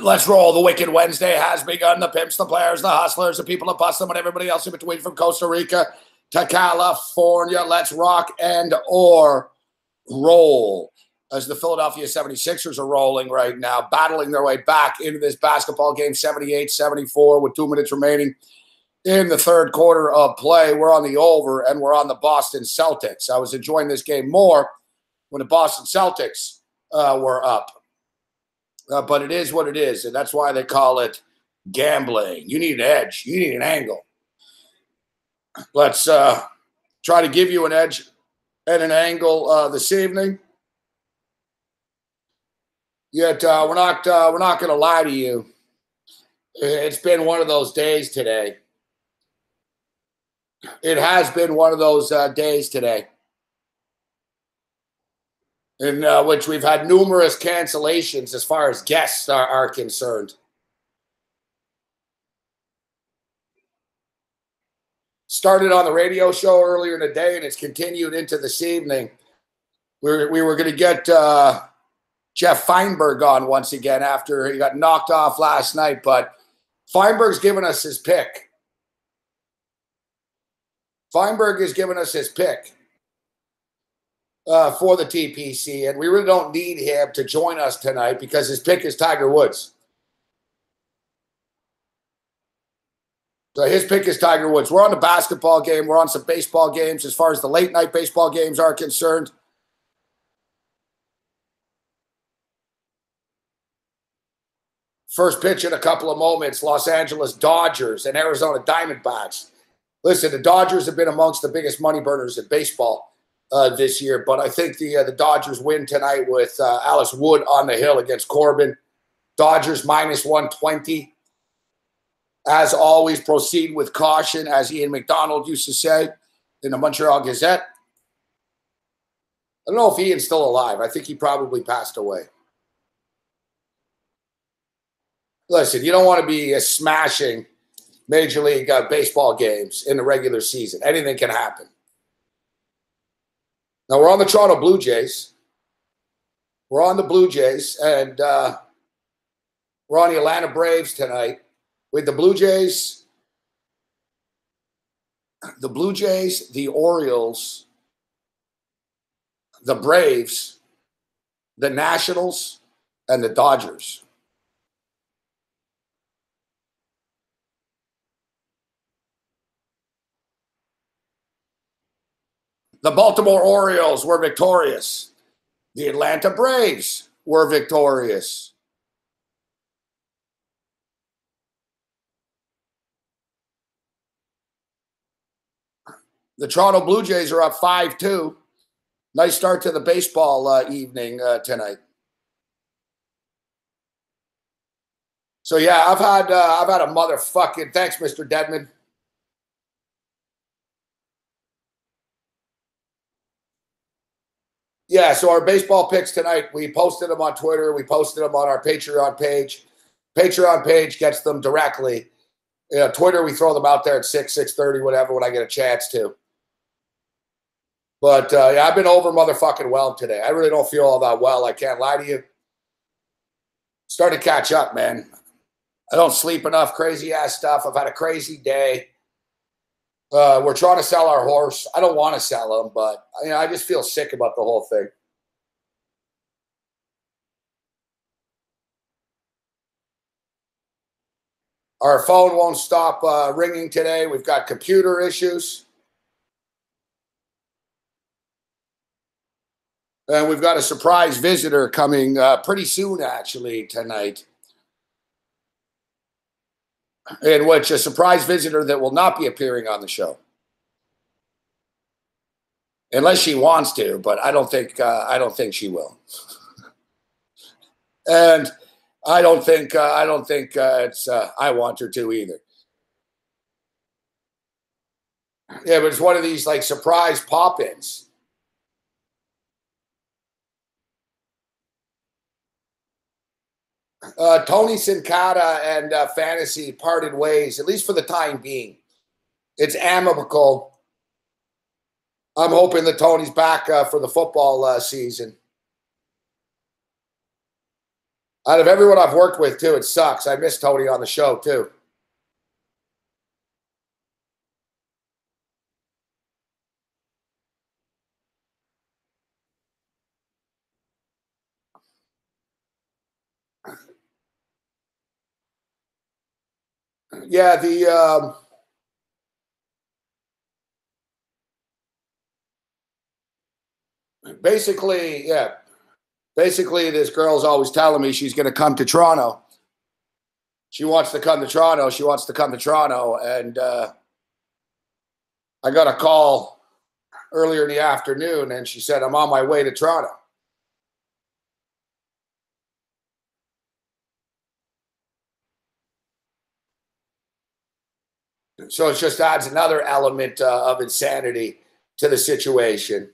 Let's roll. The Wicked Wednesday has begun. The pimps, the players, the hustlers, the people that bust them, and everybody else in between from Costa Rica to California. Let's rock and or roll. As the Philadelphia 76ers are rolling right now, battling their way back into this basketball game, 78-74 with 2 minutes remaining in the third quarter of play. We're on the over, and we're on the Boston Celtics. I was enjoying this game more when the Boston Celtics were up. But it is what it is, and that's why they call it gambling. You need an edge. You need an angle. Let's try to give you an edge and an angle this evening. Yet we're not going to lie to you. It's been one of those days today. It has been one of those days today, in which we've had numerous cancellations as far as guests are concerned. Started on the radio show earlier in the day, and it's continued into this evening. We were going to get Jeff Feinberg on once again after he got knocked off last night, but Feinberg's given us his pick. Feinberg has given us his pick for the TPC, and we really don't need him to join us tonight because his pick is Tiger Woods. So his pick is Tiger Woods. We're on the basketball game. We're on some baseball games as far as the late night baseball games are concerned. First pitch in a couple of moments, Los Angeles Dodgers and Arizona Diamondbacks. Listen, the Dodgers have been amongst the biggest money burners in baseball this year, but I think the Dodgers win tonight with Alice Wood on the hill against Corbin. Dodgers minus 120. As always, proceed with caution, as Ian McDonald used to say in the Montreal Gazette. I don't know if Ian's still alive. I think he probably passed away. Listen, you don't want to be smashing Major League Baseball games in the regular season. Anything can happen. Now, we're on the Toronto Blue Jays. We're on the Blue Jays, and we're on the Atlanta Braves tonight. With the Blue Jays, the Orioles, the Braves, the Nationals, and the Dodgers. The Baltimore Orioles were victorious. The Atlanta Braves were victorious. The Toronto Blue Jays are up 5-2. Nice start to the baseball evening tonight. So yeah, I've had a motherfucking thanks, Mr. Dedman. Yeah, so our baseball picks tonight, we posted them on Twitter. We posted them on our Patreon page. Patreon page gets them directly. Twitter, we throw them out there at 6:30, whatever, when I get a chance to. But yeah, I've been over motherfucking well today. I really don't feel all that well. I can't lie to you. Starting to catch up, man. I don't sleep enough, crazy-ass stuff. I've had a crazy day. We're trying to sell our horse. I don't want to sell him, but I just feel sick about the whole thing. Our phone won't stop ringing today. We've got computer issues. And we've got a surprise visitor coming pretty soon, actually, tonight. In which a surprise visitor that will not be appearing on the show. Unless she wants to, but I don't think she will. And I don't think I want her to either. Yeah, but it's one of these like surprise pop-ins. Tony Sincata and Fantasy parted ways, at least for the time being. It's amicable. I'm hoping that Tony's back for the football season. Out of everyone I've worked with, too, it sucks. I miss Tony on the show, too. Yeah, basically, yeah. Basically, this girl's always telling me she's going to come to Toronto. She wants to come to Toronto. She wants to come to Toronto. And I got a call earlier in the afternoon, and she said, I'm on my way to Toronto. So it just adds another element of insanity to the situation.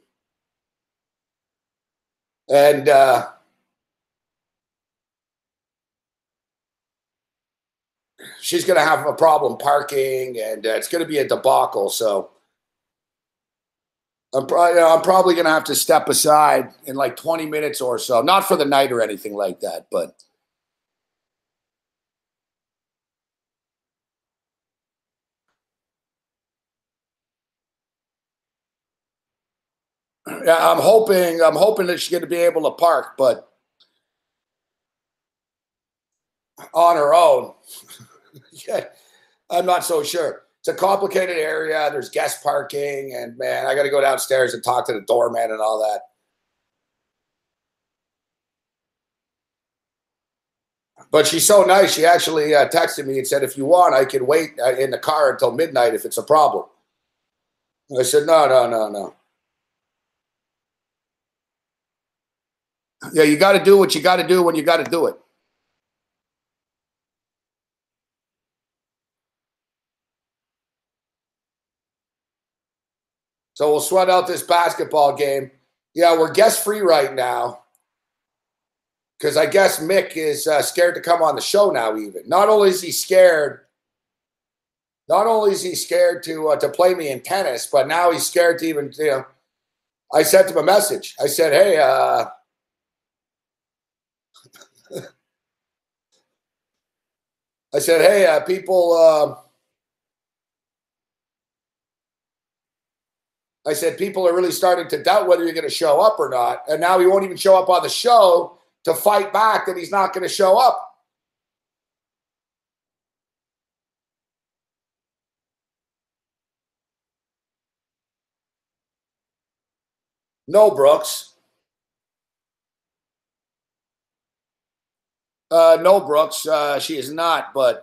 And she's going to have a problem parking, and it's going to be a debacle. So I'm probably going to have to step aside in like 20 minutes or so. Not for the night or anything like that, but yeah, I'm hoping that she's going to be able to park, but on her own, yeah, I'm not so sure. It's a complicated area. There's guest parking, and man, I got to go downstairs and talk to the doorman and all that. But she's so nice. She actually texted me and said, if you want, I can wait in the car until midnight if it's a problem. I said, no, no, no, no. Yeah, you got to do what you got to do when you got to do it. So we'll sweat out this basketball game. Yeah, we're guest free right now because I guess Mick is scared to come on the show now. Even not only is he scared, to play me in tennis, but now he's scared to even I sent him a message. I said, hey, people. I said, people are really starting to doubt whether you're going to show up or not. And now he won't even show up on the show to fight back that he's not going to show up. No, Brooks. No, Brooks. She is not. But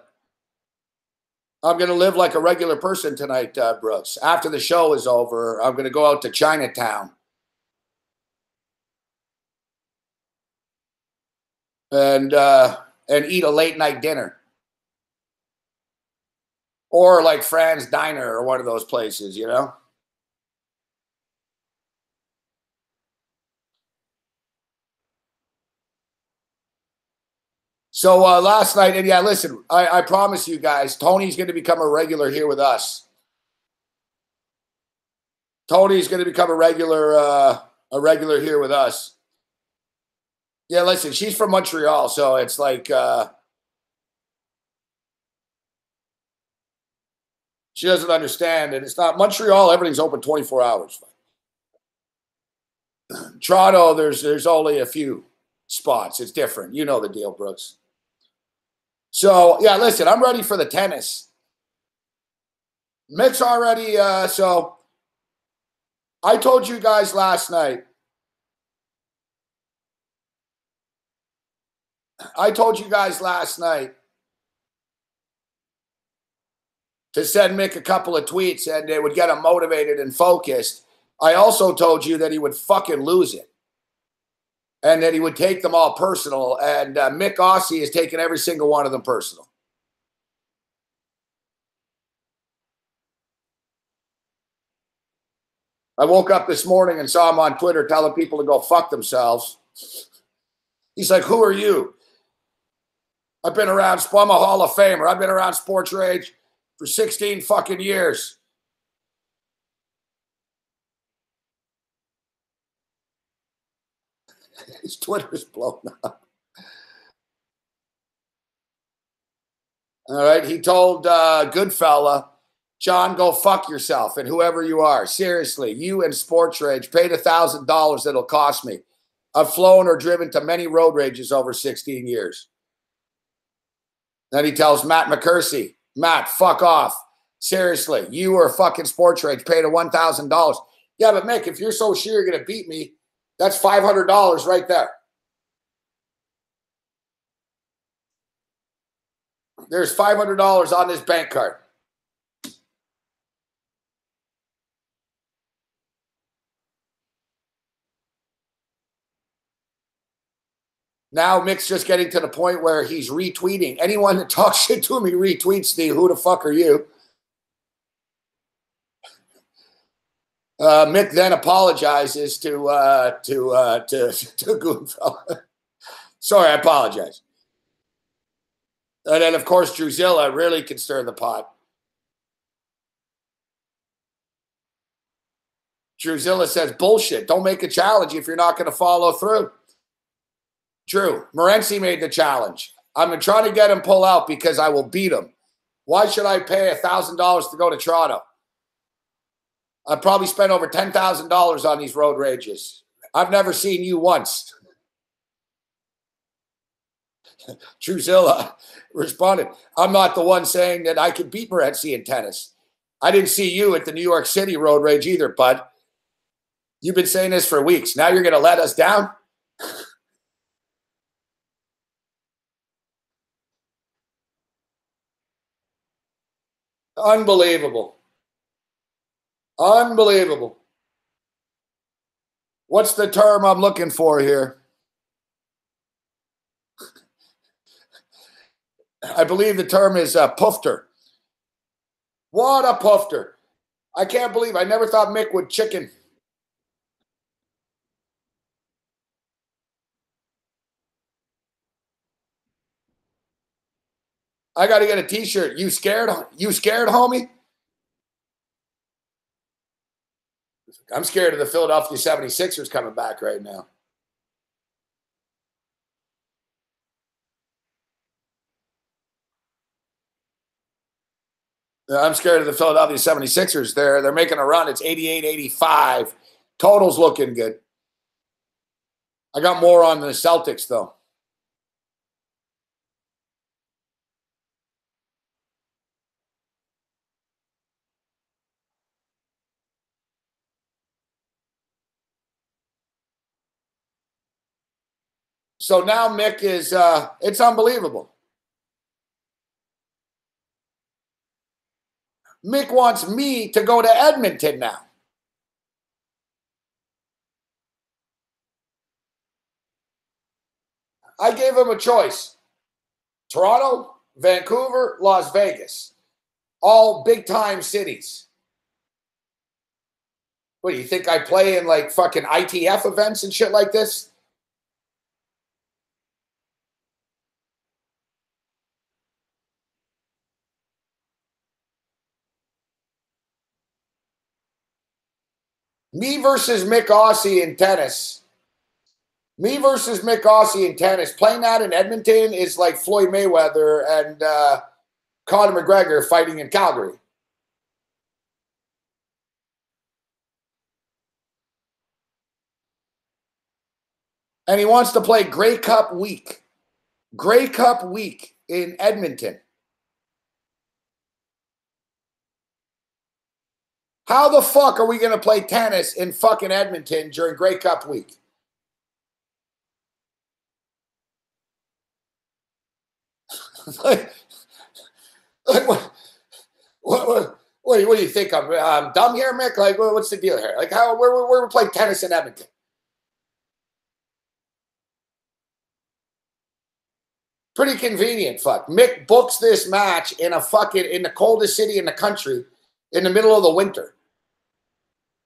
I'm going to live like a regular person tonight, Brooks. After the show is over, I'm going to go out to Chinatown and eat a late night dinner. Or like Fran's Diner or one of those places, you know? So last night, and yeah, listen, I promise you guys, Tony's going to become a regular here with us. Tony's going to become a regular here with us. Yeah, listen, she's from Montreal, so it's like she doesn't understand, and it's not Montreal. Everything's open 24 hours. Toronto, there's only a few spots. It's different. You know the deal, Brooks. So yeah, listen, I'm ready for the tennis. Mick's already. So I told you guys last night. To send Mick a couple of tweets and it would get him motivated and focused. I also told you that he would fucking lose it and that he would take them all personal. And Mick Aussie has taken every single one of them personal. I woke up this morning and saw him on Twitter telling people to go fuck themselves. He's like, who are you? I'm a Hall of Famer. I've been around sports rage for 16 fucking years. His Twitter's blown up. All right. He told Goodfella, John, go fuck yourself and whoever you are. Seriously, you and Sports Rage paid $1,000 that'll cost me. I've flown or driven to many road rages over 16 years. Then he tells Matt McCursey, Matt, fuck off. Seriously, you or fucking Sports Rage paid a $1,000. Yeah, but Mick, if you're so sure you're going to beat me, that's $500 right there. There's $500 on this bank card. Now Mick's just getting to the point where he's retweeting. Anyone that talks shit to him, he retweets the who the fuck are you? Mick then apologizes to Goonfella. Sorry, I apologize. And then, of course, Druzilla really can stir the pot. Druzilla says, bullshit. Don't make a challenge if you're not going to follow through. Drew, Morency made the challenge. I'm trying to get him pull out because I will beat him. Why should I pay $1,000 to go to Toronto? I probably spent over $10,000 on these road rages. I've never seen you once. Druzilla responded, I'm not the one saying that I could beat Morency in tennis. I didn't see you at the New York City road rage either, bud. You've been saying this for weeks. Now you're going to let us down? Unbelievable. Unbelievable. What's the term I'm looking for here? I believe the term is poofter. What a poofter. I can't believe I never thought Mick would chicken. I got to get a t-shirt. You scared? You scared, homie? I'm scared of the Philadelphia 76ers coming back right now. I'm scared of the Philadelphia 76ers. They're making a run. It's 88-85. Total's looking good. I got more on the Celtics, though. So now Mick is, it's unbelievable. Mick wants me to go to Edmonton now. I gave him a choice. Toronto, Vancouver, Las Vegas. All big-time cities. What, do you think I play in, like, fucking ITF events and shit like this? Me versus Mick Aussie in tennis. Me versus Mick Aussie in tennis. Playing that in Edmonton is like Floyd Mayweather and Conor McGregor fighting in Calgary. And he wants to play Grey Cup week. Grey Cup week in Edmonton. How the fuck are we going to play tennis in fucking Edmonton during Grey Cup week? What do you think? I'm dumb here, Mick? Like, what's the deal here? Like, where we play tennis in Edmonton? Pretty convenient, fuck. Mick books this match in the coldest city in the country in the middle of the winter.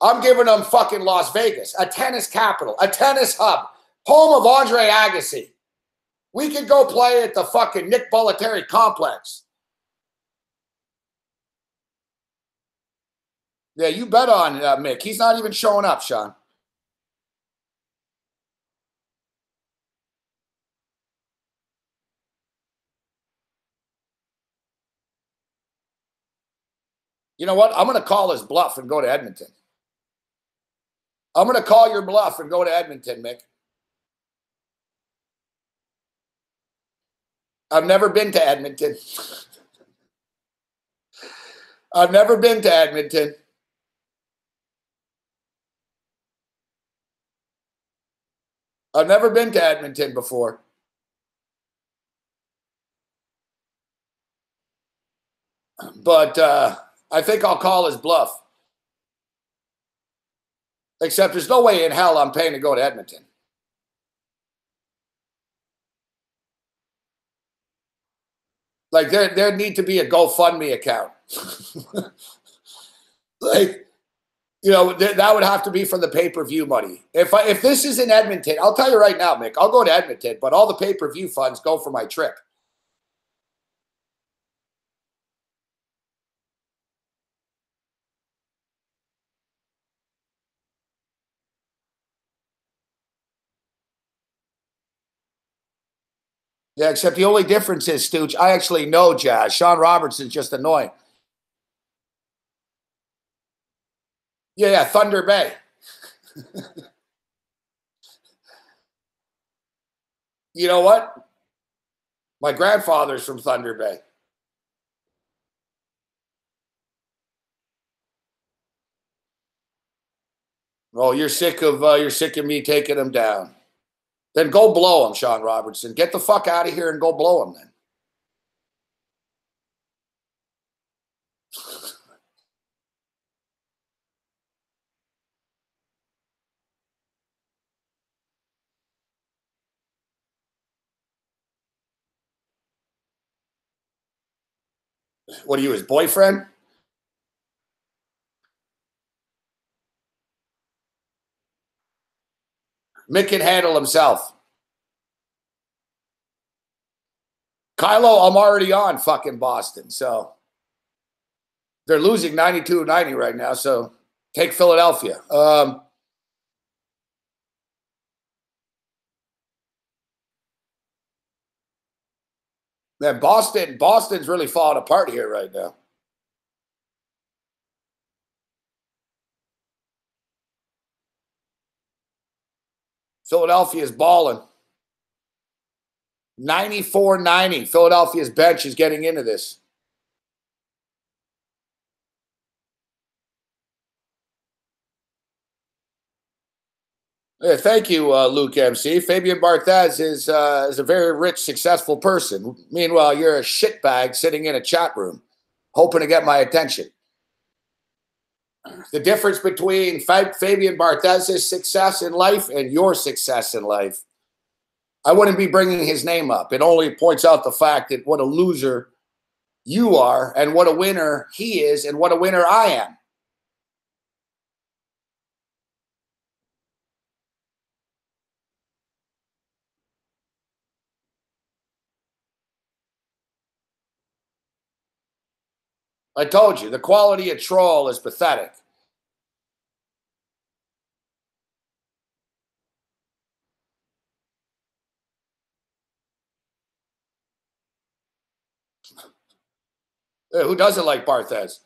I'm giving them fucking Las Vegas, a tennis capital, a tennis hub, home of Andre Agassi. We could go play at the fucking Nick Bollettieri complex. Yeah, you bet on Mick. He's not even showing up, Sean. You know what? I'm going to call his bluff and go to Edmonton. I'm going to call your bluff and go to Edmonton, Mick. I've never been to Edmonton. I've never been to Edmonton. I've never been to Edmonton before. But I think I'll call his bluff. Except there's no way in hell I'm paying to go to Edmonton. Like there need to be a GoFundMe account. Like, you know, that would have to be for the pay-per-view money. If this is in Edmonton, I'll tell you right now, Mick, I'll go to Edmonton, but all the pay-per-view funds go for my trip. Yeah, except the only difference is, Stooge, I actually know Jazz. Sean Robertson's just annoying. Yeah, Thunder Bay. You know what? My grandfather's from Thunder Bay. Oh, you're sick of me taking him down. Then go blow him, Sean Robertson. Get the fuck out of here and go blow him then. What are you, his boyfriend? Mick can handle himself. Kylo, I'm already on fucking Boston, so they're losing 92-90 right now, so take Philadelphia. Man, Boston's really falling apart here right now. Philadelphia's balling. 94-90. Philadelphia's bench is getting into this. Yeah, thank you, Luke MC. Fabian Barthez is a very rich, successful person. Meanwhile, you're a shitbag sitting in a chat room, hoping to get my attention. The difference between Fabian Barthez's success in life and your success in life, I wouldn't be bringing his name up. It only points out the fact that what a loser you are and what a winner he is and what a winner I am. I told you, the quality of troll is pathetic. Who doesn't like Barthez?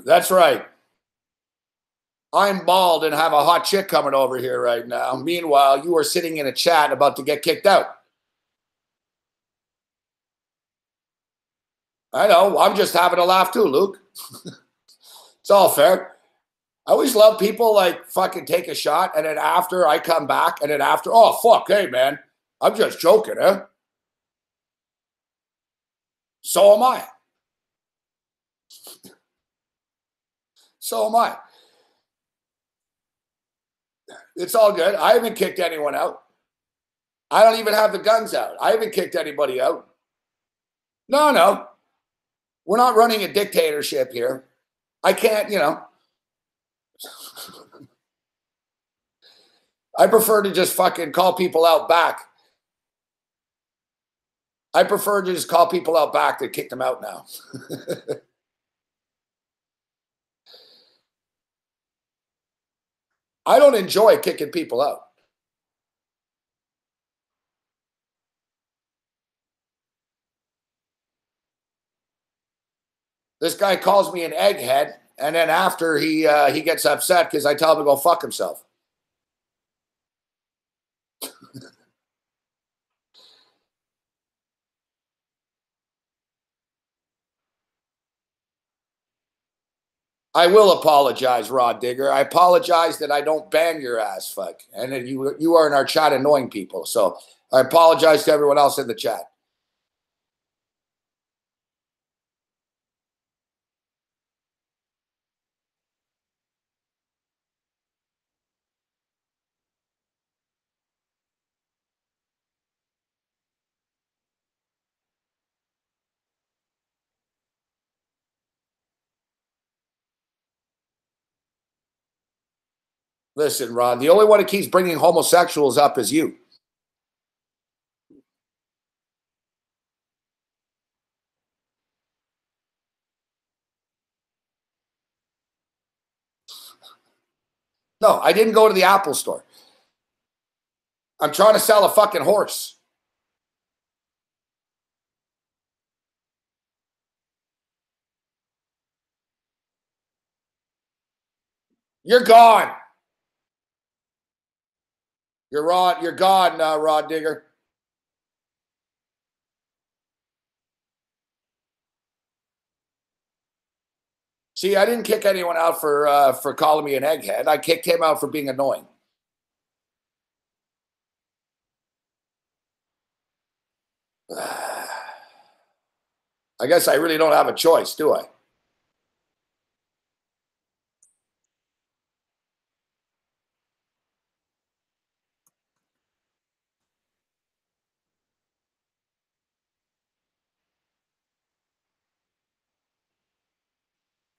That's right. I'm bald and have a hot chick coming over here right now. Meanwhile, you are sitting in a chat about to get kicked out. I know. I'm just having a laugh too, Luke. It's all fair. I always love people like fucking take a shot and then after I come back and then after, oh, fuck, hey, man, I'm just joking, huh? So am I. So am I. It's all good. I haven't kicked anyone out. I don't even have the guns out. I haven't kicked anybody out. No. We're not running a dictatorship here. I can't, you know. I prefer to just fucking call people out back. I prefer to just call people out back to kick them out now. I don't enjoy kicking people out. This guy calls me an egghead, and then after he gets upset because I tell him to go fuck himself. I will apologize, Rod Digger. I apologize that I don't ban your ass, fuck. And then you are in our chat annoying people. So I apologize to everyone else in the chat. Listen, Rod, the only one that keeps bringing homosexuals up is you. No, I didn't go to the Apple store. I'm trying to sell a fucking horse. You're gone. You're gone, Rod Digger. See, I didn't kick anyone out for calling me an egghead. I kicked him out for being annoying. I guess I really don't have a choice, do I?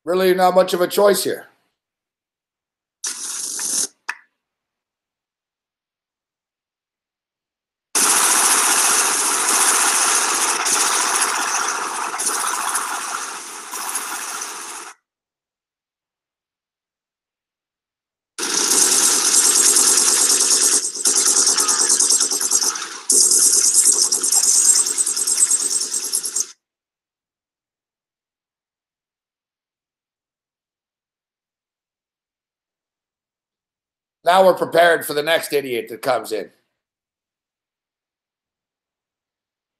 Really not much of a choice here. Now we're prepared for the next idiot that comes in.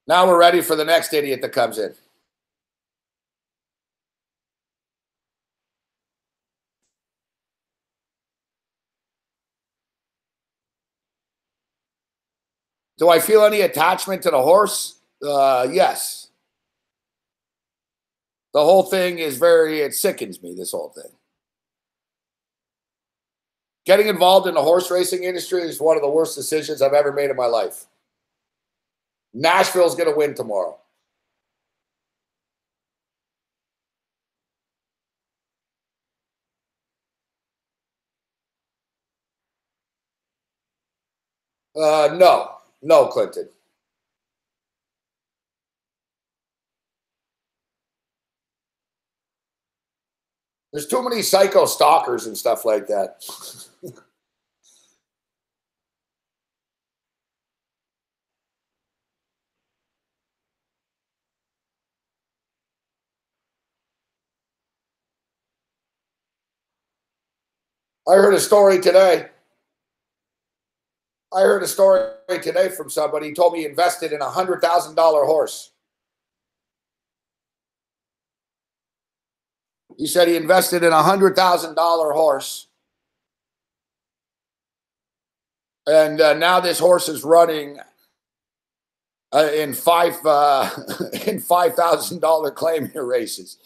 Now we're ready for the next idiot that comes in. Do I feel any attachment to the horse? Yes. The whole thing is it sickens me, this whole thing. Getting involved in the horse racing industry is one of the worst decisions I've ever made in my life. Nashville's going to win tomorrow. No, Clinton. There's too many psycho stalkers and stuff like that. I heard a story today. From somebody. He told me he invested in a $100,000 horse. He said he invested in a $100,000 horse. And now this horse is running in $5,000 claim year races.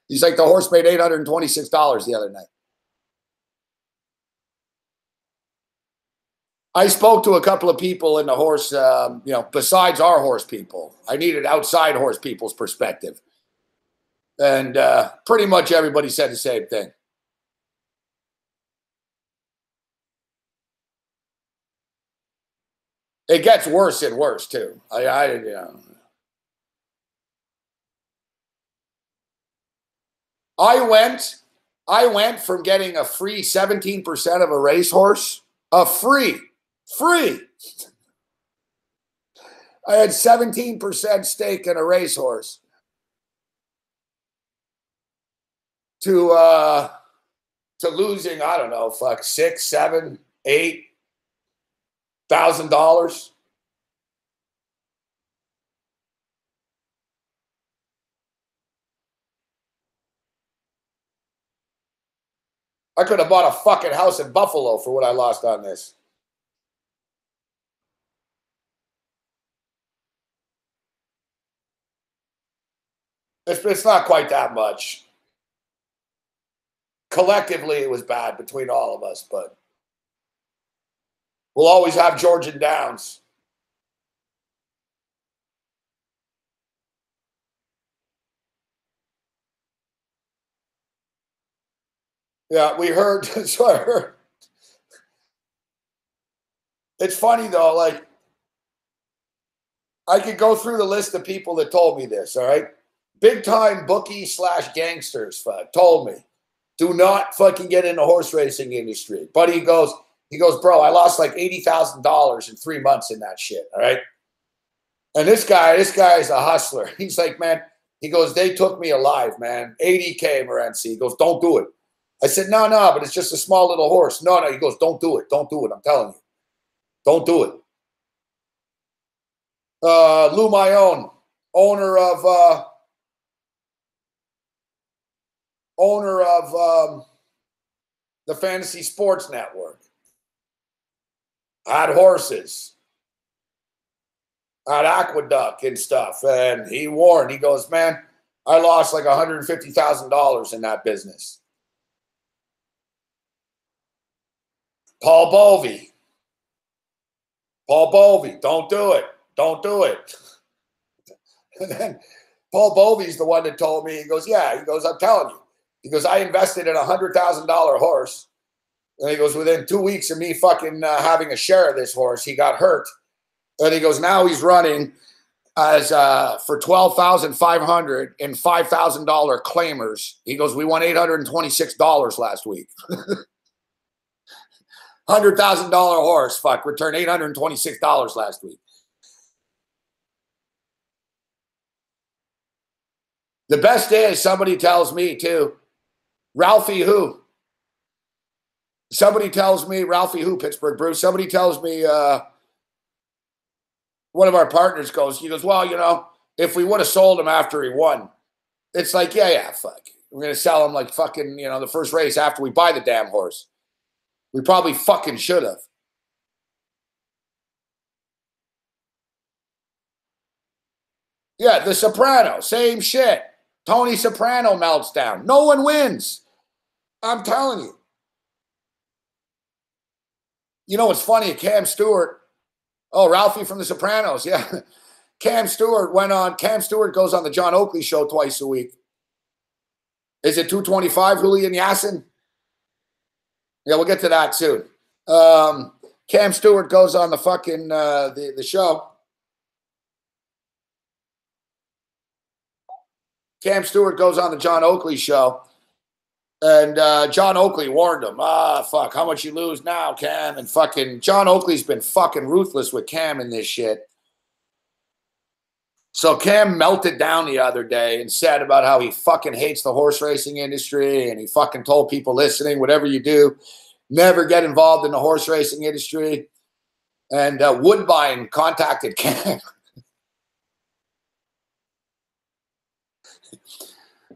He's like, the horse made $826 the other night. I spoke to a couple of people in the horse, besides our horse people. I needed outside horse people's perspective. And pretty much everybody said the same thing. It gets worse and worse, too. I went from getting a free 17% of a racehorse, a free. I had 17% stake in a racehorse. to losing, I don't know, fuck $6, $7, $8,000. I could have bought a fucking house in Buffalo for what I lost on this. It's not quite that much. Collectively, it was bad between all of us, but we'll always have Georgian Downs. Yeah, we heard. So I heard. It's funny though, like I could go through the list of people that told me this. All right, big time bookie / gangsters told me, do not fucking get in the horse racing industry. But he goes, bro, I lost like $80,000 in 3 months in that shit. All right, and this guy is a hustler. He's like, man, he goes, they took me alive, man. 80K, Morency. He goes, don't do it. I said, no, but it's just a small little horse. No. He goes, don't do it. Don't do it. I'm telling you. Don't do it. Lou Mayone, owner of the Fantasy Sports Network, had horses, had Aqueduct and stuff. And he warned, he goes, man, I lost like $150,000 in that business. Paul Bovey, don't do it. Don't do it. And then Paul Bovey's the one that told me, he goes, yeah, he goes, I'm telling you. He goes, I invested in a $100,000 horse. And he goes, within 2 weeks of me fucking having a share of this horse, he got hurt. And he goes, now he's running as for $12,500 and $5,000 claimers. He goes, we won $826 last week. $100,000 horse, returned $826 last week. The best is somebody tells me too, Ralphie who? Somebody tells me, Ralphie who, Pittsburgh Bruce, somebody tells me, one of our partners goes, he goes, well, you know, if we would have sold him after he won, it's like, yeah, fuck. We're going to sell him like fucking, you know, the first race after we buy the damn horse. We probably fucking should have. Yeah, The Soprano, same shit. Tony Soprano melts down. No one wins. I'm telling you. You know what's funny? Cam Stewart. Oh, Ralphie from The Sopranos. Yeah. Cam Stewart goes on the John Oakley show twice a week. Is it 225, Julian Yassin? Yeah, we'll get to that soon. Cam Stewart goes on the fucking the show. Cam Stewart goes on the John Oakley show. And John Oakley warned him, fuck, how much you lose now, Cam? And fucking John Oakley's been fucking ruthless with Cam in this shit. So Cam melted down the other day and said about how he fucking hates the horse racing industry. And he fucking told people listening, whatever you do, never get involved in the horse racing industry. And Woodbine contacted Cam.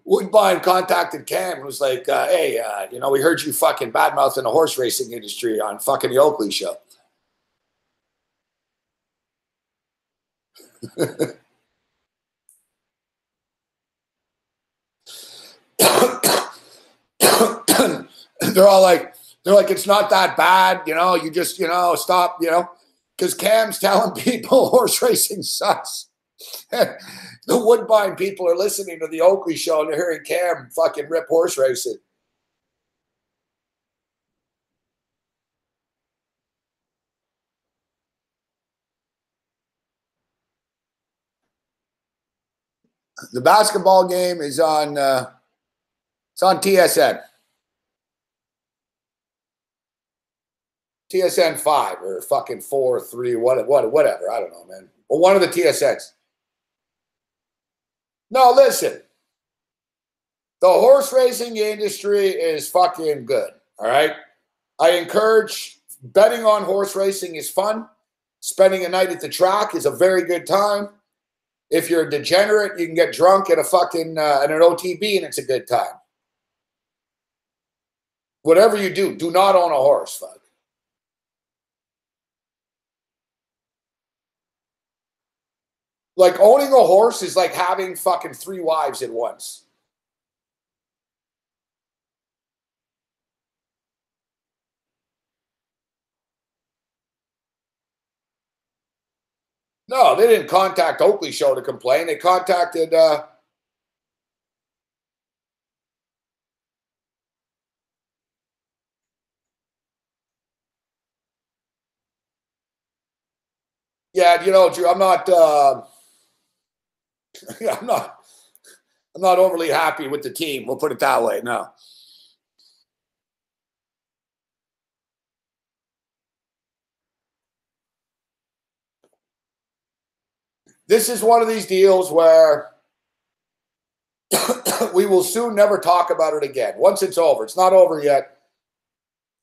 Woodbine contacted Cam and was like, hey, you know, we heard you fucking badmouthing the horse racing industry on fucking the Oakley show. They're like, it's not that bad, you know, you just, you know, stop, you know, because Cam's telling people horse racing sucks. The Woodbine people are listening to the Oakley show and they're hearing Cam fucking rip horse racing. The basketball game is on it's on TSN. TSN 5 or fucking 4 or 3, whatever. I don't know, man. Or one of the TSNs. No, listen. The horse racing industry is fucking good. All right. I encourage betting on horse racing is fun. Spending a night at the track is a very good time. If you're a degenerate, you can get drunk at a fucking at an OTB and it's a good time. Whatever you do not own a horse, fuck. Like owning a horse is like having fucking 3 wives at once. No, they didn't contact Oakley Show to complain. They contacted yeah, you know, Drew, I'm not I'm not overly happy with the team. We'll put it that way. No. This is one of these deals where we will soon never talk about it again. Once it's over, it's not over yet.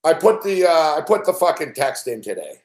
I put the fucking text in today.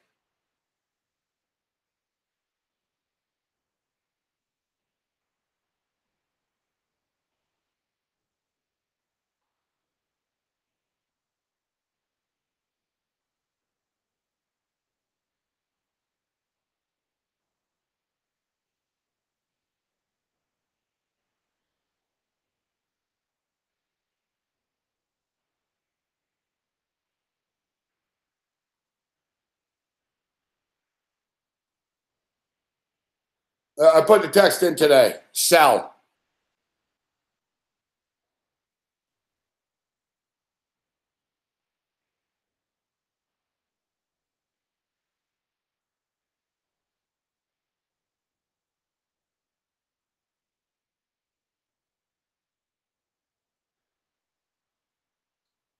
I put the text in today. Sell.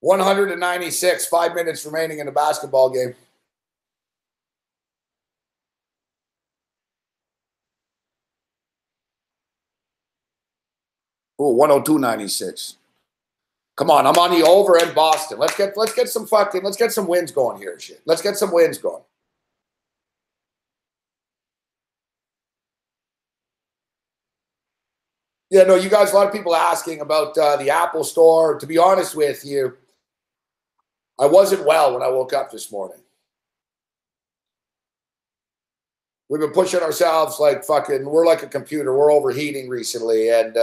$196, 5 minutes remaining in the basketball game. Ooh, 102.96. Come on, I'm on the over in Boston. Let's get some wins going here. Shit. Let's get some wins going. Yeah, no, you guys, a lot of people asking about the Apple Store. To be honest with you, I wasn't well when I woke up this morning. We've been pushing ourselves like fucking, we're like a computer. We're overheating recently. And,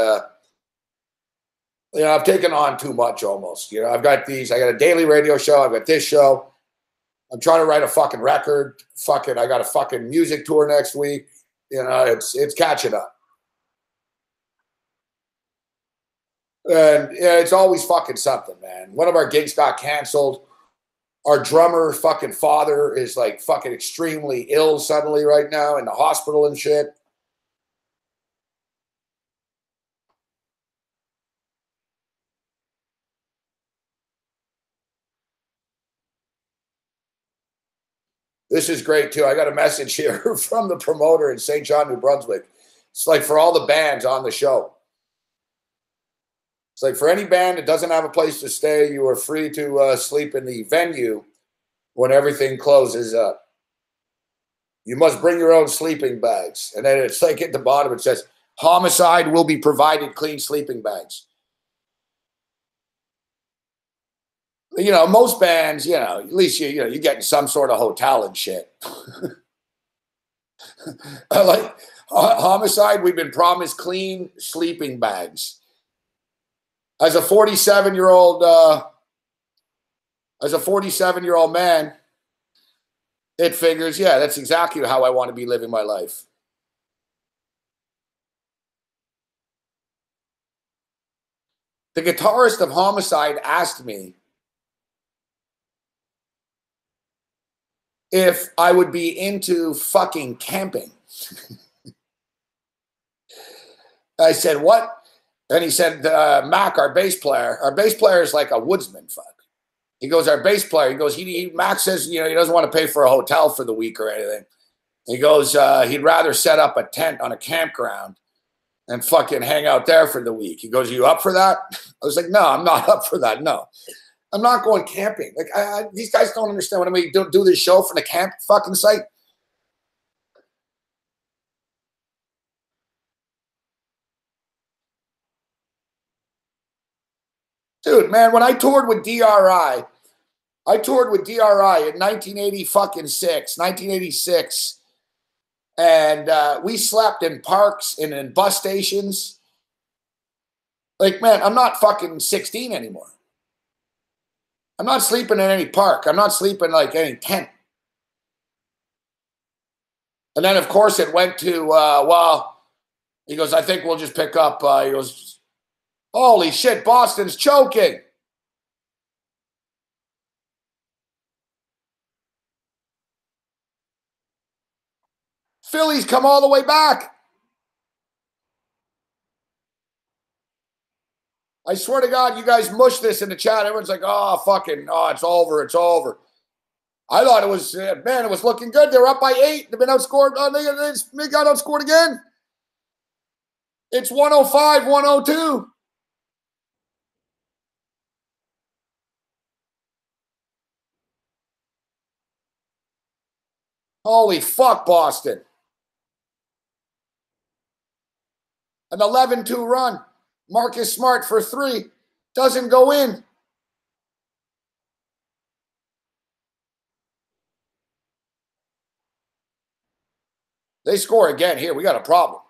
you know, I've taken on too much almost. You know, I got a daily radio show. I've got this show. I'm trying to write a fucking record. I got a fucking music tour next week. You know, it's catching up. And yeah, it's always fucking something, man. One of our gigs got canceled. Our drummer fucking father is like fucking extremely ill suddenly right now in the hospital and shit. This is great too. I got a message here from the promoter in St. John, New Brunswick. It's like for all the bands on the show. It's like for any band that doesn't have a place to stay, you are free to sleep in the venue when everything closes up. You must bring your own sleeping bags. And then it's like at the bottom, it says, Homicide will be provided clean sleeping bags. You know, most bands, you know, at least you're getting some sort of hotel and shit. Like Homicide, we've been promised clean sleeping bags. As a 47-year-old man, it figures, yeah, that's exactly how I want to be living my life. The guitarist of Homicide asked me if I would be into fucking camping. I said, what? And he said, Mac, our bass player is like a woodsman, fuck. He goes, our bass player, he goes, Mac says, you know, he doesn't want to pay for a hotel for the week or anything. He goes, he'd rather set up a tent on a campground and fucking hang out there for the week. He goes, "You up for that?" I was like, "No, I'm not up for that. No, I'm not going camping." Like these guys don't understand what I mean. Don't do this show from the camp fucking site. Dude, man, when I toured with DRI, in 1986, and we slept in parks and in bus stations. Like, man, I'm not fucking 16 anymore. I'm not sleeping in any park. I'm not sleeping like any tent. And then, of course, it went to, well, he goes, "I think we'll just pick up," he goes, "Holy shit, Boston's choking." Philly's come all the way back. I swear to God, you guys mush this in the chat. Everyone's like, "Oh, fucking, oh, it's over, it's over." I thought it was, man, it was looking good. They were up by 8. They've been outscored. They got outscored again. It's 105-102. Holy fuck, Boston. An 11-2 run. Marcus Smart for 3. Doesn't go in. They score again here. We got a problem.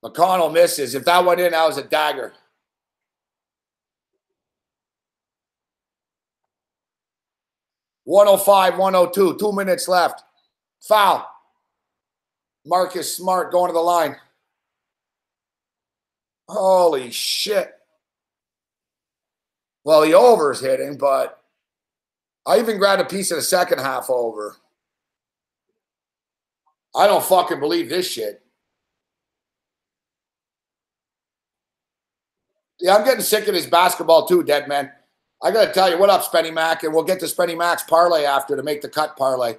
McConnell misses. If that went in, that was a dagger. (105-102). 2 minutes left. Foul. Marcus Smart going to the line. Holy shit. Well, the over's hitting, but I even grabbed a piece of the second half over. I don't fucking believe this shit. Yeah, I'm getting sick of this basketball too, dead man. I got to tell you, what up, Spenny Mac? And we'll get to Spenny Mac's parlay after to make the cut parlay.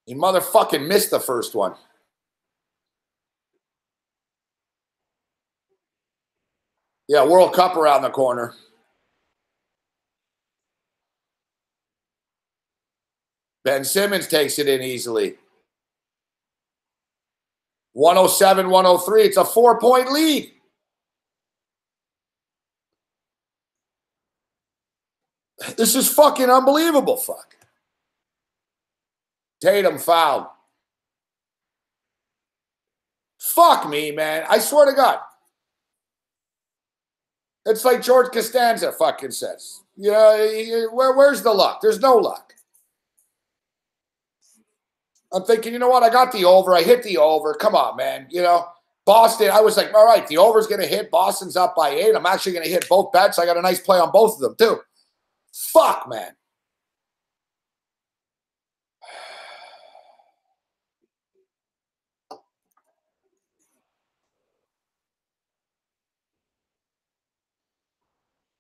He motherfucking missed the first one. Yeah, World Cup around the corner. Ben Simmons takes it in easily. 107-103. It's a 4-point lead. This is fucking unbelievable. Fuck. Tatum fouled. Fuck me, man. I swear to God. It's like George Costanza fucking says. You know, where's the luck? There's no luck. I'm thinking, you know what? I got the over. I hit the over. Come on, man. You know, Boston, I was like, all right, the over's going to hit. Boston's up by 8. I'm actually going to hit both bets. I got a nice play on both of them, too. Fuck, man.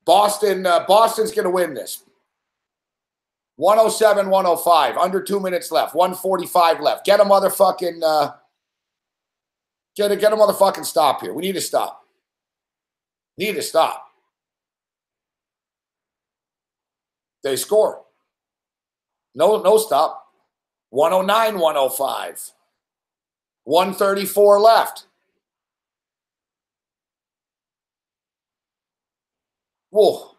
Boston's going to win this. 107-105. Under 2 minutes left. 145 left. Get a motherfucking get a motherfucking stop here. We need to stop. Need to stop. They score. No stop. 109-105. 134 left. Whoa.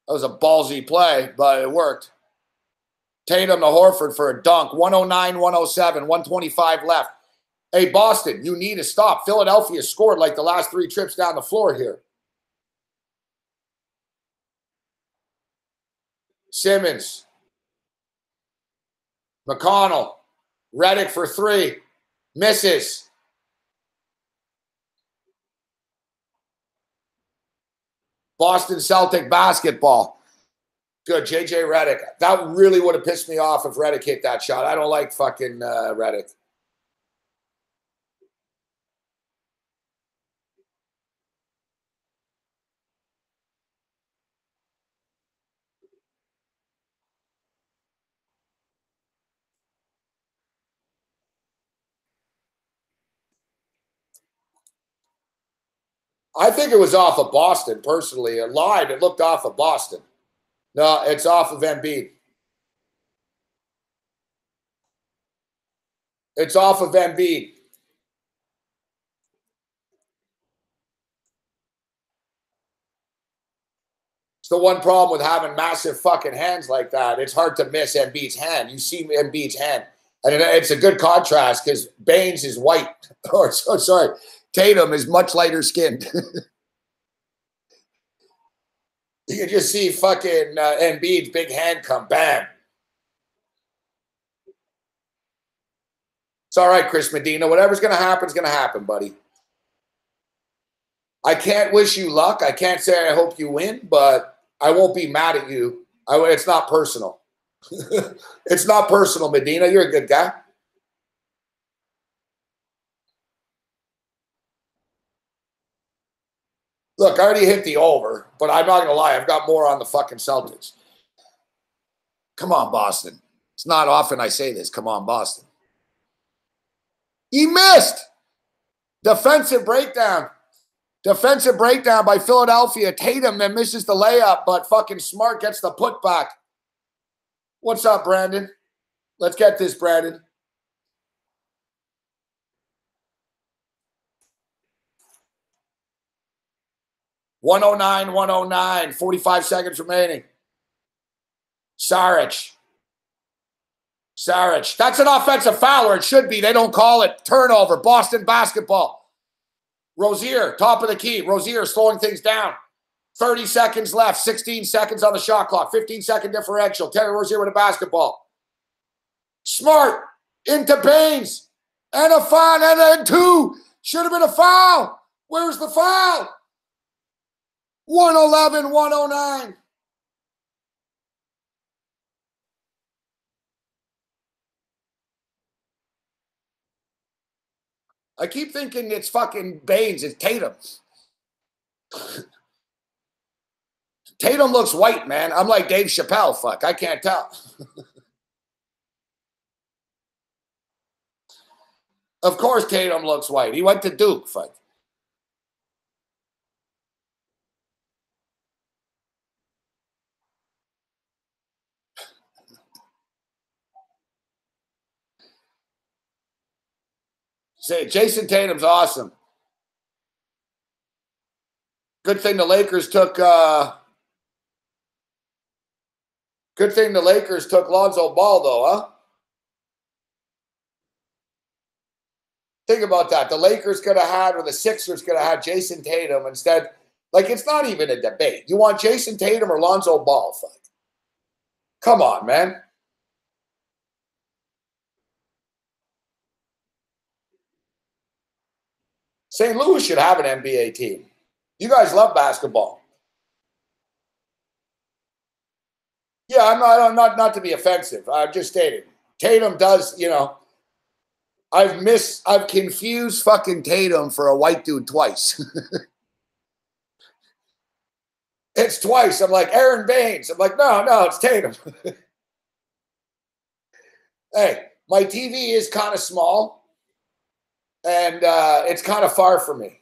That was a ballsy play, but it worked. Tatum to Horford for a dunk. 109-107. 125 left. Hey, Boston, you need to stop. Philadelphia scored like the last 3 trips down the floor here. Simmons. McConnell. Redick for 3. Misses. Boston Celtic basketball. Good, JJ Redick. That really would have pissed me off if Redick hit that shot. I don't like fucking Redick. I think it was off of Boston, personally. It lied. It looked off of Boston. No, it's off of Embiid. It's off of Embiid. It's the one problem with having massive fucking hands like that. It's hard to miss Embiid's hand. You see Embiid's hand. And it's a good contrast because Baines is white. Or, sorry, Tatum is much lighter skinned. You can just see fucking Embiid's big hand come, bam. It's all right, Chris Medina. Whatever's going to happen is going to happen, buddy. I can't wish you luck. I can't say I hope you win, but I won't be mad at you. It's not personal. It's not personal, Medina. You're a good guy. Look, I already hit the over, but I'm not going to lie. I've got more on the fucking Celtics. Come on, Boston. It's not often I say this. Come on, Boston. He missed. Defensive breakdown. Defensive breakdown by Philadelphia. Tatum then misses the layup, but fucking Smart gets the putback. What's up, Brandon? Let's get this, Brandon. .109, 109, 45 seconds remaining. Saric. That's an offensive foul, or it should be. They don't call it. Turnover. Boston basketball. Rozier, top of the key. Rozier slowing things down. 30 seconds left. 16 seconds on the shot clock. 15-second differential. Terry Rozier with a basketball. Smart into Baines. And a foul. And then two. Should have been a foul. Where's the foul? 111, 109. I keep thinking it's fucking Baines. It's Tatum. Tatum looks white, man. I'm like Dave Chappelle. Fuck, I can't tell. Of course Tatum looks white. He went to Duke. Fuck. Say, Jason Tatum's awesome. Good thing the Lakers took Lonzo Ball, though, huh? Think about that. The Lakers could have had, or the Sixers could have had Jason Tatum instead. Like, it's not even a debate. You want Jason Tatum or Lonzo Ball? Fuck. Come on, man. St. Louis should have an NBA team. You guys love basketball. Yeah, I'm not to be offensive. I'm just stating. Tatum does, I've confused fucking Tatum for a white dude twice. It's twice. I'm like, Aaron Baines. I'm like, no, it's Tatum. Hey, my TV is kind of small, and it's kind of far from me.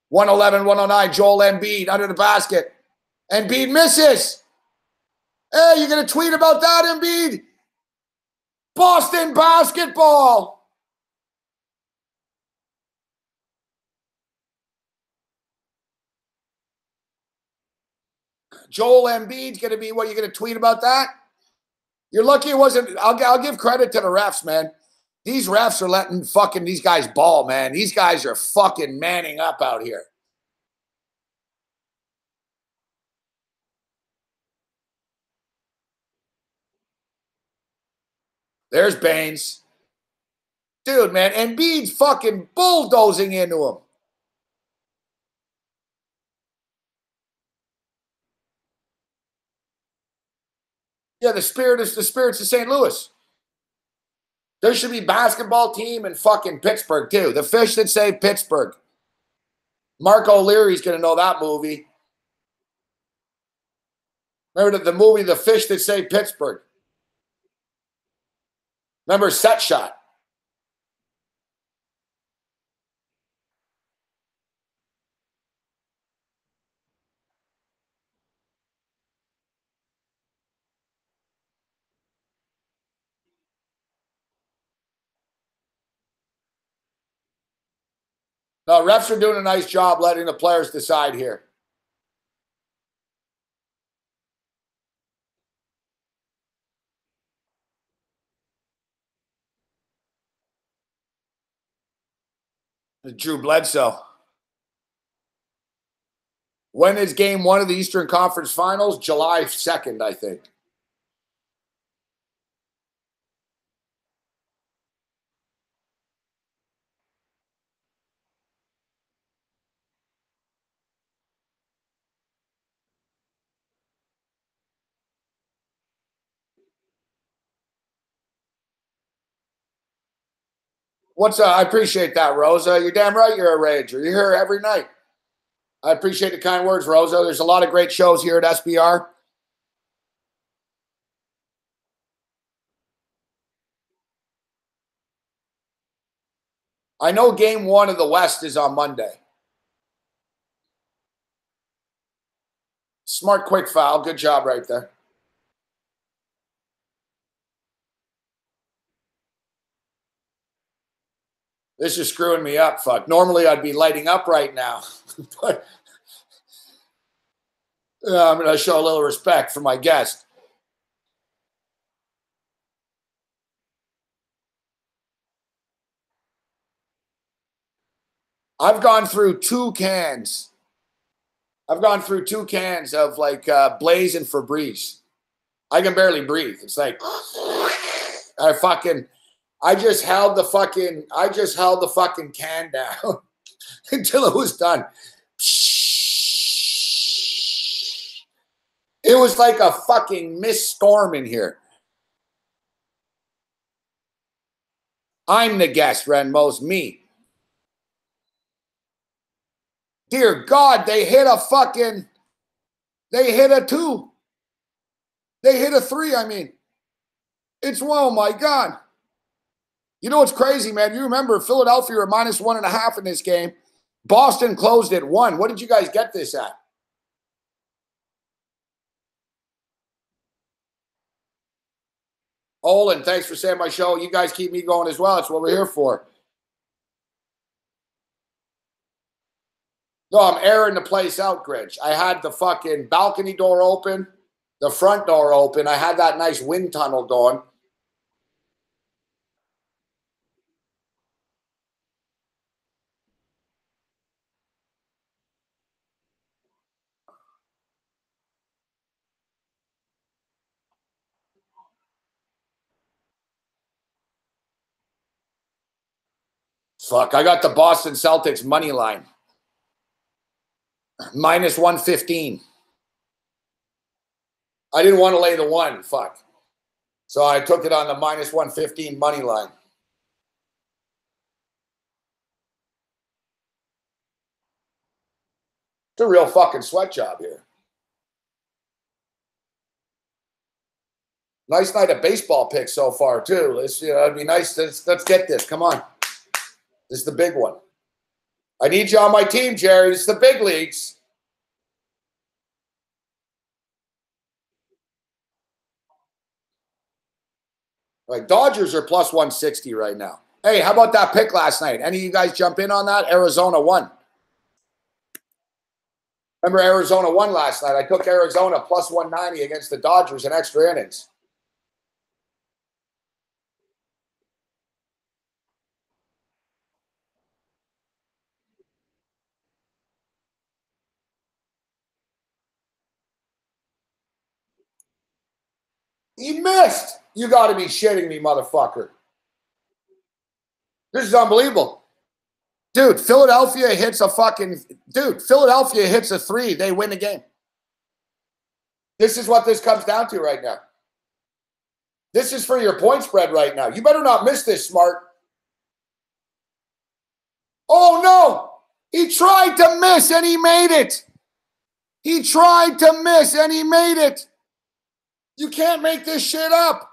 111, 109, Joel Embiid under the basket. Embiid misses. Hey, you going to tweet about that, Embiid? Boston basketball. Joel Embiid's going to be, what, you going to tweet about that? You're lucky it wasn't. I'll give credit to the refs, man. These refs are letting fucking these guys ball, man. These guys are fucking manning up out here. There's Baines. Dude, man, Embiid's fucking bulldozing into him. Yeah, the Spirits of St. Louis. There should be basketball team in fucking Pittsburgh, too. The Fish that saved Pittsburgh. Mark O'Leary's going to know that movie. Remember the movie The Fish That Saved Pittsburgh? Remember Set Shot? No, refs are doing a nice job letting the players decide here. Drew Bledsoe. When is game 1 of the Eastern Conference Finals? July 2nd, I think. What's up? I appreciate that, Rosa. You're damn right you're a rager. You're here every night. I appreciate the kind words, Rosa. There's a lot of great shows here at SBR. I know game 1 of the West is on Monday. Smart, quick foul. Good job right there. This is screwing me up, fuck. Normally I'd be lighting up right now. But I'm going to show a little respect for my guest. I've gone through 2 cans. I've gone through 2 cans of like Blaze and Febreze. I can barely breathe. It's like I just held the fucking can down until it was done. It was like a fucking mist storm in here. I'm the guest, Renmos, me. Dear God, they hit a 2. They hit a 3, I mean. It's, oh my God. You know what's crazy, man? You remember Philadelphia were -1.5 in this game. Boston closed at 1. What did you guys get this at? Olin, thanks for saying my show. You guys keep me going as well. That's what we're here for. No, I'm airing the place out, Grinch. I had the fucking balcony door open, the front door open. I had that nice wind tunnel going. Fuck, I got the Boston Celtics money line. -115. I didn't want to lay the 1. Fuck. So I took it on the -115 money line. It's a real fucking sweat job here. Nice night of baseball picks so far, too. It'd be nice. Let's get this. Come on. This is the big one. I need you on my team, Jerry. This is the big leagues. Like Dodgers are +160 right now. Hey, how about that pick last night? Any of you guys jump in on that? Arizona won. Remember Arizona won last night. I took Arizona +190 against the Dodgers in extra innings. He missed. You got to be shitting me, motherfucker. This is unbelievable. Dude, Philadelphia hits a 3. They win the game. This is what this comes down to right now. This is for your point spread right now. You better not miss this, Smart. Oh, no. He tried to miss, and he made it. He tried to miss, and he made it. You can't make this shit up.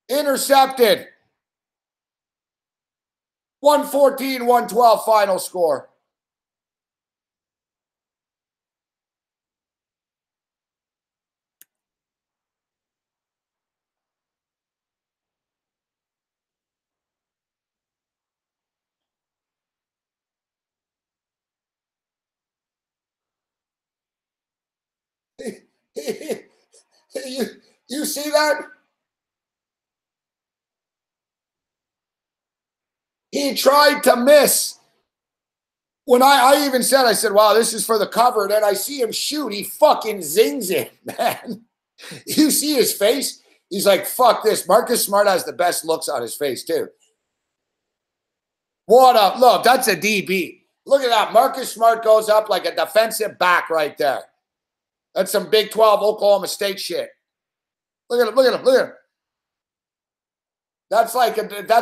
Intercepted. 114-112 final score. You see that? He tried to miss. When I even said, I said, wow, this is for the cover. And then I see him shoot. He fucking zings it, man. You see his face? He's like, fuck this. Marcus Smart has the best looks on his face, too. What up? Look, that's a DB. Look at that. Marcus Smart goes up like a defensive back right there. That's some Big 12 Oklahoma State shit. Look at him. Look at him. Look at him. That's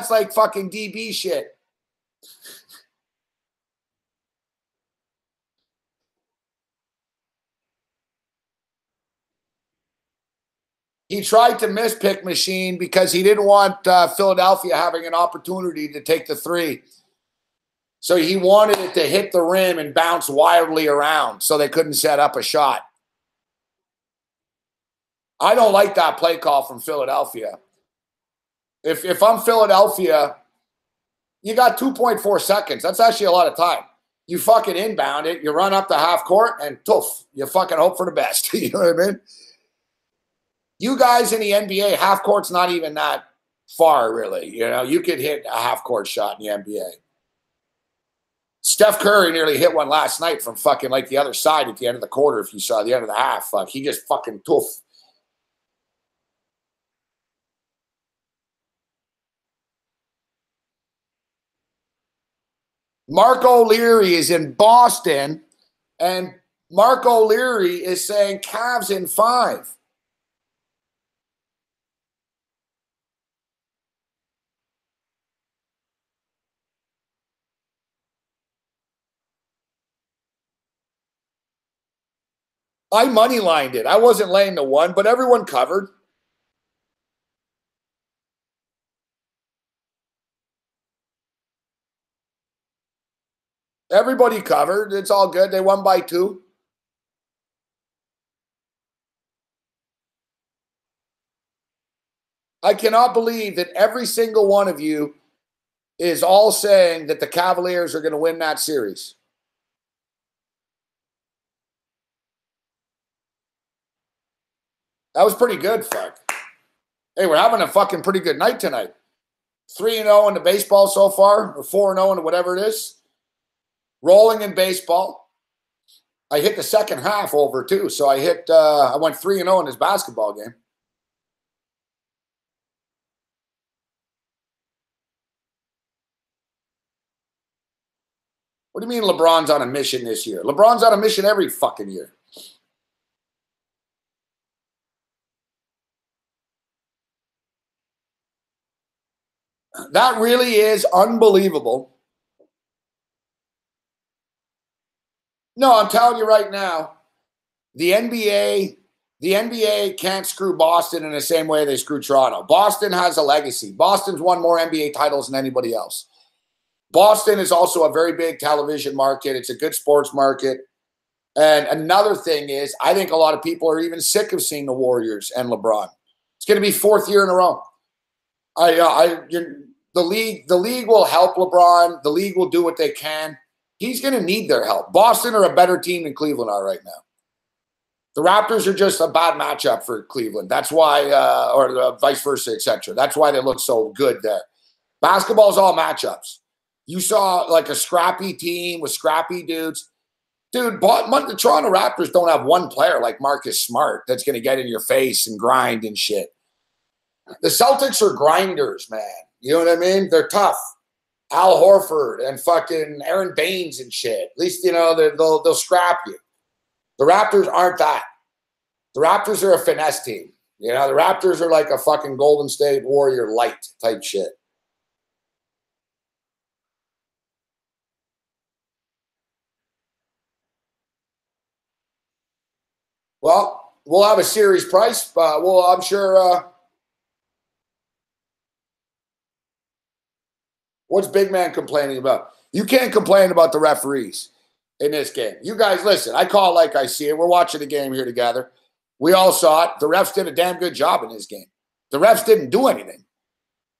like fucking DB shit. He tried to miss pick machine because he didn't want Philadelphia having an opportunity to take the 3. So he wanted it to hit the rim and bounce wildly around so they couldn't set up a shot. I don't like that play call from Philadelphia. If I'm Philadelphia, you got 2.4 seconds. That's actually a lot of time. You fucking inbound it, you run up the half court, and toof, you fucking hope for the best. You know what I mean? You guys in the NBA, half court's not even that far, really. You know, you could hit a half court shot in the NBA. Steph Curry nearly hit one last night from fucking like the other side at the end of the quarter. If you saw the end of the half, fuck, he just fucking toof. Mark O'Leary is in Boston, and Mark O'Leary is saying Cavs in 5. I money-lined it. I wasn't laying the 1, but everyone covered. Everybody covered. It's all good. They won by 2. I cannot believe that every single one of you is all saying that the Cavaliers are going to win that series. That was pretty good, fuck. Hey, we're having a fucking pretty good night tonight. 3-0 in the baseball so far, or 4-0 in whatever it is. Rolling in baseball. I hit the second half over, too. So I went 3-0 in this basketball game. What do you mean LeBron's on a mission this year? LeBron's on a mission every fucking year. That really is unbelievable. No, I'm telling you right now, the NBA can't screw Boston in the same way they screw Toronto. Boston has a legacy. Boston's won more NBA titles than anybody else. Boston is also a very big television market. It's a good sports market. And another thing is, I think a lot of people are even sick of seeing the Warriors and LeBron. It's going to be 4th year in a row. The league will help LeBron. The league will do what they can. He's going to need their help. Boston are a better team than Cleveland are right now. The Raptors are just a bad matchup for Cleveland. That's why, or vice versa, etc. That's why they look so good there. Basketball is all matchups. You saw like a scrappy team with scrappy dudes. Dude, the Toronto Raptors don't have one player like Marcus Smart that's going to get in your face and grind and shit. The Celtics are grinders, man. You know what I mean? They're tough. Al Horford and fucking Aaron Baines and shit. At least, you know, they'll scrap you. The Raptors aren't that. The Raptors are a finesse team. You know, the Raptors are like a fucking Golden State Warrior light type shit. Well, we'll have a series price. I'm sure. What's Big Man complaining about? You can't complain about the referees in this game. You guys, listen, I call it like I see it. We're watching the game here together. We all saw it. The refs did a damn good job in this game. The refs didn't do anything.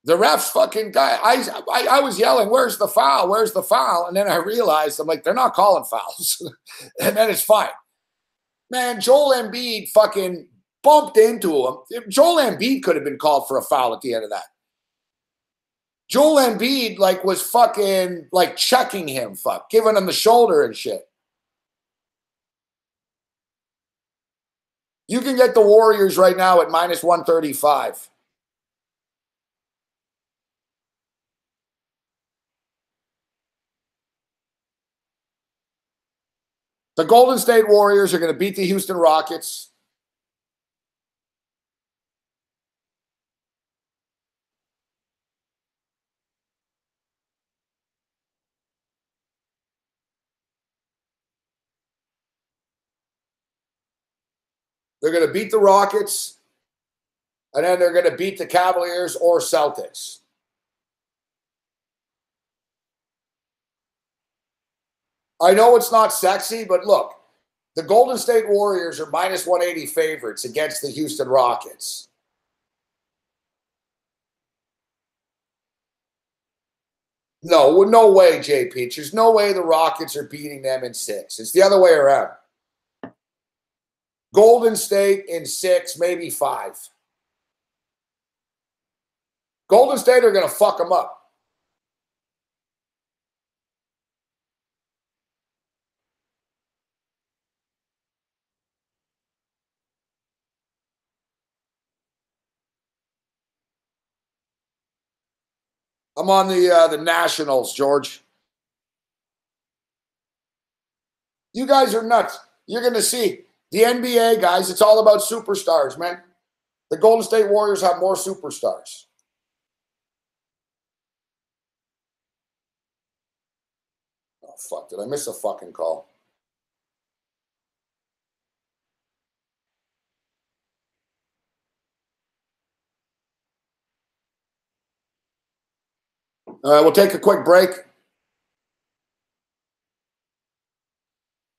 The refs fucking guy. I was yelling, "Where's the foul? Where's the foul?" And then I realized, I'm like, they're not calling fouls. And then it's fine. Man, Joel Embiid fucking bumped into him. Joel Embiid could have been called for a foul at the end of that. Joel Embiid was fucking checking him, giving him the shoulder and shit. You can get the Warriors right now at minus 135. The Golden State Warriors are going to beat the Houston Rockets. They're going to beat the Rockets, and then they're going to beat the Cavaliers or Celtics. I know it's not sexy, but look, the Golden State Warriors are minus 180 favorites against the Houston Rockets. No, no way, Jay Peach. There's no way the Rockets are beating them in 6. It's the other way around. Golden State in 6, maybe 5. Golden State are going to fuck them up. I'm on the Nationals, George. You guys are nuts. You're going to see the NBA, guys. It's all about superstars, man. The Golden State Warriors have more superstars. Oh, fuck. Did I miss a fucking call? We'll take a quick break.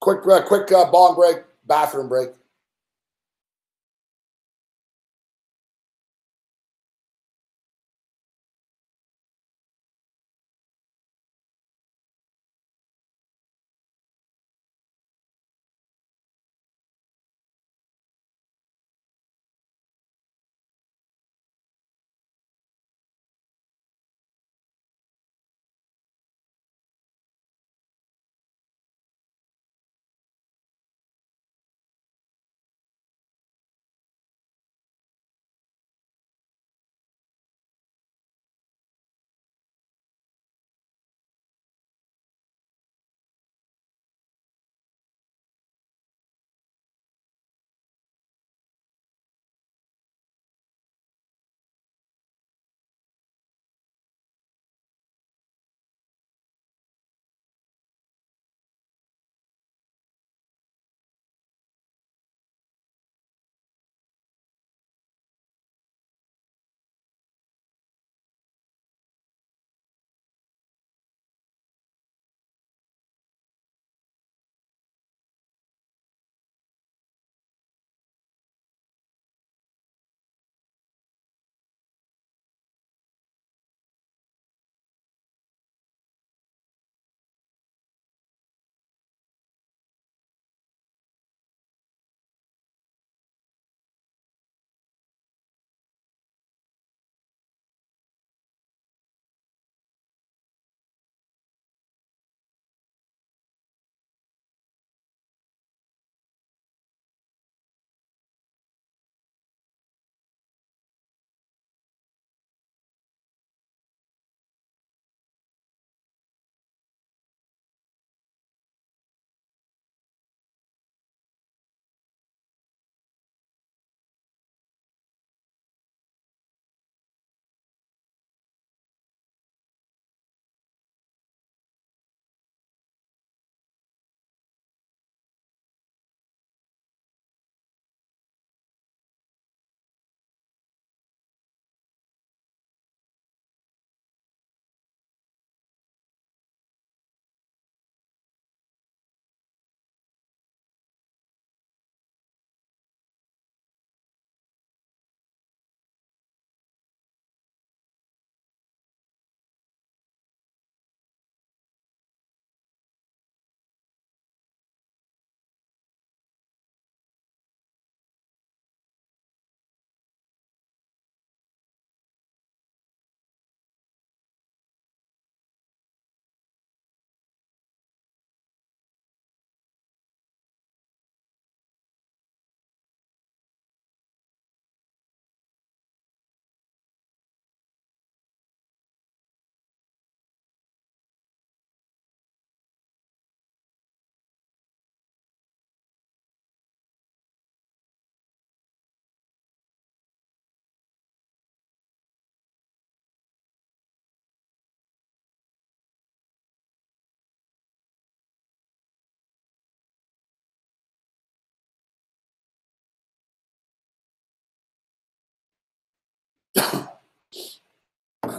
Quick bong break, bathroom break.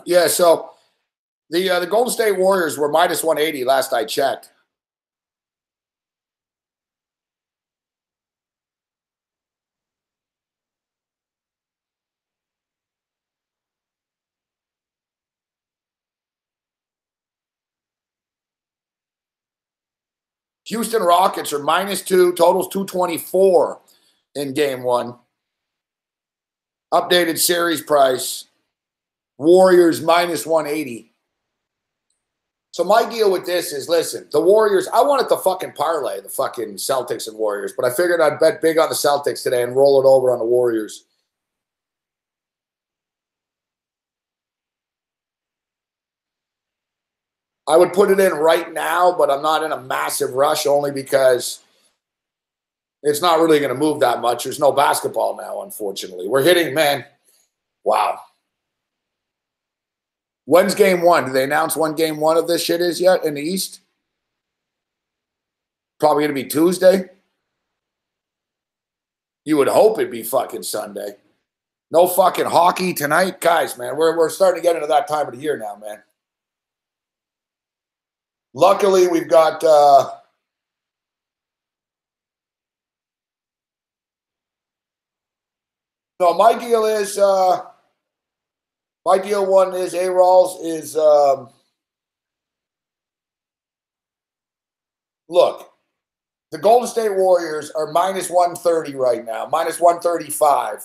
Yeah, so the Golden State Warriors were minus 180 last I checked. Houston Rockets are -2, totals 224 in game one. Updated series price, Warriors minus 180. So my deal with this is, listen, the Warriors, I wanted to fucking parlay the fucking Celtics and Warriors, but I figured I'd bet big on the Celtics today and roll it over on the Warriors. I would put it in right now, but I'm not in a massive rush only because it's not really going to move that much. There's no basketball now, unfortunately. We're hitting, man. Wow. When's game one? Did they announce when game one of this shit is yet in the East? Probably going to be Tuesday. You would hope it'd be fucking Sunday. No fucking hockey tonight. Guys, man, we're starting to get into that time of the year now, man. Luckily, we've got no, my deal is my deal one is A-Rolls is look, the Golden State Warriors are minus 130 right now, minus 135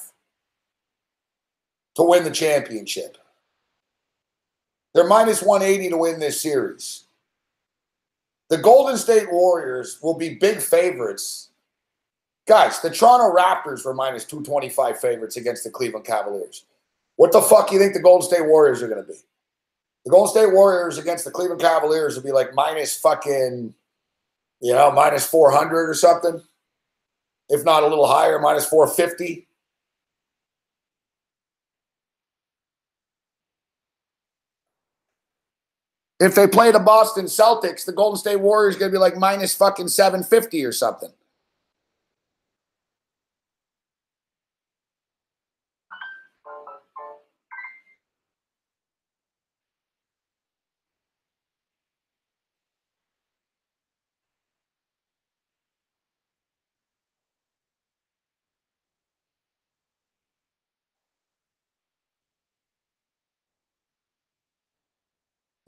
to win the championship. They're minus 180 to win this series. The Golden State Warriors will be big favorites. Guys, the Toronto Raptors were minus 225 favorites against the Cleveland Cavaliers. What the fuck do you think the Golden State Warriors are going to be? The Golden State Warriors against the Cleveland Cavaliers will be like minus fucking, minus 400 or something. If not a little higher, minus 450. If they play the Boston Celtics, the Golden State Warriors are going to be like minus fucking 750 or something.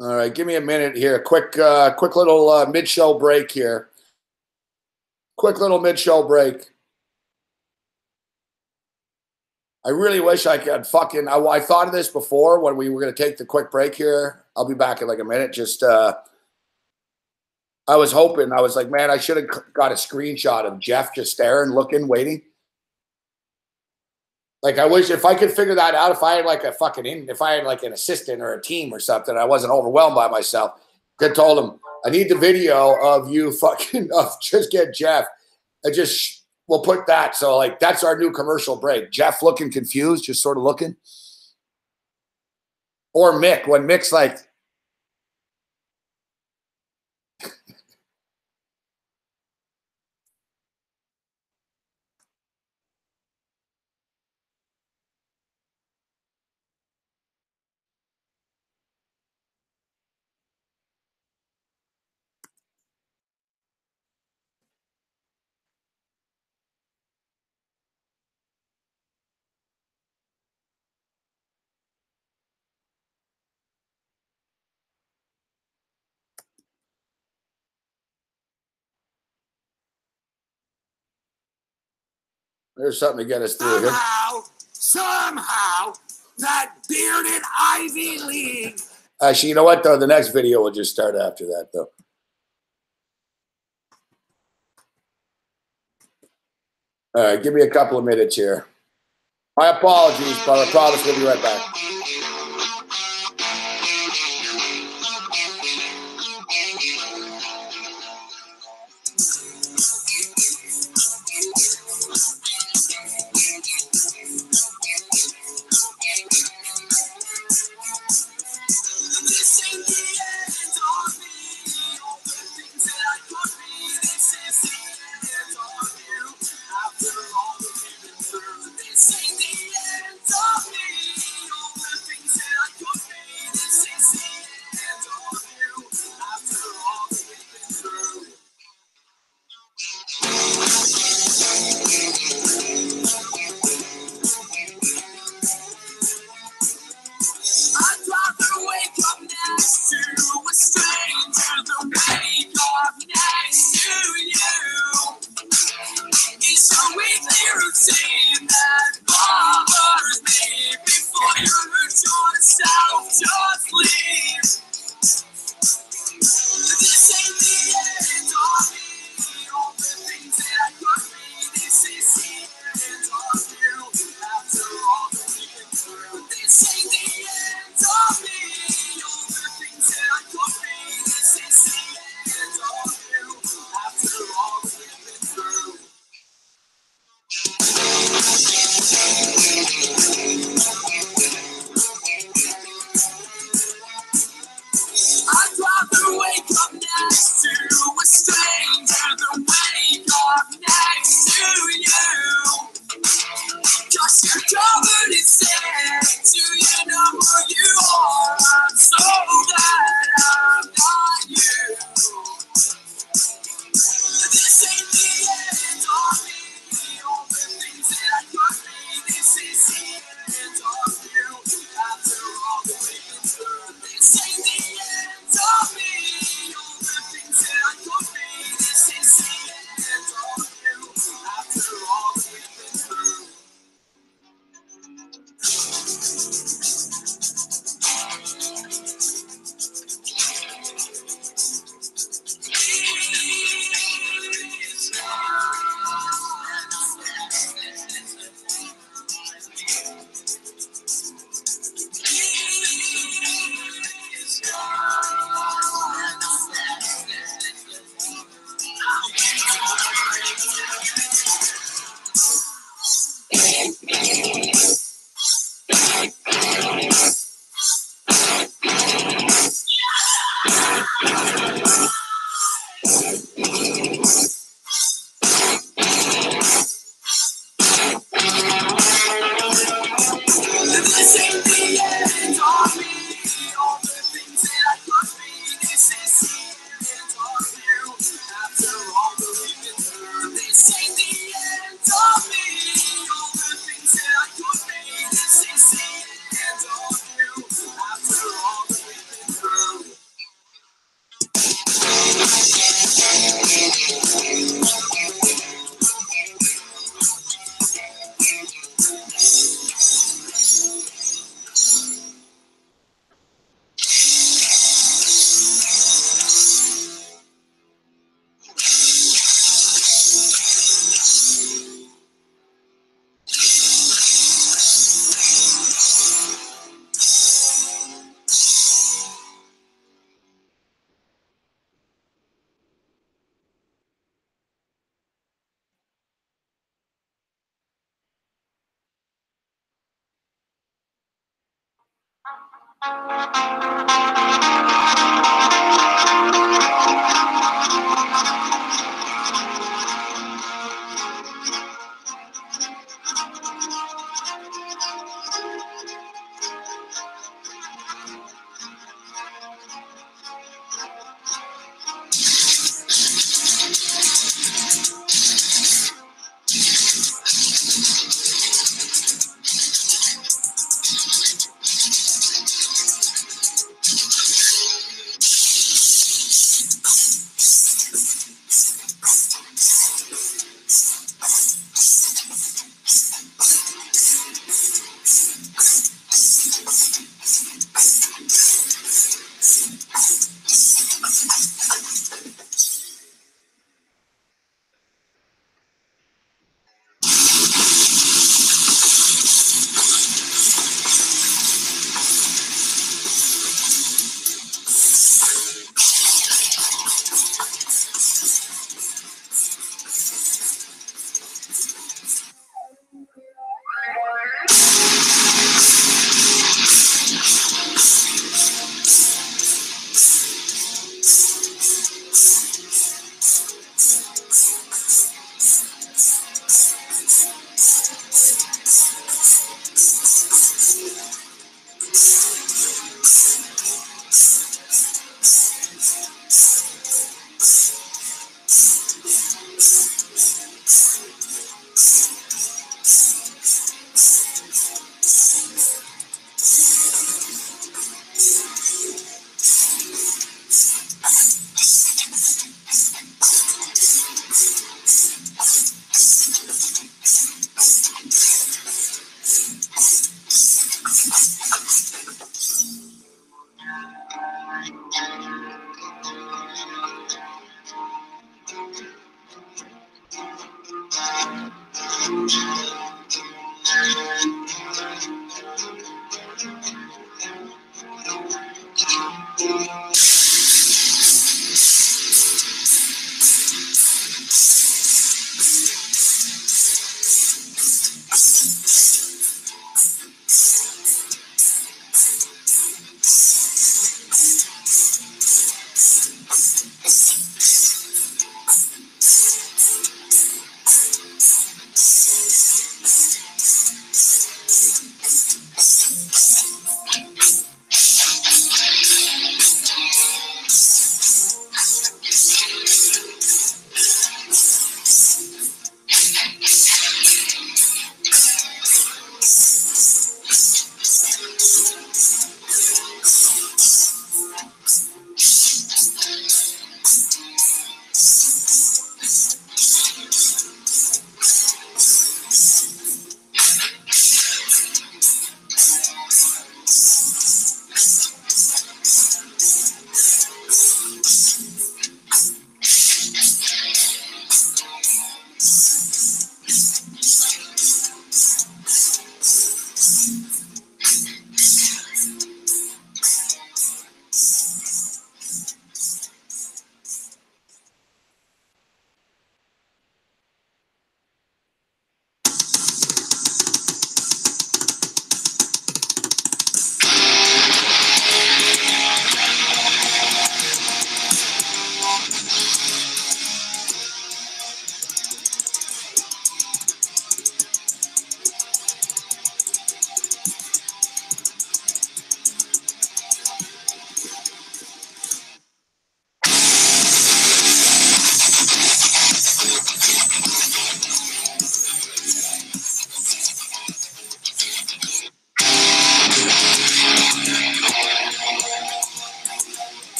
All right, give me a minute here. Quick little mid-show break here. Quick little mid-show break. I really wish I could fucking. I thought of this before when we were going to take the quick break here. I'll be back in like a minute. Just I was hoping. I was like, man, I should have got a screenshot of Jeff just staring, looking, waiting. Like, I wish if I could figure that out, if I had like an assistant or a team or something, I wasn't overwhelmed by myself. Could told him, I need the video of you fucking just get Jeff. We'll put that. So like, that's our new commercial break. Jeff looking confused, just sort of looking. Or Mick, when Mick's like, there's something to get us through here. Somehow, that bearded Ivy League. Actually, you know what, though? The next video will just start after that, though. All right, give me a couple of minutes here. My apologies, but I promise we'll be right back.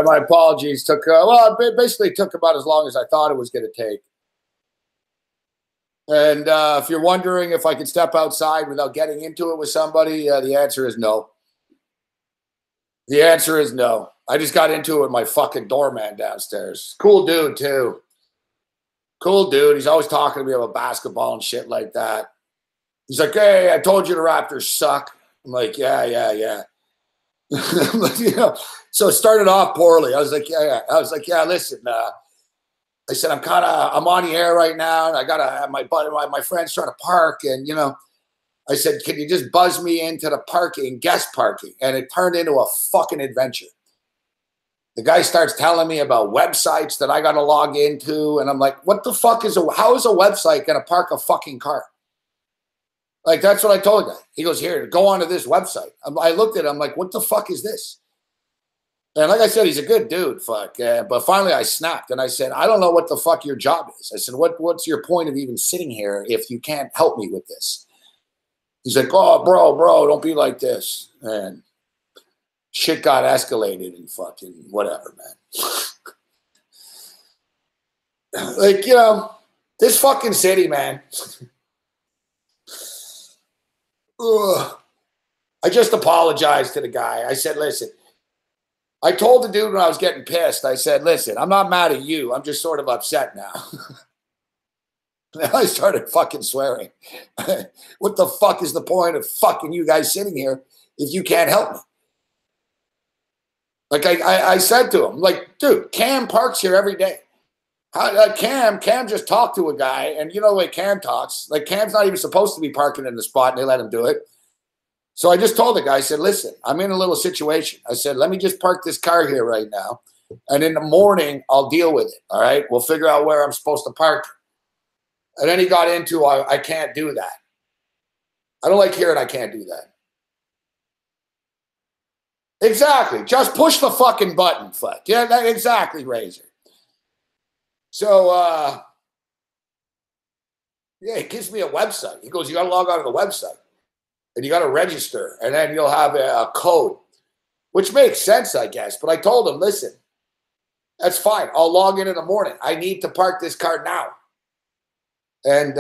My apologies. It basically took about as long as I thought it was going to take. And if you're wondering if I could step outside without getting into it with somebody, the answer is no. The answer is no. I just got into it with my fucking doorman downstairs. Cool dude, too. Cool dude. He's always talking to me about basketball and shit like that. He's like, hey, I told you the Raptors suck. I'm like, yeah. So it started off poorly. I was like, yeah, listen, I said, I'm on the air right now, and I got my friend's trying to park, and I said, can you just buzz me into the parking, guest parking? And it turned into a fucking adventure. The guy starts telling me about websites that I got to log into, and I'm like, what the fuck how is a website going to park a fucking car? Like, that's what I told the guy. He goes, here, go onto this website. I looked at him, I'm like, what the fuck is this? And like I said, he's a good dude, but finally I snapped, and I said, I don't know what the fuck your job is. I said, what's your point of even sitting here if you can't help me with this? He's like, oh, bro, don't be like this. And shit got escalated and fucking whatever, man. Like, this fucking city, man. Ugh. I just apologized to the guy. I said, listen, I told the dude when I was getting pissed, I said, listen, I'm not mad at you. I'm just sort of upset now. And I started fucking swearing. What the fuck is the point of fucking you guys sitting here if you can't help me? Like I said to him, like, dude, Cam parks here every day. Cam just talked to a guy, and you know the way Cam talks. Like, Cam's not even supposed to be parking in the spot, and they let him do it. So I just told the guy, I said, listen, I'm in a little situation. I said, let me just park this car here right now, and in the morning, I'll deal with it, all right? We'll figure out where I'm supposed to park. And then he got into, I can't do that. I don't like hearing I can't do that. Exactly. Just push the fucking button, fuck. Yeah, exactly, Razor. So, yeah, he gives me a website. He goes, you got to log on to the website, and you got to register, and then you'll have a code, which makes sense, I guess. But I told him, listen, that's fine. I'll log in the morning. I need to park this car now. And,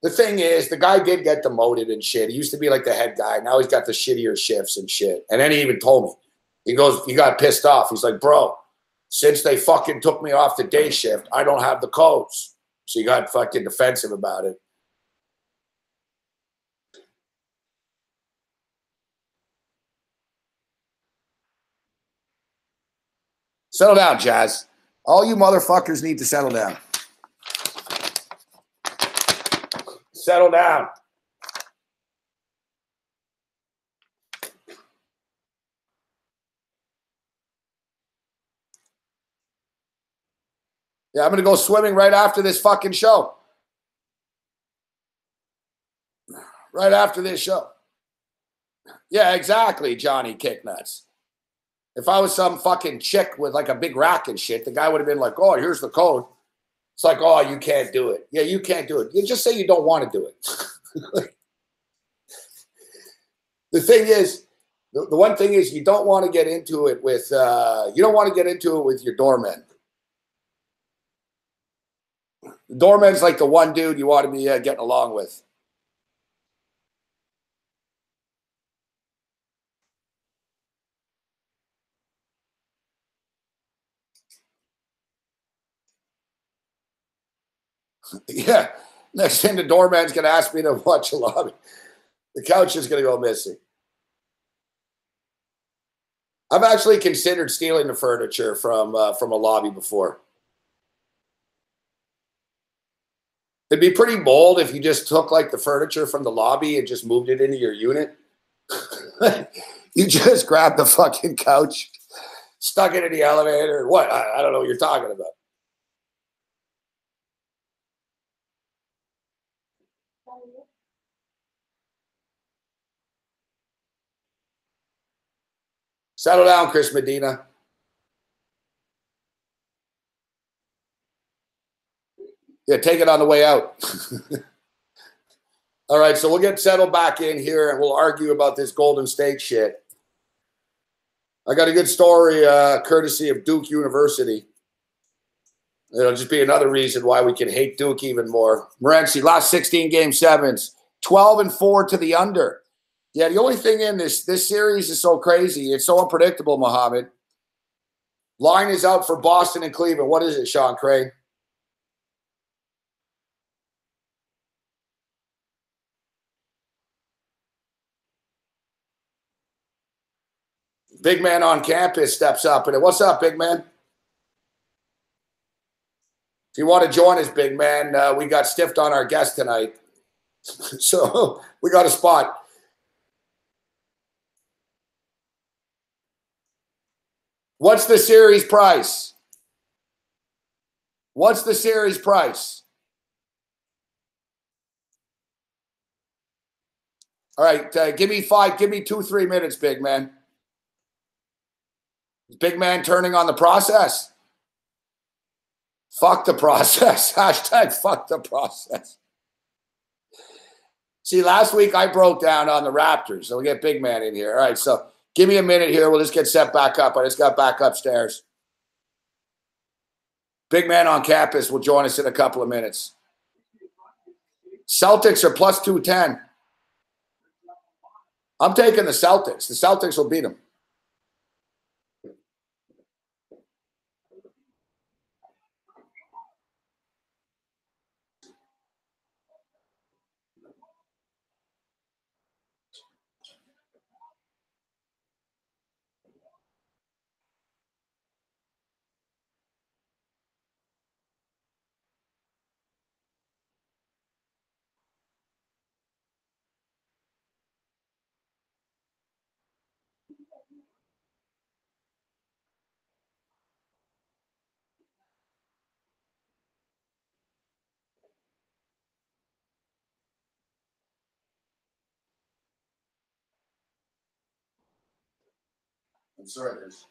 the thing is, the guy did get demoted and shit. He used to be like the head guy. Now he's got the shittier shifts and shit. And then he even told me, he goes, he got pissed off. He's like, bro, since they fucking took me off the day shift, I don't have the codes. So he got fucking defensive about it. Settle down, Jazz. All you motherfuckers need to settle down. Settle down. Yeah, I'm going to go swimming right after this fucking show. Right after this show. Yeah, exactly, Johnny Kicknuts. If I was some fucking chick with like a big rack and shit, the guy would have been like, oh, here's the code. It's like, oh, you can't do it. Yeah, you can't do it. You just say you don't want to do it. The thing is, the one thing is you don't want to get into it with, you don't want to get into it with your doorman. The doorman's like the one dude you want to be getting along with. Yeah. Next thing the doorman's going to ask me to watch a lobby. The couch is going to go missing. I've actually considered stealing the furniture from a lobby before. It'd be pretty bold if you just took like the furniture from the lobby and just moved it into your unit. You just grabbed the fucking couch, stuck it in the elevator. What? I don't know what you're talking about. Settle down, Chris Medina. Yeah, take it on the way out. All right, so we'll get settled back in here and we'll argue about this Golden State shit. I got a good story courtesy of Duke University. It'll just be another reason why we can hate Duke even more. Morency, last 16 game sevens, 12-4 to the under. Yeah, the only thing in this series is so crazy. It's so unpredictable, Mohammed. Line is out for Boston and Cleveland. What is it, Sean Crane? Big man on campus steps up. And what's up, big man? If you want to join us, big man, we got stiffed on our guest tonight. So we got a spot. What's the series price? What's the series price? All right, give me 2, 3 minutes, big man. Big man turning on the process. Fuck the process. Hashtag fuck the process. See, last week I broke down on the Raptors, so we'll get big man in here. All right, so give me a minute here. We'll just get set back up. I just got back upstairs. Big man on campus will join us in a couple of minutes. Celtics are plus 210. I'm taking the Celtics. The Celtics will beat them. I'm sorry, there's.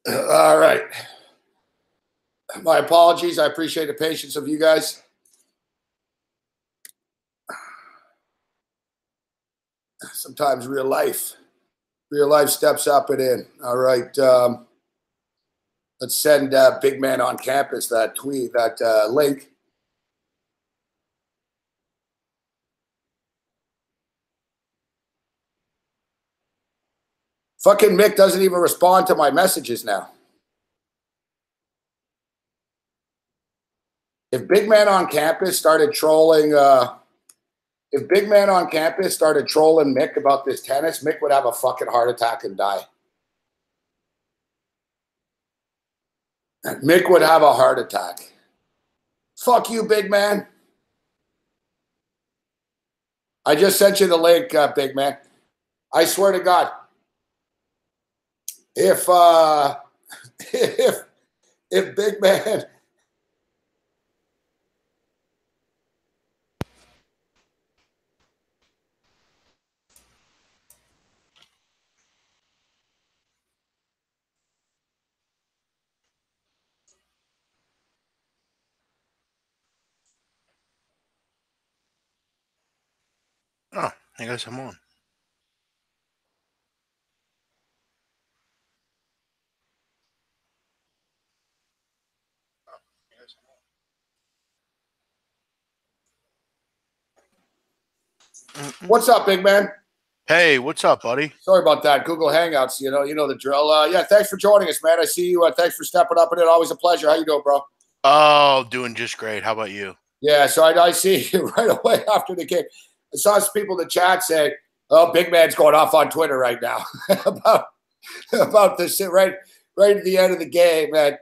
All right. My apologies. I appreciate the patience of you guys. Sometimes real life steps up and in. All right. Let's send Big Man on Campus that tweet, that link. Fucking Mick doesn't even respond to my messages now. If Big Man on Campus started trolling, Mick about this tennis, Mick would have a fucking heart attack and die. Mick would have a heart attack. Fuck you, Big Man. I just sent you the link, Big Man. I swear to God, if Big Man. Oh, I guess I'm on. What's up, Big Man? Hey, what's up, buddy? Sorry about that. Google Hangouts, you know the drill. Yeah, thanks for joining us, man. I see you. Thanks for stepping up in it. Always a pleasure. How you doing, bro? Oh, doing just great. How about you? Yeah, so I see you right away after the game. I saw some people in the chat say, "Oh, Big Man's going off on Twitter right now about this, right right at the end of the game. And,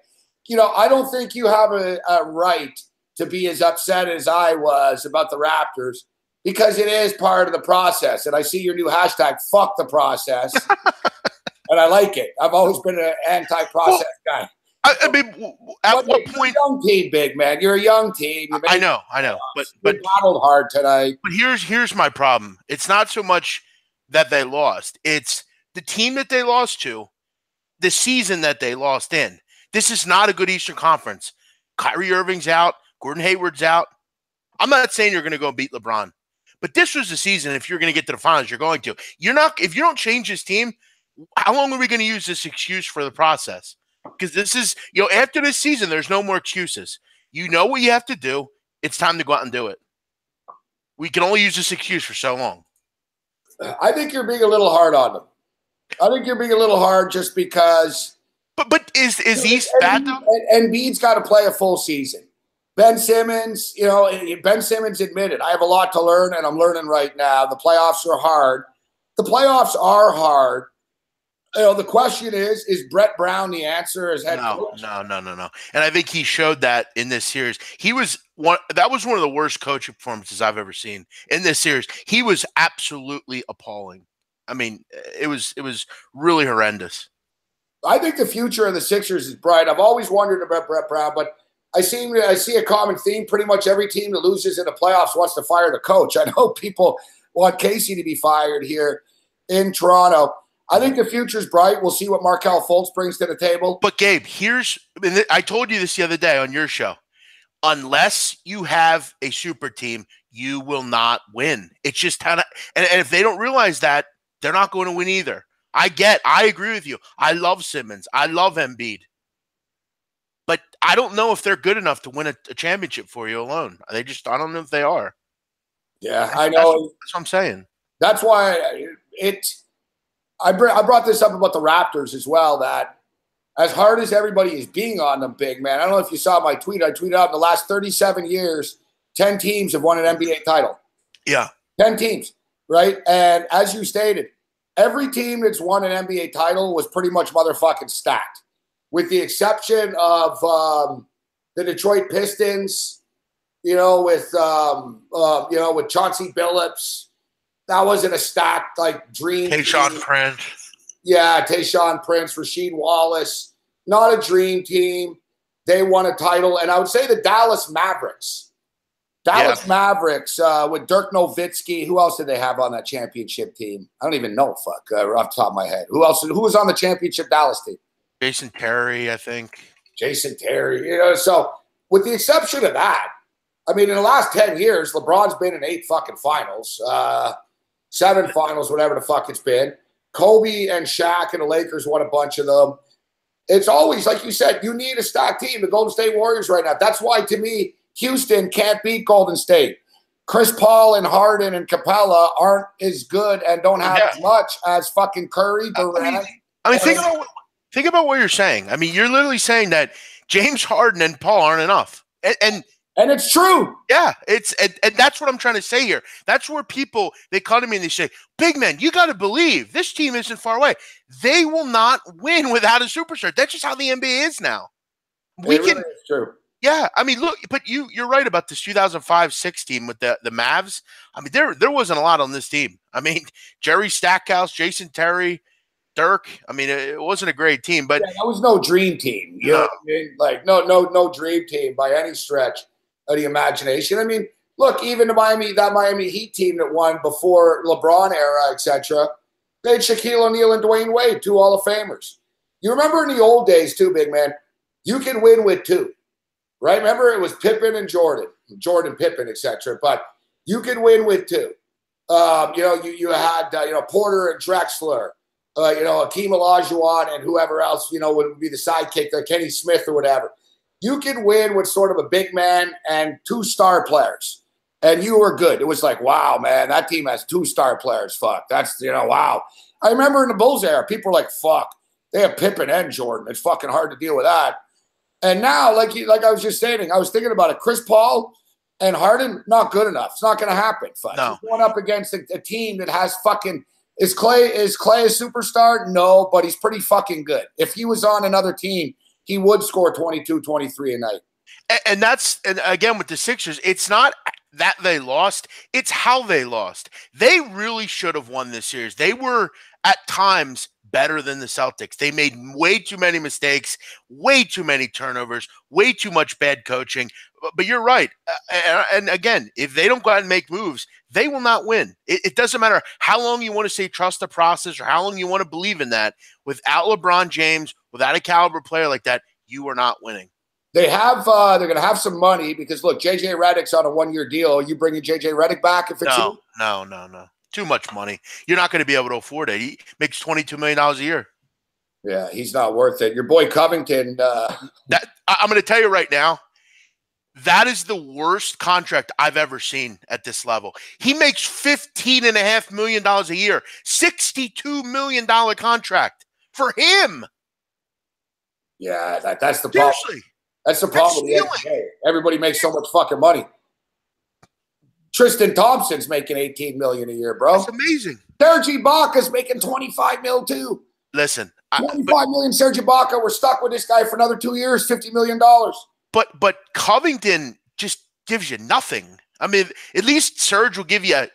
I don't think you have a right to be as upset as I was about the Raptors because it is part of the process. And I see your new hashtag, fuck the process. And I like it. I've always been an anti-process guy. I mean, at what point? You're a young team, big man. You're a young team. I know. But battled hard tonight. But here's my problem. It's not so much that they lost. It's the team that they lost to, the season that they lost in. This is not a good Eastern Conference. Kyrie Irving's out. Gordon Hayward's out. I'm not saying you're going to go beat LeBron, but this was the season. If you're going to get to the finals, you're going to. You're not. If you don't change this team, how long are we going to use this excuse for the process? Because this is, after this season, there's no more excuses. You know what you have to do. It's time to go out and do it. We can only use this excuse for so long. I think you're being a little hard on them. I think you're being a little hard just because. But is East bad though? And Embiid's got to play a full season. Ben Simmons, Ben Simmons admitted, I have a lot to learn, and I'm learning right now. The playoffs are hard. The playoffs are hard. The question is Brett Brown the answer as head coach? No. And I think he showed that in this series. That was one of the worst coaching performances I've ever seen in this series. He was absolutely appalling. I mean, it was really horrendous. I think the future of the Sixers is bright. I've always wondered about Brett Brown, but I see a common theme. Pretty much every team that loses in the playoffs wants to fire the coach. I know people want Casey to be fired here in Toronto. I think the future's bright. We'll see what Markelle Fultz brings to the table. But Gabe, I told you this the other day on your show. Unless you have a super team, you will not win. It's just and if they don't realize that, they're not going to win either. I agree with you. I love Simmons. I love Embiid. But I don't know if they're good enough to win a championship for you alone. I don't know if they are. Yeah, I know. That's what I'm saying. That's why I brought this up about the Raptors as well, that as hard as everybody is being on them, big man, I don't know if you saw my tweet. I tweeted out in the last 37 years, 10 teams have won an NBA title. Yeah. 10 teams, right? And as you stated, every team that's won an NBA title was pretty much motherfucking stacked, with the exception of the Detroit Pistons, with Chauncey Billups. That wasn't a stacked, dream Tayshaun Prince. Yeah, Tayshaun Prince, Rasheed Wallace. Not a dream team. They won a title. And I would say the Dallas Mavericks. Mavericks with Dirk Nowitzki. Who else did they have on that championship team? I don't even know, off the top of my head. Who was on the championship Dallas team? Jason Terry, I think. Jason Terry. So with the exception of that, I mean, in the last 10 years, LeBron's been in 8 fucking finals. 7 finals, whatever the fuck it's been. Kobe and Shaq and the Lakers won a bunch of them. It's always, like you said, you need a stacked team. The Golden State Warriors right now. That's why, to me, Houston can't beat Golden State. Chris Paul and Harden and Capella aren't as good and don't have as much as fucking Curry, Durant. Think about what you're saying. I mean, you're literally saying that James Harden and Paul aren't enough. And it's true. Yeah, and that's what I'm trying to say here. That's where people, they come to me and they say, big man, you got to believe this team isn't far away. They will not win without a superstar. That's just how the NBA is now. It's true. Yeah, I mean, look, but you're right about this 2005-06 team with the Mavs. I mean, there wasn't a lot on this team. I mean, Jerry Stackhouse, Jason Terry, Dirk. I mean, it wasn't a great team, but that was no dream team. You know what I mean? Like no dream team by any stretch of the imagination. I mean, look, even that Miami Heat team that won before LeBron era, etc. They had Shaquille O'Neal and Dwayne Wade, 2 Hall of Famers. You remember in the old days too, big man, you can win with 2, right? Remember it was Pippen and Jordan, Pippen, etc. But you can win with 2. You had Porter and Drexler, Akeem Olajuwon and whoever else would be the sidekick, Kenny Smith or whatever. You can win with sort of a big man and 2 star players, and you were good. It was like, wow, man, that team has 2 star players. Fuck, that's wow. I remember in the Bulls era, people were like, fuck, they have Pippen and Jordan. It's fucking hard to deal with that. And now, like I was just saying, I was thinking about it. Chris Paul and Harden, not good enough. It's not going to happen. Fuck. No. He's going up against a team that has fucking Is Clay a superstar? No, but he's pretty fucking good. If he was on another team, he would score 22, 23 a night. And again, with the Sixers, it's not that they lost, it's how they lost. They really should have won this series. They were at times better than the Celtics. They made way too many mistakes, way too many turnovers, way too much bad coaching. But you're right. And again, if they don't go out and make moves, they will not win. It doesn't matter how long you want to say trust the process or how long you want to believe in that. Without LeBron James, without a caliber player like that, you are not winning. They have they're going to have some money because look, JJ Redick's on a 1-year deal. Are you bringing JJ Redick back if it's No. Too much money. You're not going to be able to afford it. He makes $22 million a year. Yeah, he's not worth it. Your boy Covington. I'm going to tell you right now, that is the worst contract I've ever seen at this level. He makes $15.5 million a year, $62 million contract for him. Yeah, that's the problem. Seriously. That's the problem. Everybody makes so much fucking money. Tristan Thompson's making $18 million a year, bro. That's amazing. Serge Ibaka's making $25 million too. Listen, $25 million Serge Ibaka. We're stuck with this guy for another 2 years, $50 million. But Covington just gives you nothing. I mean, at least Serge will give you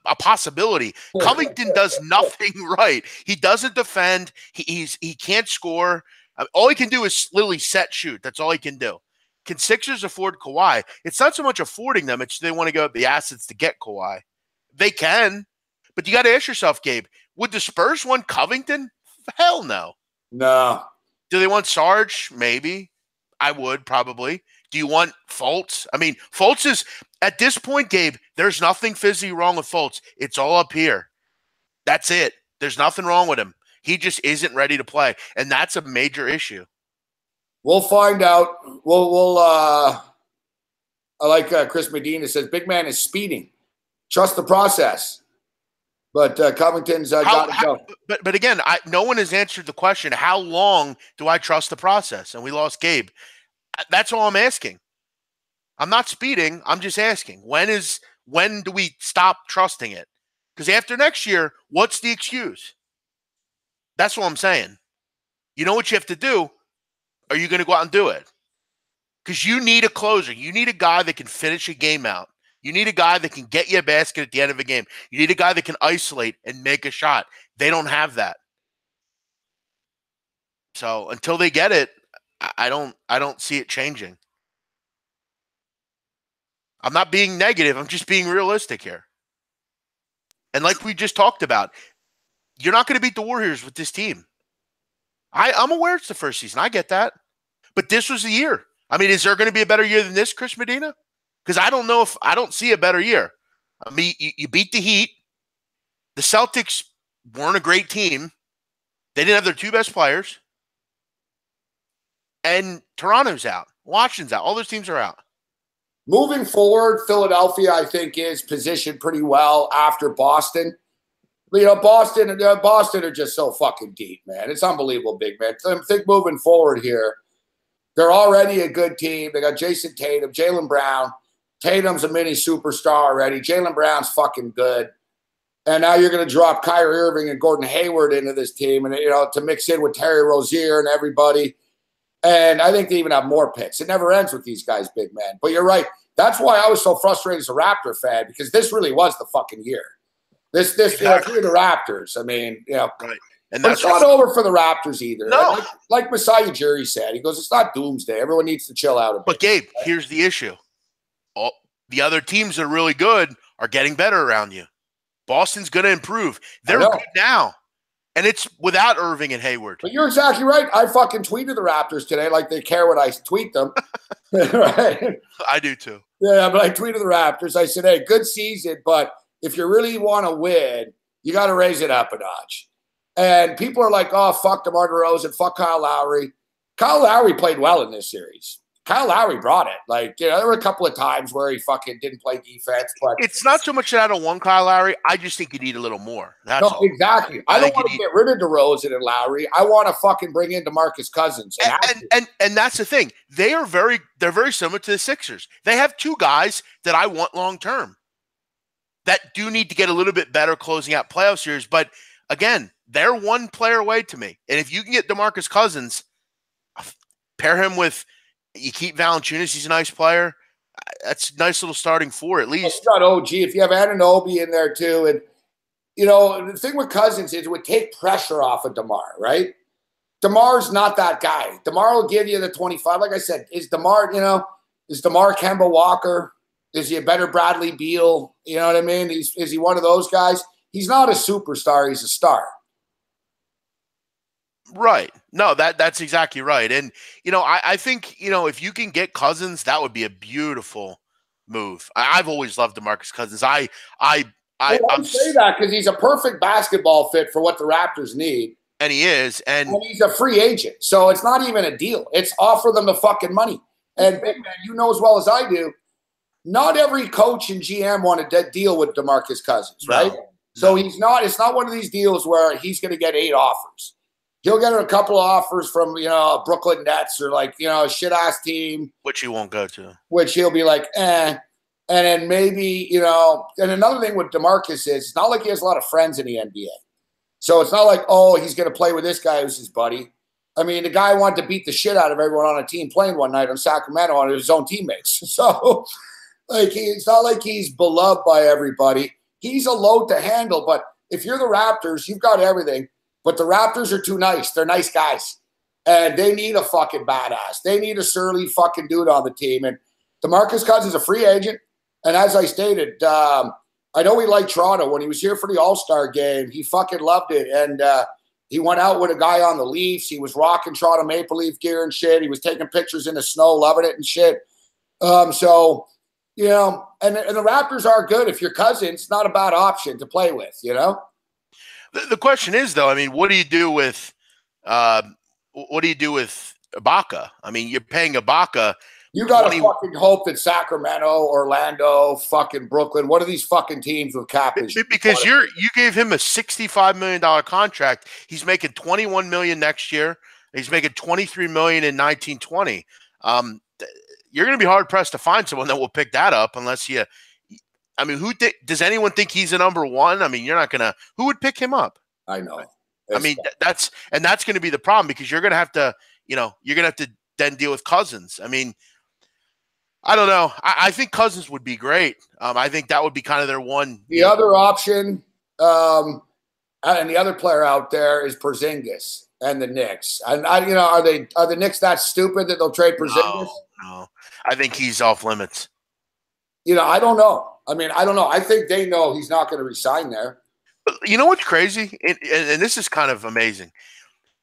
a possibility. Covington does nothing right. He doesn't defend. He can't score. All he can do is literally set shoot. That's all he can do. Can Sixers afford Kawhi? It's not so much affording them. It's they want to go up the assets to get Kawhi. They can. But you got to ask yourself, Gabe, would the Spurs want Covington? Hell no. No. Do they want Sarge? Maybe. I would, probably. Do you want Fultz? I mean, Fultz is, at this point, Gabe, there's nothing physically wrong with Fultz. It's all up here. That's it. There's nothing wrong with him. He just isn't ready to play, and that's a major issue. We'll find out. I like Chris Medina says, big man is speeding. Trust the process. But Covington's got to go. But again, no one has answered the question, how long do I trust the process? And we lost Gabe. That's all I'm asking. I'm not speeding. I'm just asking. When do we stop trusting it? Because after next year, what's the excuse? That's what I'm saying. You know what you have to do? Are you going to go out and do it? Because you need a closer. You need a guy that can finish a game out. You need a guy that can get you a basket at the end of a game. You need a guy that can isolate and make a shot. They don't have that. So until they get it, I don't see it changing. I'm not being negative. I'm just being realistic here. And like we just talked about, you're not going to beat the Warriors with this team. I'm aware it's the first season. I get that. But this was the year. I mean, is there going to be a better year than this, Chris Medina? Because I don't see a better year. I mean, you beat the Heat. The Celtics weren't a great team. They didn't have their two best players. And Toronto's out. Washington's out. All those teams are out. Moving forward, Philadelphia, I think, is positioned pretty well after Boston. You know, Boston are just so fucking deep, man. It's unbelievable, big man. I think moving forward here, they're already a good team. They got Jason Tatum, Jaylen Brown. Tatum's a mini superstar already. Jaylen Brown's fucking good. And now you're going to drop Kyrie Irving and Gordon Hayward into this team, and to mix in with Terry Rozier and everybody. And I think they even have more picks. It never ends with these guys, big man. But you're right. That's why I was so frustrated as a Raptor fan, because this really was the fucking year. This exactly. The Raptors. I mean, right. And that's not over for the Raptors either. No. Like Masai Ujiri said, he goes, it's not doomsday. Everyone needs to chill out a bit. But Gabe, here's the issue. The other teams that are really good are getting better around you. Boston's going to improve. They're good now. And it's without Irving and Hayward. But you're exactly right. I fucking tweeted the Raptors today like they care when I tweet them. Right? I do too. Yeah, but I tweeted the Raptors. I said, hey, good season, but if you really want to win, you got to raise it up a notch. And people are like, oh, fuck DeMar DeRozan, fuck Kyle Lowry. Kyle Lowry played well in this series. Kyle Lowry brought it. Like, there were a couple of times where he fucking didn't play defense. But it's not so much that I don't want Kyle Lowry. I just think you need a little more. That's all. Exactly. I don't want to get rid of DeRozan and Lowry. I want to fucking bring in DeMarcus Cousins. And that's the thing. They're very similar to the Sixers. They have two guys that I want long term. that do need to get a little bit better closing out playoff series. But again, they're one player away to me. And if you can get DeMarcus Cousins, pair him with, you keep Valanciunas, he's a nice player. That's a nice little starting four at least. It's not OG. If you have Anunoby in there too, and the thing with Cousins is it would take pressure off of DeMar, right? DeMar's not that guy. DeMar will give you the 25. Like I said, is DeMar Kemba Walker? Is he a better Bradley Beal? You know what I mean? Is he one of those guys? He's not a superstar. He's a star. Right. No, that's exactly right. And, I think, if you can get Cousins, that would be a beautiful move. I've always loved DeMarcus Cousins. I say that because he's a perfect basketball fit for what the Raptors need. And he is. And he's a free agent. So it's not even a deal. It's offer them the fucking money. And big man, you know as well as I do, not every coach and GM wanted to deal with DeMarcus Cousins, right? No. So it's not one of these deals where he's going to get 8 offers. He'll get a couple of offers from, Brooklyn Nets or a shit-ass team. Which he won't go to. Which he'll be like, eh. And then maybe, and another thing with DeMarcus is it's not like he has a lot of friends in the NBA. So it's not like, oh, he's going to play with this guy who's his buddy. I mean, the guy wanted to beat the shit out of everyone on a team playing one night on Sacramento on his own teammates. So, it's not like he's beloved by everybody. He's a load to handle. But if you're the Raptors, you've got everything. But the Raptors are too nice. They're nice guys. And they need a fucking badass. They need a surly fucking dude on the team. And DeMarcus Cousins is a free agent. And as I stated, I know he liked Toronto. When he was here for the All-Star game, he fucking loved it. And he went out with a guy on the Leafs. He was rocking Toronto Maple Leaf gear and shit. He was taking pictures in the snow, loving it and shit. And the Raptors are good. If you're Cousins, not a bad option to play with, The question is, though, what do you do with Ibaka? I mean, you're paying Ibaka. You got to fucking hope that Sacramento, Orlando, fucking Brooklyn, what are these fucking teams with cap issues? Because you gave him a $65 million contract. He's making $21 million next year. He's making $23 million in 19-20. You're going to be hard pressed to find someone that will pick that up unless you. Does anyone think he's a number one? You're not going to. Who would pick him up? I know. That's going to be the problem because you're going to have to. You're going to have to then deal with Cousins. I don't know. I think Cousins would be great. I think that would be kind of their one. The other option, and the other player out there is Porzingis and the Knicks. And are the Knicks that stupid that they'll trade Porzingis? No. I think he's off limits. I don't know. I don't know. I think they know he's not going to resign there. You know what's crazy? And this is kind of amazing.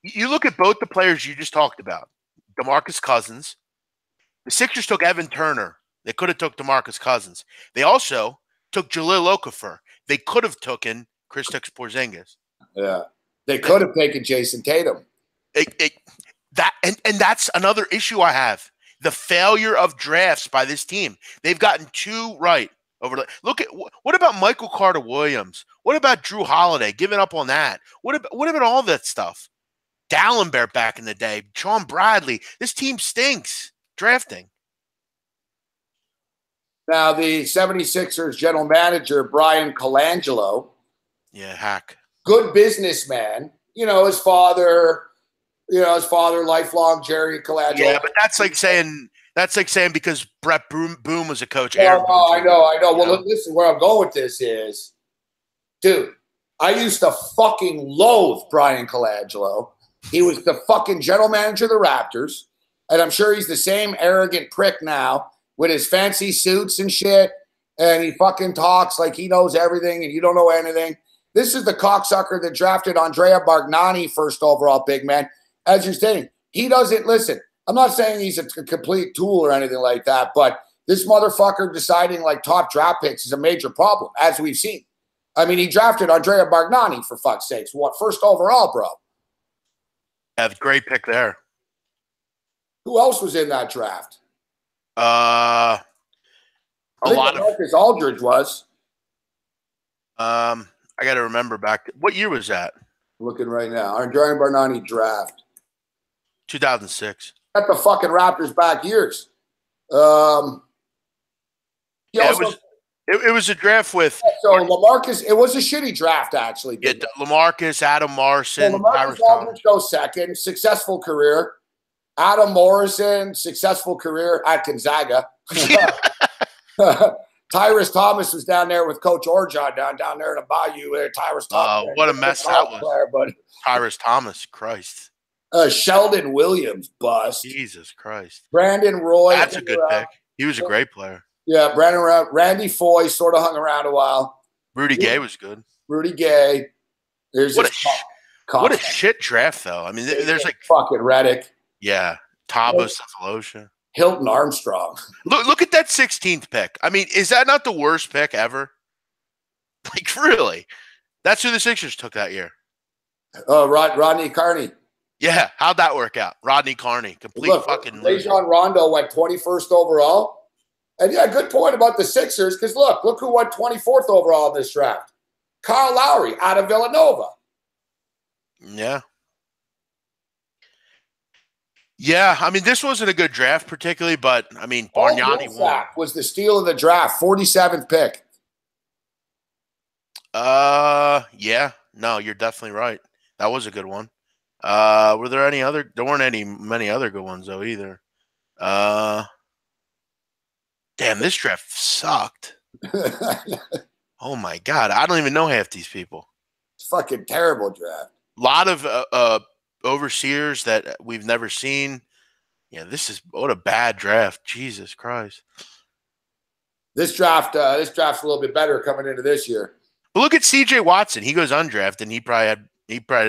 You look at both the players you just talked about, DeMarcus Cousins. The Sixers took Evan Turner. They could have took DeMarcus Cousins. They also took Jahlil Okafor. They could have taken Kristaps Porzingis. Yeah. They could have taken Jason Tatum. That's another issue I have. The failure of drafts by this team. They've gotten 2 right. What about Michael Carter Williams? What about Drew Holiday? Giving up on that. What about all that stuff? Dallenberg back in the day, Sean Bradley. This team stinks drafting. Now the 76ers general manager Brian Colangelo. Yeah, hack. Good businessman. His father. Lifelong Jerry Colangelo. Yeah, but that's like saying because Brett Boone was a coach. I know. Well, listen, where I'm going with this is, dude, I used to fucking loathe Brian Colangelo. He was the fucking general manager of the Raptors, and I'm sure he's the same arrogant prick now with his fancy suits and shit, and he fucking talks like he knows everything and you don't know anything. This is the cocksucker that drafted Andrea Bargnani first overall, big man. As you're saying, he doesn't listen. I'm not saying he's a complete tool or anything like that, but this motherfucker deciding top draft picks is a major problem, as we've seen. He drafted Andrea Bargnani, for fuck's sakes. What, first overall, bro? Yeah, great pick there. Who else was in that draft? A lot of Marcus Aldridge was. I got to remember back. What year was that? Looking right now. Andrea Bargnani draft. 2006. Got the fucking Raptors back years. It It was a draft with So LaMarcus, it was a shitty draft, actually. yeah, LaMarcus, Adam Morrison, so LaMarcus Aldridge goes second, successful career. Adam Morrison, successful career at Gonzaga. Tyrus Thomas was down there with Coach Orgeon down there in the Bayou. Tyrus Thomas. What a mess that was. Player, Tyrus Thomas, Christ. Sheldon Williams, bust. Jesus Christ. Brandon Roy. That's a good pick. He was a great player. Yeah, Randy Foy sort of hung around a while. Rudy Gay was good. Rudy Gay. There's what a shit draft, though. I mean, there's like fucking Reddick. Yeah, Thabo Sefolosha. Hilton Armstrong. Look at that 16th pick. I mean, is that not the worst pick ever? Like, really? That's who the Sixers took that year. Rodney Carney. Yeah, how'd that work out? Rodney Carney, fucking loser. Rajon Rondo went 21st overall. And yeah, good point about the Sixers, because look who went 24th overall in this draft. Kyle Lowry out of Villanova. Yeah. Yeah, I mean, this wasn't a good draft particularly, but, I mean, Bargnani won. Was the steal of the draft, 47th pick. Yeah. No, you're definitely right. That was a good one. Were there any other? There weren't many other good ones, though, either. Damn, this draft sucked. Oh, my God. I don't even know half these people. It's fucking terrible draft. A lot of overseers that we've never seen. Yeah, what a bad draft. Jesus Christ. This draft's a little bit better coming into this year. But look at CJ Watson. He goes undrafted, and he probably had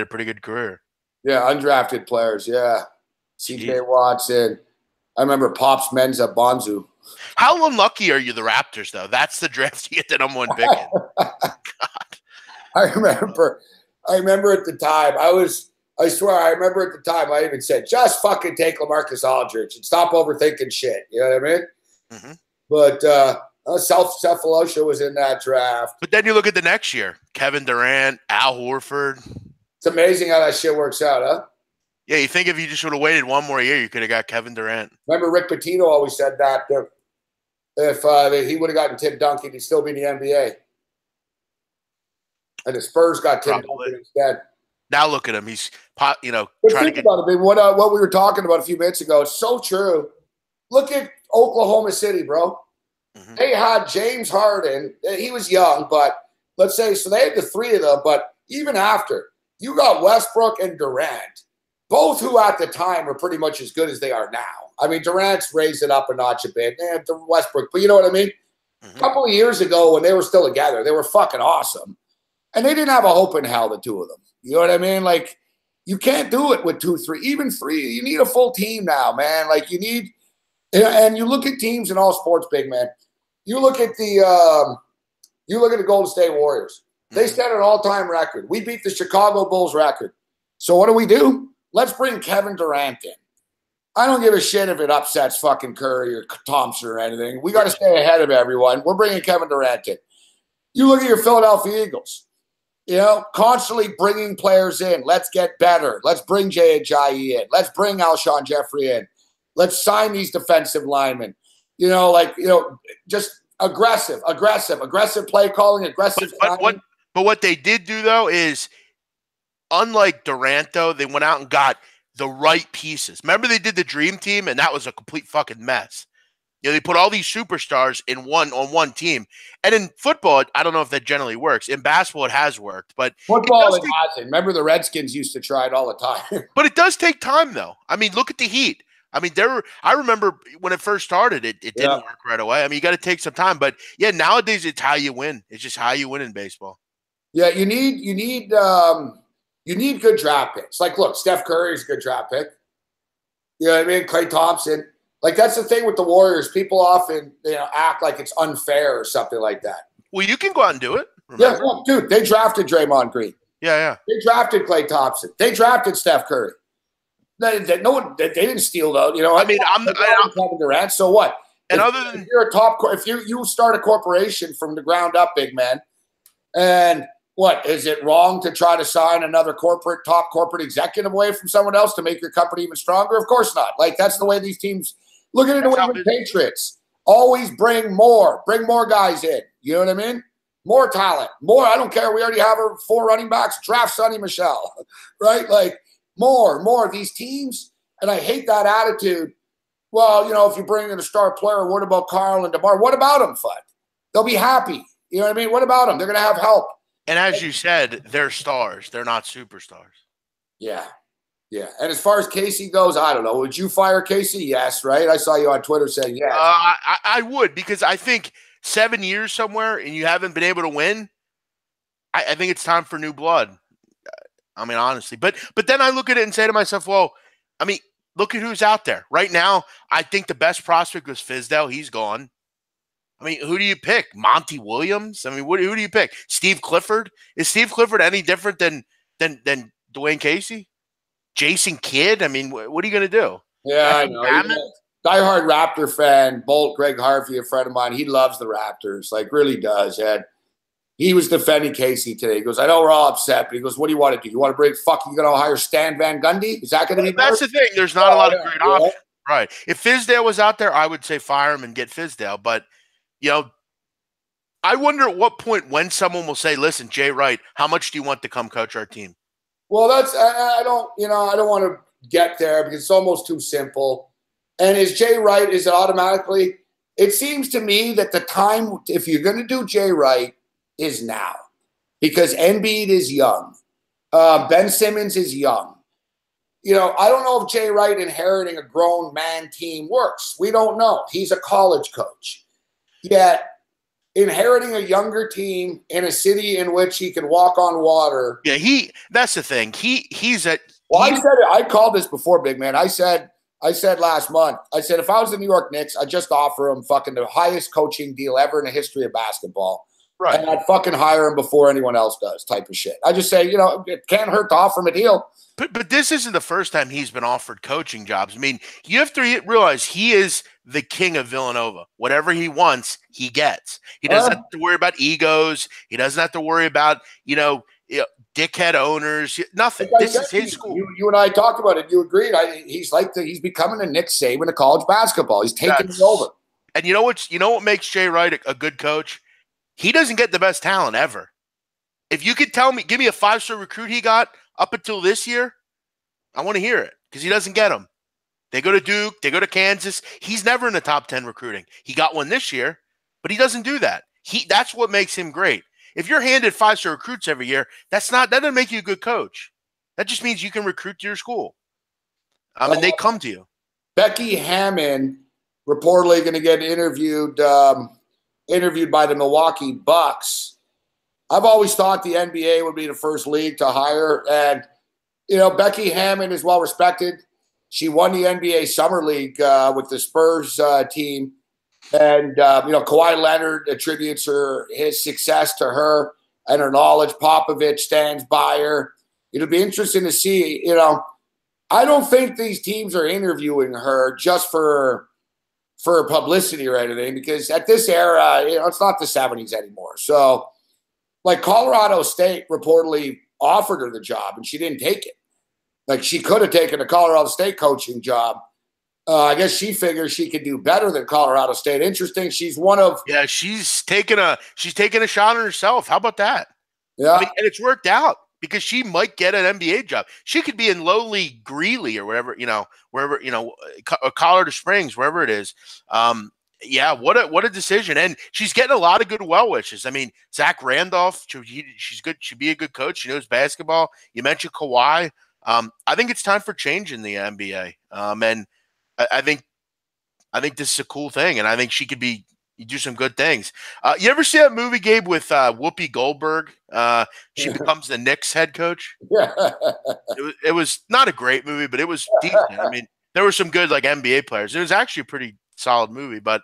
a pretty good career. Yeah, undrafted players, yeah. CJ Watson. I remember Pops Menza Bonzu. How unlucky are you, the Raptors, though? That's the draft you get the number one pick in. God. I remember at the time, I swear, I remember at the time I even said, just fucking take LaMarcus Aldridge and stop overthinking shit. You know what I mean? Mm-hmm. But Sefolosha was in that draft. But then you look at the next year. Kevin Durant, Al Horford. It's amazing how that shit works out, huh? Yeah, you think if you just would have waited one more year, you could have got Kevin Durant. Remember Rick Pitino always said that if he would have gotten Tim Duncan, he'd still be in the NBA. And the Spurs got Tim Duncan instead. Now look at him. He's, trying to get about it. What we were talking about a few minutes ago. It's so true. Look at Oklahoma City, bro. Mm-hmm. They had James Harden. He was young, but let's say, so they had the three of them. But even after, you got Westbrook and Durant, both who at the time were pretty much as good as they are now. I mean, Durant's raised it up a notch a bit. Westbrook, but you know what I mean? Mm-hmm. A couple of years ago when they were still together, they were fucking awesome. And they didn't have a hope in hell, the two of them. You know what I mean? Like, you can't do it with 2, 3, even 3. You need a full team now, man. Like, you need – and you look at teams in all sports, big man. You look at the Golden State Warriors. They set an all-time record. We beat the Chicago Bulls record. So what do? Let's bring Kevin Durant in. I don't give a shit if it upsets fucking Curry or Thompson or anything. We got to stay ahead of everyone. We're bringing Kevin Durant in. You look at your Philadelphia Eagles. You know, constantly bringing players in. Let's get better. Let's bring Jay Ajayi in. Let's bring Alshon Jeffrey in. Let's sign these defensive linemen. Just aggressive play calling, aggressive. But what they did do, though, is unlike Durant, though, they went out and got the right pieces. Remember they did the Dream Team, and that was a complete fucking mess. You know, they put all these superstars on one team. And in football, I don't know if that generally works. In basketball, it has worked. But football, it hasn't. Remember the Redskins used to try it all the time. But it does take time, though. I mean, look at the Heat. I mean, I rememed when it first started, it didn't work right away. I mean, you got to take some time. But, yeah, nowadays it's how you win. It's just how you win in baseball. Yeah, you need good draft picks. Like, look, Steph Curry is a good draft pick. You know what I mean? Klay Thompson. Like, that's the thing with the Warriors. People often, act like it's unfair or something like that. Well, you can go out and do it. Remember? Yeah, look, dude, they drafted Draymond Green. Yeah. They drafted Klay Thompson. They drafted Steph Curry. They didn't steal those. I'm Kevin Durant. So what? And if you're a top, if you start a corporation from the ground up, big man, and what is it wrong to try to sign another top corporate executive away from someone else to make your company even stronger? Of course not. Like, that's the way these teams look at it. The way the Patriots always bring more guys in. You know what I mean? More talent. More. I don't care. We already have our 4 running backs. Draft Sonny Michel, right? Like more. These teams, and I hate that attitude. Well, if you bring in a star player, what about Carl and DeMar? What about them, Fudd? They'll be happy. You know what I mean? What about them? They're going to have help. And as you said, they're stars. They're not superstars. Yeah. And as far as Casey goes, I don't know. Would you fire Casey? Yes, right? I saw you on Twitter saying yes. I would, because I think 7 years somewhere and you haven't been able to win, I think it's time for new blood. I mean, honestly. But then I look at it and say to myself, well, I mean, look at who's out there. Right now, I think the best prospect was Fizdale. He's gone. I mean, who do you pick? Monty Williams? I mean, who do you pick? Steve Clifford? Is Steve Clifford any different than Dwayne Casey? Jason Kidd? I mean, what are you going to do? Yeah, I know. Diehard Raptor fan, Bolt, Greg Harvey, a friend of mine, he loves the Raptors, like really does. And he was defending Casey today. He goes, I know we're all upset, but he goes, what do you want to do? You want to bring you going to hire Stan Van Gundy? Is that going to be better? That's the thing. There's not a lot of great options. Right. If Fizdale was out there, I would say fire him and get Fizdale. But, I wonder at what point when someone will say, listen, Jay Wright, how much do you want to come coach our team? Well, I don't want to get there because it's almost too simple. And is Jay Wright, is it automatically? It seems to me that the time, if you're going to do Jay Wright, is now. Because Embiid is young. Ben Simmons is young. I don't know if Jay Wright inheriting a grown man team works. We don't know. He's a college coach. Yet, inheriting a younger team in a city in which he can walk on water. Yeah, that's the thing. I called this before, big man. I said last month, if I was the New York Knicks, I'd just offer him fucking the highest coaching deal ever in the history of basketball. Right. And I'd fucking hire him before anyone else does, type of shit. I just say, it can't hurt to offer him a deal. But this isn't the first time he's been offered coaching jobs. I mean, you have to realize he is the king of Villanova. Whatever he wants, he gets. He doesn't have to worry about egos. He doesn't have to worry about, dickhead owners. Nothing. This is his school. You and I talked about it. You agreed. He's becoming a Nick Saban of college basketball. He's taking it over. And you know what makes Jay Wright a good coach? He doesn't get the best talent ever. If you could give me a 5-star recruit he got up until this year, I want to hear it because he doesn't get them. They go to Duke, they go to Kansas. He's never in the top 10 recruiting. He got one this year, but he doesn't do that. That's what makes him great. If you're handed 5-star recruits every year, that doesn't make you a good coach. That just means you can recruit to your school. And they come to you. Becky Hammon reportedly going to get interviewed by the Milwaukee Bucks. I've always thought the NBA would be the first league to hire. And, Becky Hammon is well respected. She won the NBA Summer League with the Spurs team. And, Kawhi Leonard attributes his success to her and her knowledge. Popovich stands by her. It'll be interesting to see, I don't think these teams are interviewing her just for publicity or anything, because at this era, it's not the 70s anymore. So, like, Colorado State reportedly offered her the job and she didn't take it. Like, she could have taken a Colorado State coaching job. I guess she figures she could do better than Colorado State. Interesting. She's one of – yeah, she's taken a shot on herself. How about that? Yeah. And it's worked out because she might get an NBA job. She could be in lowly Greeley or wherever, Colorado Springs, wherever it is. Yeah, what a decision. And she's getting a lot of good well wishes. I mean, Zach Randolph, she's good. She'd be a good coach. She knows basketball. You mentioned Kawhi. I think it's time for change in the NBA. And I think this is a cool thing. And I think she could do some good things. You ever see that movie, Gabe, with Whoopi Goldberg? She becomes the Knicks head coach. Yeah. It was not a great movie, but it was decent. I mean, there were some good NBA players. It was actually a pretty solid movie, but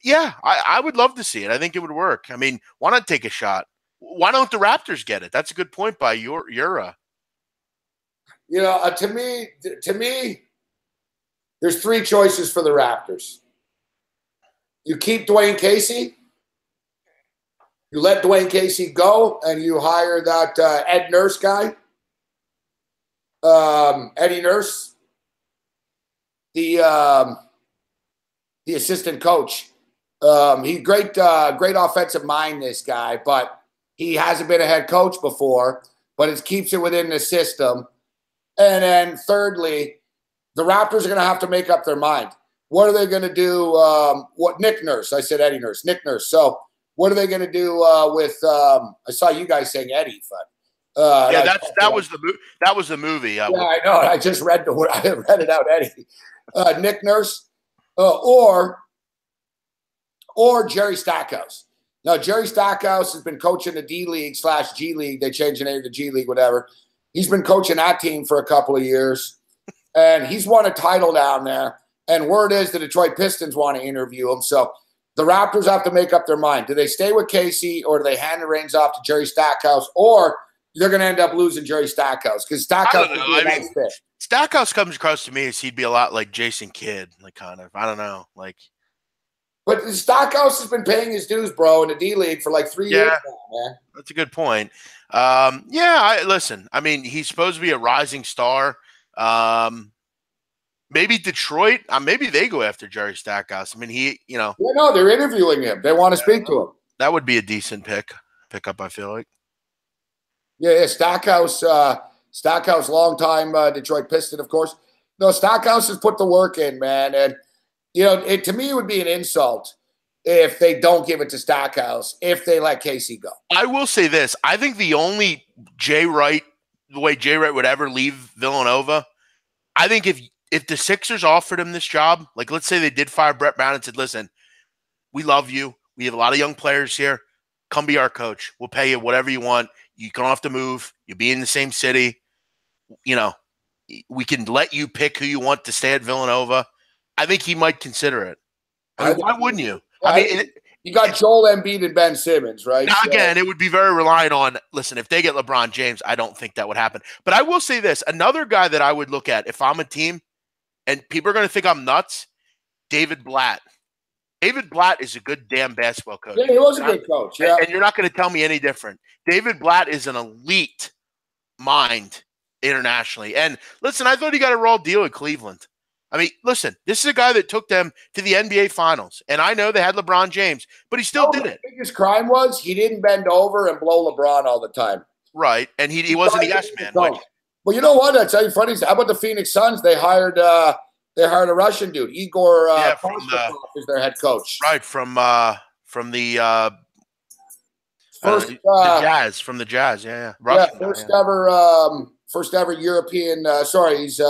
yeah, I would love to see it. I think it would work. I mean, why not take a shot? Why don't the Raptors get it? That's a good point by Yura. To me, there's 3 choices for the Raptors. You keep Dwayne Casey, you let Dwayne Casey go, and you hire that Ed Nurse guy, Eddie Nurse, the assistant coach. He's great offensive mind, this guy, but he hasn't been a head coach before, but it keeps it within the system. And then thirdly, the Raptors are going to have to make up their mind. What are they going to do? Nick Nurse. I said Eddie Nurse. Nick Nurse. So what are they going to do with I saw you guys saying Eddie, but that was the movie. Yeah, I know. I just read it out, Eddie. Nick Nurse or Jerry Stackhouse. Now, Jerry Stackhouse has been coaching the D-League/G League. They changed the name to G League, whatever. He's been coaching that team for a couple of years, and he's won a title down there. And word is the Detroit Pistons want to interview him. So the Raptors have to make up their mind. Do they stay with Casey, or do they hand the reins off to Jerry Stackhouse, or they're going to end up losing Jerry Stackhouse? Because Stackhouse would be a nice fit. Stackhouse comes across to me as he'd be a lot like Jason Kidd, like kind of. I don't know, like. But Stackhouse has been paying his dues, bro, in the D League for like 3 years now, man. That's a good point. Listen. I mean, he's supposed to be a rising star. Maybe Detroit. Maybe they go after Jerry Stackhouse. I mean, Yeah, no, they're interviewing him. They want to speak to him. That would be a decent pickup. I feel like. Yeah, Stackhouse. Stackhouse, longtime Detroit Piston, of course. No, Stackhouse has put the work in, man, and. To me, it would be an insult if they don't give it to Stackhouse, if they let Casey go. I will say this. I think the only the way Jay Wright would ever leave Villanova, I think if the Sixers offered him this job, like let's say they did fire Brett Brown and said, listen, we love you. We have a lot of young players here. Come be our coach. We'll pay you whatever you want. You don't have to move. You'll be in the same city. We can let you pick who you want to stay at Villanova. I think he might consider it. Why wouldn't you? You got Joel Embiid and Ben Simmons, right? Now, again, it would be very reliant on, listen, if they get LeBron James, I don't think that would happen. But I will say this, another guy that I would look at if I'm a team, and people are going to think I'm nuts, David Blatt. David Blatt is a good damn basketball coach. Yeah, he was a good coach. Yeah. And you're not going to tell me any different. David Blatt is an elite mind internationally. And listen, I thought he got a raw deal at Cleveland. I mean, listen, this is a guy that took them to the NBA Finals. And I know they had LeBron James, but he still did it. The biggest crime was he didn't bend over and blow LeBron all the time. Right. And he wasn't a yes man. Well, you know what? I'll tell you funny. How about the Phoenix Suns? They hired a Russian dude. Igor is their head coach. Right. From the Jazz. From the Jazz. Yeah. Russian, first ever European. He's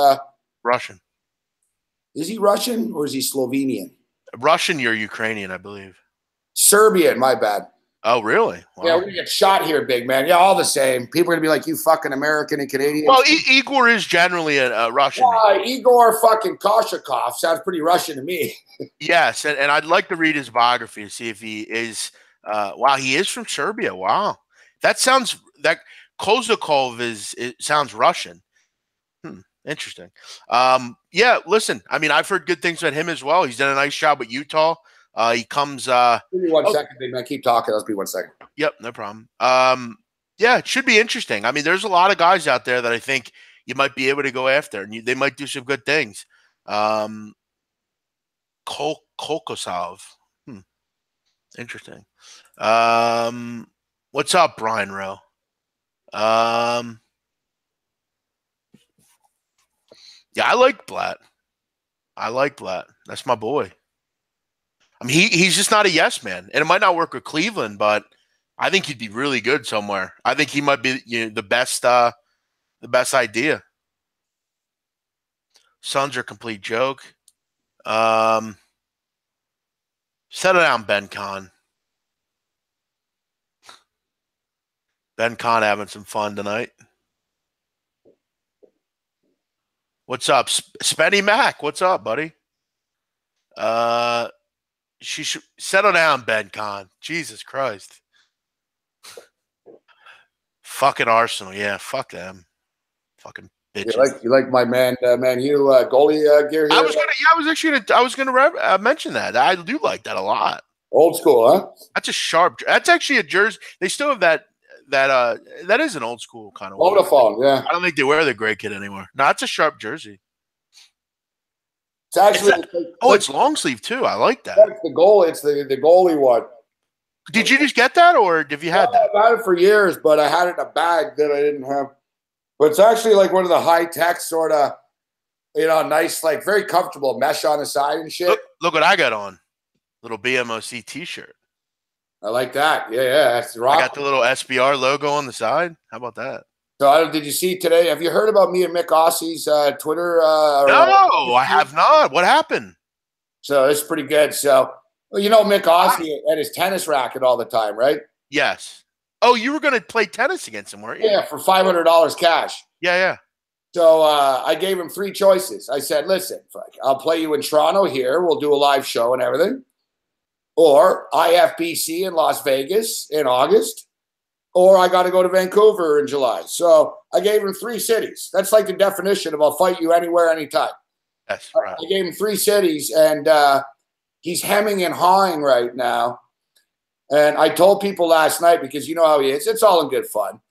Russian. Is he Russian or is he Slovenian? Russian, you're Ukrainian, I believe. Serbian, my bad. Oh, really? Wow. Yeah, we're going to get shot here, big man. Yeah, all the same. People are going to be like, you fucking American and Canadian. Well, Igor is generally a Russian. Igor fucking Koshakov sounds pretty Russian to me. Yes, and I'd like to read his biography to see if he is he is from Serbia. Wow. That Kozakov sounds Russian. Interesting. Listen, I mean, I've heard good things about him as well. He's done a nice job with Utah. He comes. Give me 1 second, big man. Keep talking. Let's be 1 second. Yep, no problem. It should be interesting. I mean, there's a lot of guys out there that I think you might be able to go after, and they might do some good things. Kolkosov. Interesting. What's up, Brian Rowe? Yeah, I like Blatt. That's my boy. I mean, he's just not a yes man, and it might not work with Cleveland, but I think he'd be really good somewhere. I think he might be the best idea. Suns are a complete joke. Settle down, Ben Kahn. Ben Kahn having some fun tonight. What's up, Spenny Mac? What's up, buddy? She should settle down, Ben Kahn. Jesus Christ. Fucking Arsenal, yeah. Fuck them. Fucking bitches. You like my Man U goalie gear here? I was gonna mention that. I do like that a lot. Old school, huh? That's actually a jersey. They still have that is an old school kind of Vodafone, yeah. I don't think they wear the gray kit anymore. No, it's a sharp jersey. It's actually it's long sleeve too. I like that. That's the goal. It's the goalie one. Did you just get that, or have you had that? I've had it for years, but I had it in a bag that I didn't have. But it's actually like one of the high tech sort of, nice, like very comfortable mesh on the side and shit. Look what I got on. Little BMOC T-shirt. I like that. Yeah. That's the rock. I got the little SBR logo on the side. How about that? So did you see today? Have you heard about me and Mick Ossie's Twitter? No, I have not. What happened? So it's pretty good. So, Mick Ossie and his tennis racket all the time, right? Yes. Oh, you were going to play tennis against him, weren't you? Yeah, for $500 cash. Yeah. So I gave him 3 choices. I said, listen, I'll play you in Toronto here. We'll do a live show and everything. Or IFBC in Las Vegas in August. Or I got to go to Vancouver in July. So I gave him 3 cities. That's like the definition of I'll fight you anywhere, anytime. That's right. I gave him 3 cities, and he's hemming and hawing right now. And I told people last night, because you know how he is, it's all in good fun.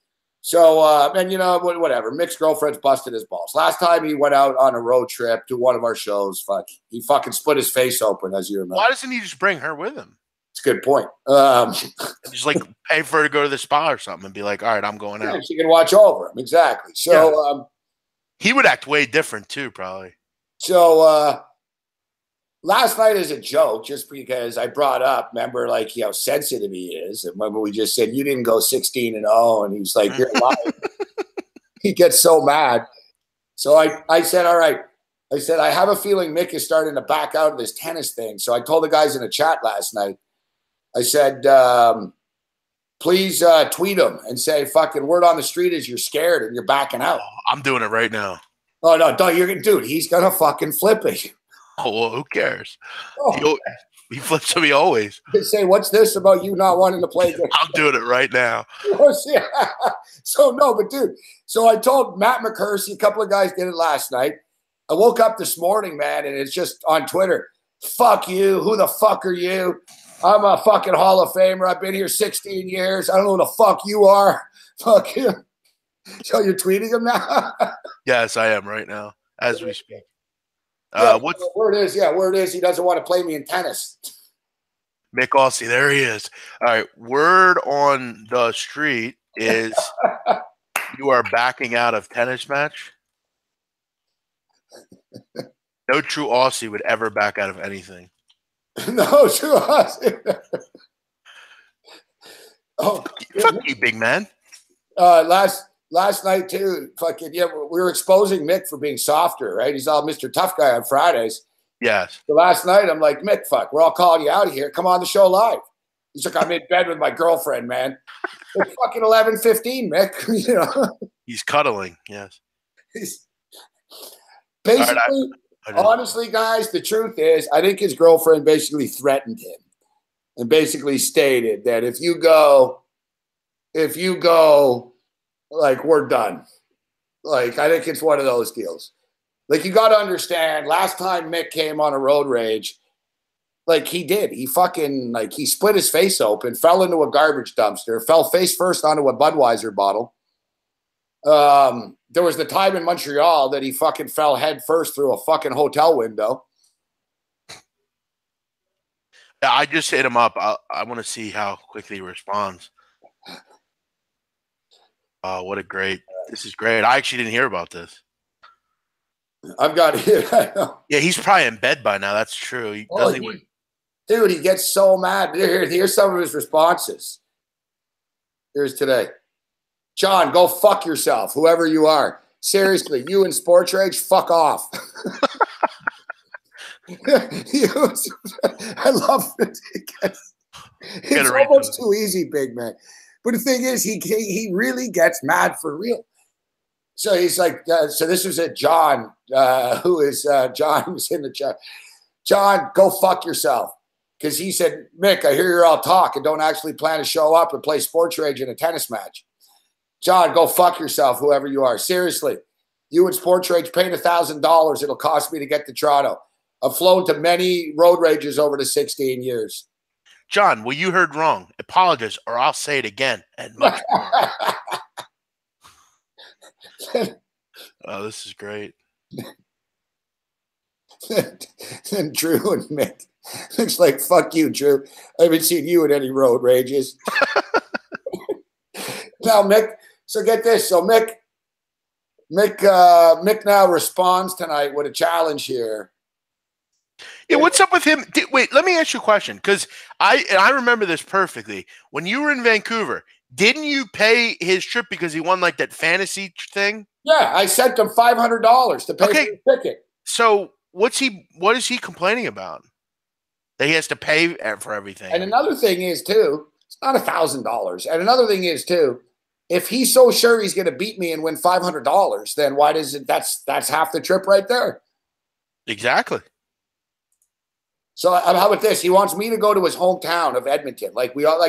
So, whatever. Mick's girlfriend's busted his balls. Last time he went out on a road trip to one of our shows, he fucking split his face open, as you remember. Why doesn't he just bring her with him? It's a good point. Just like pay for her to go to the spa or something and be like, all right, I'm going out. She can watch over him. Exactly. So he would act way different too, probably. So last night as a joke, just because I brought up, remember, like, how sensitive he is. And remember, we just said, you didn't go 16-0. And he's like, you're lying. He gets so mad. So I said, all right. I said, I have a feeling Mick is starting to back out of this tennis thing. So I told the guys in the chat last night, I said, please tweet him and say, fucking word on the street is you're scared and you're backing out. I'm doing it right now. Oh, no, dude, he's going to fucking flip it. Oh, well, who cares? Oh. He flips to me always. They say, what's this about you not wanting to play good? I'm doing it right now. So, no, but dude, so I told Matt McCursey, a couple of guys did it last night. I woke up this morning, man, and it's just on Twitter. Fuck you. Who the fuck are you? I'm a fucking Hall of Famer. I've been here 16 years. I don't know who the fuck you are. Fuck you. So you're tweeting him now? Yes, I am right now as we speak. Word is he doesn't want to play me in tennis. Mick Aussie, there he is. All right, word on the street is you are backing out of tennis match. No true Aussie would ever back out of anything. No true Aussie. Fuck you, big man. Last night too, we were exposing Mick for being softer, right? He's all Mr. Tough Guy on Fridays. Yes. So last night I'm like, Mick, we're all calling you out of here. Come on the show live. He's like, I'm in bed with my girlfriend, man. It's fucking 11:15, Mick. He's cuddling. Yes. Basically, honestly, guys, the truth is, I think his girlfriend basically threatened him and basically stated that if you go, like, we're done. Like, I think it's one of those deals. Like, you got to understand, last time Mick came on a road rage, like, he did. He fucking, like, he split his face open, fell into a garbage dumpster, fell face first onto a Budweiser bottle. There was the time in Montreal that he fucking fell head first through a fucking hotel window. Yeah, I just hit him up. I want to see how quickly he responds. Oh, this is great. I actually didn't hear about this. I've got it. I know. Yeah, he's probably in bed by now. That's true. Dude, he gets so mad. Here's some of his responses. Here's today. John, go fuck yourself, whoever you are. Seriously, you in sports rage, fuck off. I love it. It's almost too easy, big man. But the thing is, he really gets mad for real. So he's like, so this was John, John was in the chat. John, go fuck yourself. Because he said, Mick, I hear you're all talk and don't actually plan to show up and play sports rage in a tennis match. John, go fuck yourself, whoever you are. Seriously, you and sports rage paid $1,000. It'll cost me to get to Toronto. I've flown to many road rages over the 16 years. John, well, you heard wrong. Apologize, or I'll say it again and much more. Oh, this is great. Then Drew and Mick. Looks like, fuck you, Drew. I haven't seen you at any road rages. Now, Mick, so get this. So Mick now responds tonight with a challenge here. Yeah, what's up with him? Wait, let me ask you a question, because I remember this perfectly. When you were in Vancouver, didn't you pay his trip because he won like that fantasy thing? Yeah, I sent him $500 to pay for the ticket. So what is he complaining about? That he has to pay for everything. And another thing is too, it's not $1,000. And another thing is too, if he's so sure he's going to beat me and win $500, then why does it? That's half the trip right there. Exactly. So how about this? He wants me to go to his hometown of Edmonton.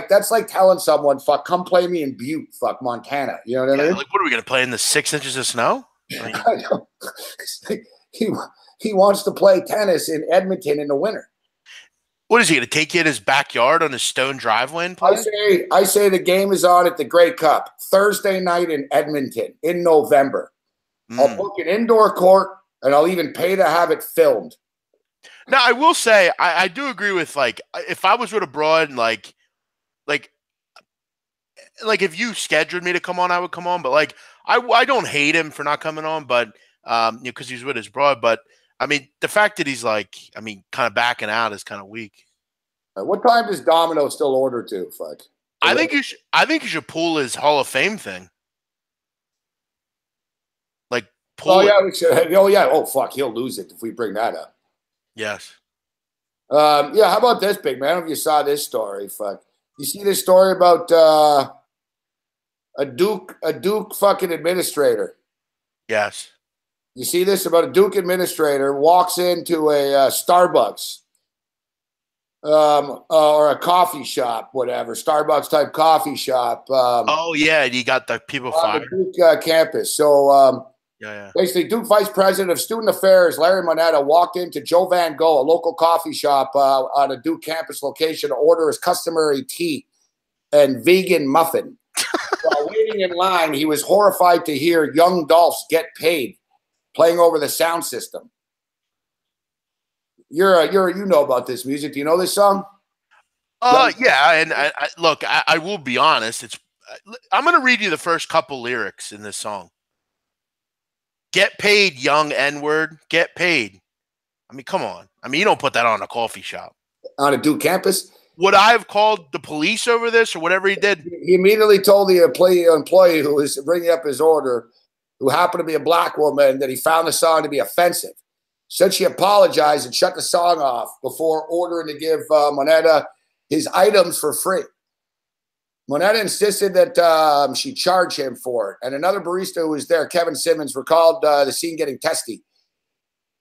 That's like telling someone, "Fuck, come play me in Butte, fuck Montana." You know what I mean? Like, what are we going to play in the 6 inches of snow? I know. He wants to play tennis in Edmonton in the winter. What is he going to take you in his backyard on his stone driveway and play? I say the game is on at the Grey Cup Thursday night in Edmonton in November. I'll book an indoor court and I'll even pay to have it filmed. Now, I will say I do agree with, like, if I was with a broad and like if you scheduled me to come on, I would come on. But like I don't hate him for not coming on, but because he's with his broad. But I mean, the fact that he's like, kind of backing out is kind of weak. What time does Domino still order to? Fuck. I think you should pull his Hall of Fame thing. Like pull. Oh yeah, we should. Oh yeah. Oh fuck, he'll lose it if we bring that up. Yes. Yeah. How about this, big man? I don't know if you saw this story. Fuck. You see this story about a Duke fucking administrator? Yes. You see this about a Duke administrator walks into a Starbucks or a coffee shop, whatever, Starbucks type coffee shop. Oh yeah, you got the people fired. On the Duke campus. So yeah. Basically, Duke Vice President of Student Affairs Larry Moneta walked into Joe Van Gogh, a local coffee shop on a Duke campus location, to order his customary tea and vegan muffin. While waiting in line, he was horrified to hear Young Dolphs Get Paid playing over the sound system. You know about this music. Do you know this song? Yeah, and look, I will be honest. I'm going to read you the first couple lyrics in this song. Get paid, young N-word. Get paid. I mean, come on. I mean, you don't put that on a coffee shop. On a Duke campus? Would I have called the police over this or whatever he did? He immediately told the employee who was bringing up his order, who happened to be a black woman, that he found the song to be offensive. Said she apologized and shut the song off before ordering to give Moneta his items for free. Moneta insisted that she charge him for it. And another barista who was there, Kevin Simmons, recalled the scene getting testy.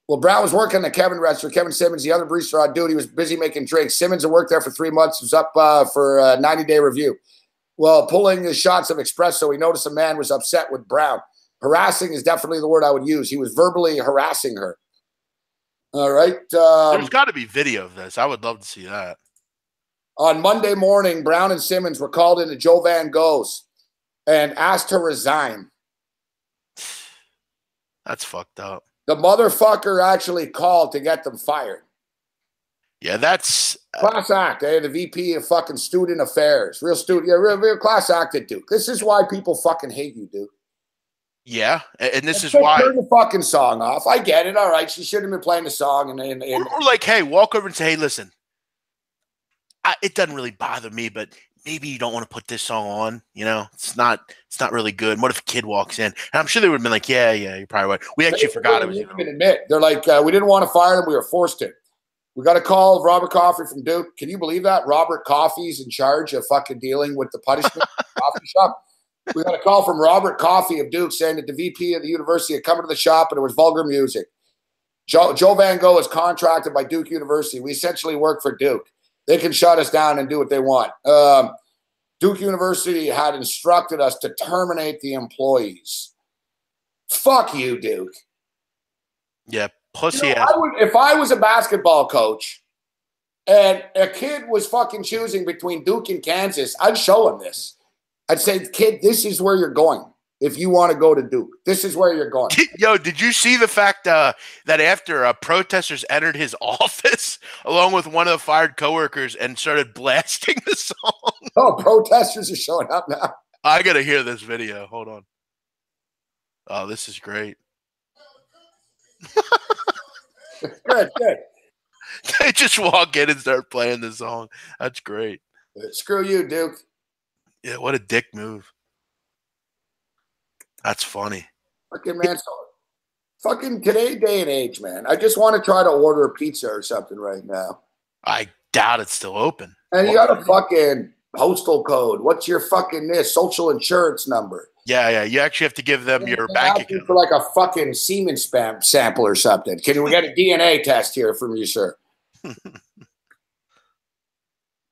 Well, Brown was working at Kevin restaurant. Kevin Simmons, the other barista on duty, was busy making drinks. Simmons had worked there for 3 months, was up for a 90-day review. Well, pulling the shots of espresso, he noticed a man was upset with Brown. Harassing is definitely the word I would use. He was verbally harassing her. All right. There's got to be video of this. I would love to see that. On Monday morning, Brown and Simmons were called into Joe Van Gogh's and asked to resign. That's fucked up. The motherfucker actually called to get them fired. Yeah, that's class act. The VP of fucking student affairs, real class act at Duke. This is why people fucking hate you, Duke. Yeah, and this is why. Turn the fucking song off. I get it. All right, she shouldn't have been playing the song. Or like, hey, walk over and say, hey, listen. It doesn't really bother me, but maybe you don't want to put this song on. You know, it's not really good. And what if a kid walks in? And I'm sure they would have been like, yeah, you probably would. We actually forgot it was. Admit. They're like, we didn't want to fire them. We were forced to. We got a call of Robert Coffey from Duke. Can you believe that? Robert Coffey's in charge of fucking dealing with the punishment coffee shop. We got a call from Robert Coffey of Duke saying that the VP of the university had come into the shop and it was vulgar music. Joe Van Gogh is contracted by Duke University. We essentially work for Duke. They can shut us down and do what they want. Duke University had instructed us to terminate the employees. Fuck you, Duke. Yeah, pussy ass. If I was a basketball coach and a kid was fucking choosing between Duke and Kansas, I'd show him this. I'd say, kid, this is where you're going. if you want to go to Duke. This is where you're going. Yo, did you see the fact that after protesters entered his office along with one of the fired coworkers and started blasting the song? Oh, protesters are showing up now. I got to hear this video. Hold on. Oh, this is great. Good. They just walk in and start playing the song. That's great. Screw you, Duke. Yeah, what a dick move. That's funny. Fucking man, so fucking today day and age, man. I just want to try to order a pizza or something right now. I doubt it's still open. And you got a fucking postal code. What's your fucking social insurance number? Yeah. You actually have to give them your bank account. For like a fucking semen spam sample or something. Can we get a DNA test here from you, sir?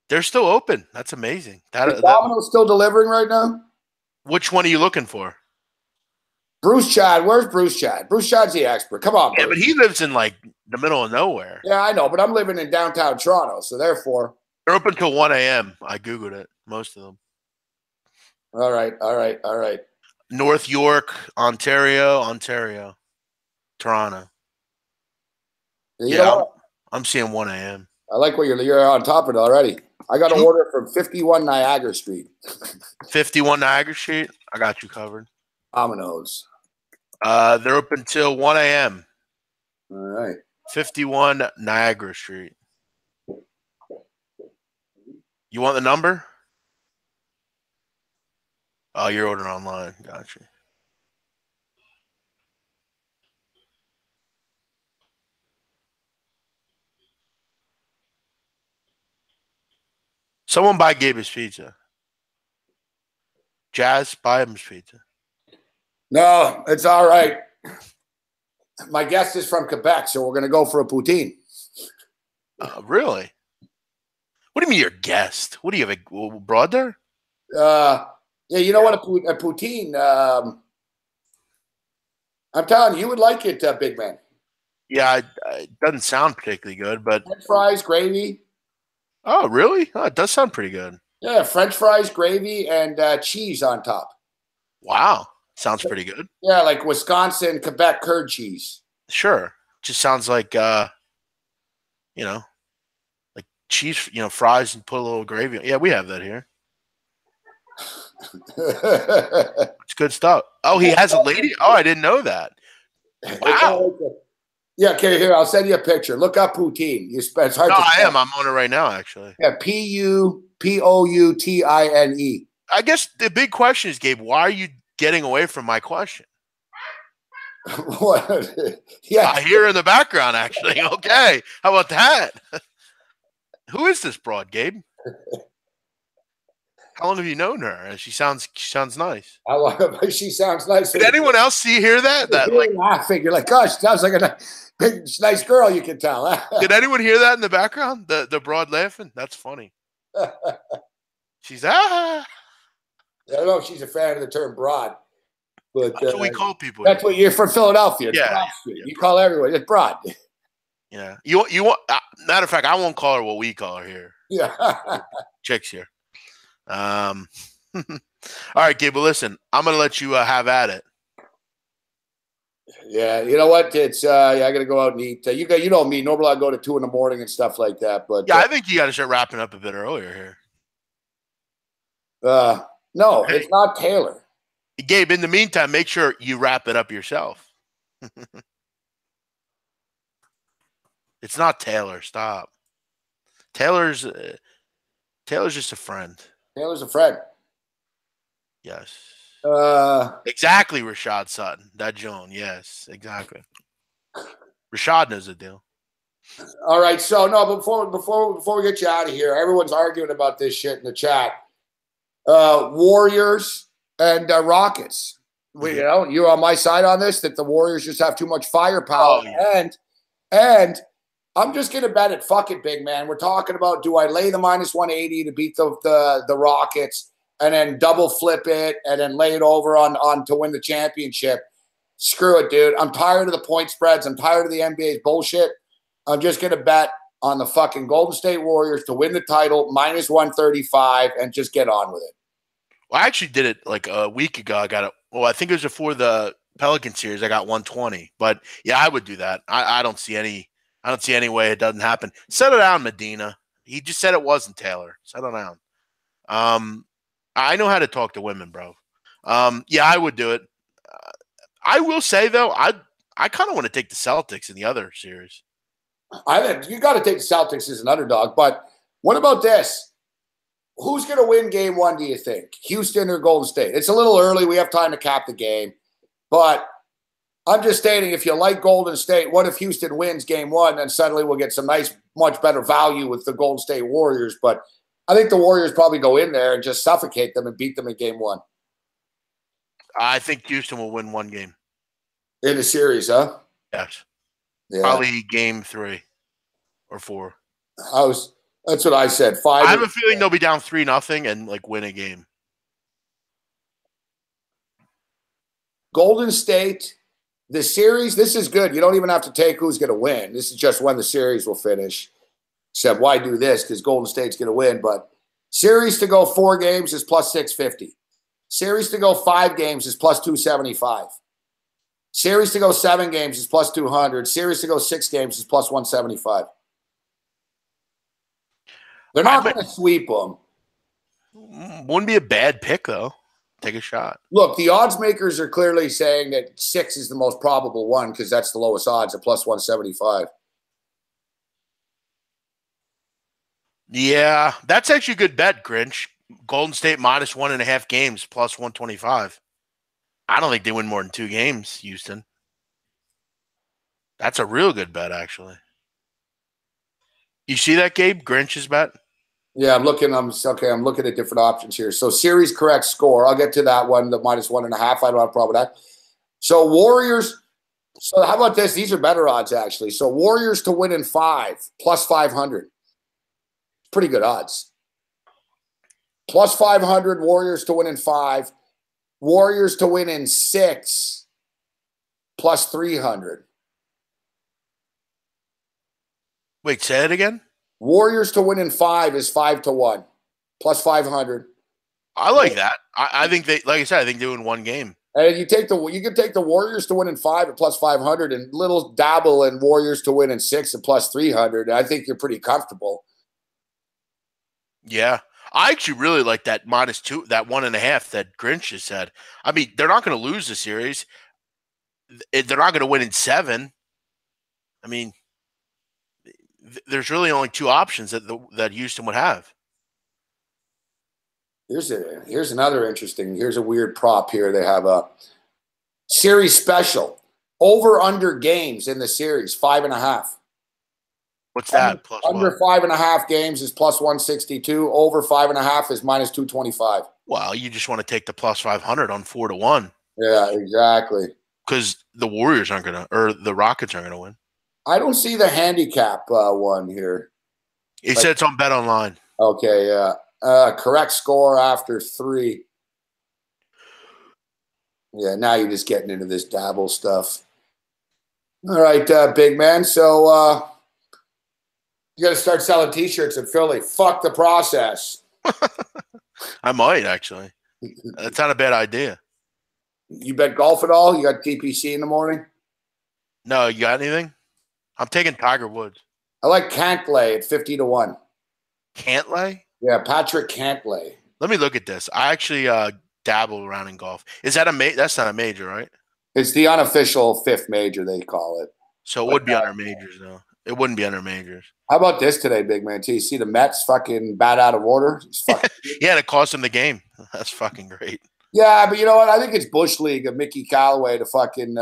They're still open. That's amazing. Is Domino's still delivering right now? Which one are you looking for? Bruce Chad. Where's Bruce Chad? Bruce Chad's the expert. Come on, Bruce. Yeah, but he lives in like the middle of nowhere. Yeah, I know, but I'm living in downtown Toronto, so therefore. They're open till 1 a.m. I Googled it. Most of them. All right. North York, Ontario, Toronto. Yeah, I'm seeing 1 a.m. I like what you're on top of it already. I got an order from 51 Niagara Street. 51 Niagara Street? I got you covered. Domino's. They're open till 1 a.m. All right. 51 Niagara Street. You want the number? Oh, you're ordering online. Gotcha. Someone buy Gabe his pizza. Jazz, buy him his pizza. No, it's all right. My guest is from Quebec, so we're going to go for a poutine. Really? What do you mean your guest? What do you have, a broad there? Yeah, you know what, a poutine, I'm telling you, you would like it, big man. Yeah, it doesn't sound particularly good, but... French fries, gravy. Oh, really? Oh, it does sound pretty good. Yeah, French fries, gravy, and cheese on top. Wow. Sounds pretty good. Yeah, like Wisconsin, Quebec curd cheese. Sure. Just sounds like, like cheese, fries and put a little gravy. Yeah, we have that here. It's good stuff. Oh, he has a lady? Oh, I didn't know that. Wow. Yeah, okay, here, I'll send you a picture. Look up poutine. It's hard no, to I am. I'm on it right now, actually. Yeah, Pupoutine. I guess the big question is, Gabe, why are you getting away from my question? What? Yeah. I hear in the background, actually. Okay. How about that? Who is this broad, Gabe? How long have you known her? She sounds nice. How long? She sounds nice. Did anyone else hear that? You're laughing. You're like, gosh, sounds like a big, nice girl. You can tell. Did anyone hear that in the background? The broad laughing. That's funny. She's I don't know if she's a fan of the term broad, but that's what we call people. That's what you're from Philadelphia. It's yeah. You call everyone. It's broad. Yeah. You want? Matter of fact, I won't call her what we call her here. Yeah. Chicks here. All right, Gabe. Well, listen, I'm gonna let you have at it. Yeah, you know what? It's I gotta go out and eat. You know me. Normally I go to 2 a.m. and stuff like that. But yeah, I think you got to start wrapping up a bit earlier here. No, it's not Taylor. Gabe, in the meantime, make sure you wrap it up yourself. It's not Taylor. Stop. Taylor's just a friend. Taylor's a friend. Yes. Exactly, Rashad Sutton. That Joan. Yes, exactly. Rashad knows the deal. All right. So no, before we get you out of here, everyone's arguing about this shit in the chat. Warriors and Rockets. You're on my side on this, that the Warriors just have too much firepower. Oh, yeah. And I'm just gonna bet it. Fuck it, big man. We're talking about, do I lay the -180 to beat the Rockets and then double flip it and then lay it over on to win the championship? Screw it, dude. I'm tired of the point spreads. I'm tired of the NBA's bullshit. I'm just gonna bet on the fucking Golden State Warriors to win the title -135 and just get on with it. Well, I actually did it like a week ago. I got it Well, I think it was before the Pelican series. I got 120, but yeah, I would do that. I don't see any. I don't see any way it doesn't happen. Settle down, Medina. He just said it wasn't Taylor. Settle down. I know how to talk to women, bro. Yeah, I would do it. I will say though, I kind of want to take the Celtics in the other series. I think you got to take the Celtics as an underdog. But what about this? Who's going to win game one, do you think? Houston or Golden State? It's a little early. We have time to cap the game. But I'm just stating, if you like Golden State, what if Houston wins game one? Then suddenly we'll get some nice, much better value with the Golden State Warriors. But I think the Warriors probably go in there and just suffocate them and beat them in game one. I think Houston will win one game. In the series, huh? Yes. Yeah. Probably game 3 or 4. That's what I said. 5. I have a feeling they'll be down 3-0 and like win a game. Golden State, the series, this is good. You don't even have to take who's going to win. This is just when the series will finish. Except why do this? Because Golden State's going to win. But series to go 4 games is plus 650. Series to go 5 games is plus 275. Series to go 7 games is plus 200. Series to go 6 games is plus 175. They're not going to sweep them. Wouldn't be a bad pick, though. Take a shot. Look, the odds makers are clearly saying that 6 is the most probable one because that's the lowest odds at plus 175. Yeah, that's actually a good bet, Grinch. Golden State minus 1.5 games plus 125. I don't think they win more than 2 games, Houston. That's a real good bet, actually. You see that, Gabe? Grinch's bet? Yeah, I'm looking at different options here. So series correct score. I'll get to that one, the minus 1.5. I don't have a problem with that. So Warriors. So how about this? These are better odds, actually. So Warriors to win in 5, plus 500. Pretty good odds. Plus 500, Warriors to win in 5. Warriors to win in 6, plus 300. Wait, say it again? Warriors to win in 5 is 5-1, plus 500. I like that. I think they, like I said, I think they win one game. And you can take the Warriors to win in 5 at plus 500 and little dabble in Warriors to win in 6 at plus 300. I think you're pretty comfortable. Yeah. I actually really like that minus 2, that 1.5 that Grinch just said. I mean, they're not going to lose the series. They're not going to win in 7. I mean, there's really only 2 options that Houston would have. Here's another interesting. Here's a weird prop here. They have a series special over under games in the series 5.5. What's that? Under 5.5 games is plus 162. Over 5.5 is minus 225. Well, you just want to take the plus 500 on 4-1. Yeah, exactly. Because the Warriors aren't going to, or the Rockets aren't going to win. I don't see the handicap one here. It said it's on Bet Online. Okay, yeah. Correct score after 3. Yeah, now you're just getting into this dabble stuff. All right, big man. So you got to start selling T-shirts in Philly. Fuck the process. I might, actually. That's not a bad idea. You bet golf at all? You got DPC in the morning? No, you got anything? I'm taking Tiger Woods. I like Cantlay at 50-1. Cantlay? Yeah, Patrick Cantlay. Let me look at this. I actually dabble around in golf. Is that that's not a major, right? It's the unofficial 5th major, they call it. So it would be under majors, though. It wouldn't be under majors. How about this today, big man? You see the Mets fucking bat out of order? Yeah, it cost them the game. That's fucking great. Yeah, but you know what? I think it's Bush League of Mickey Callaway to fucking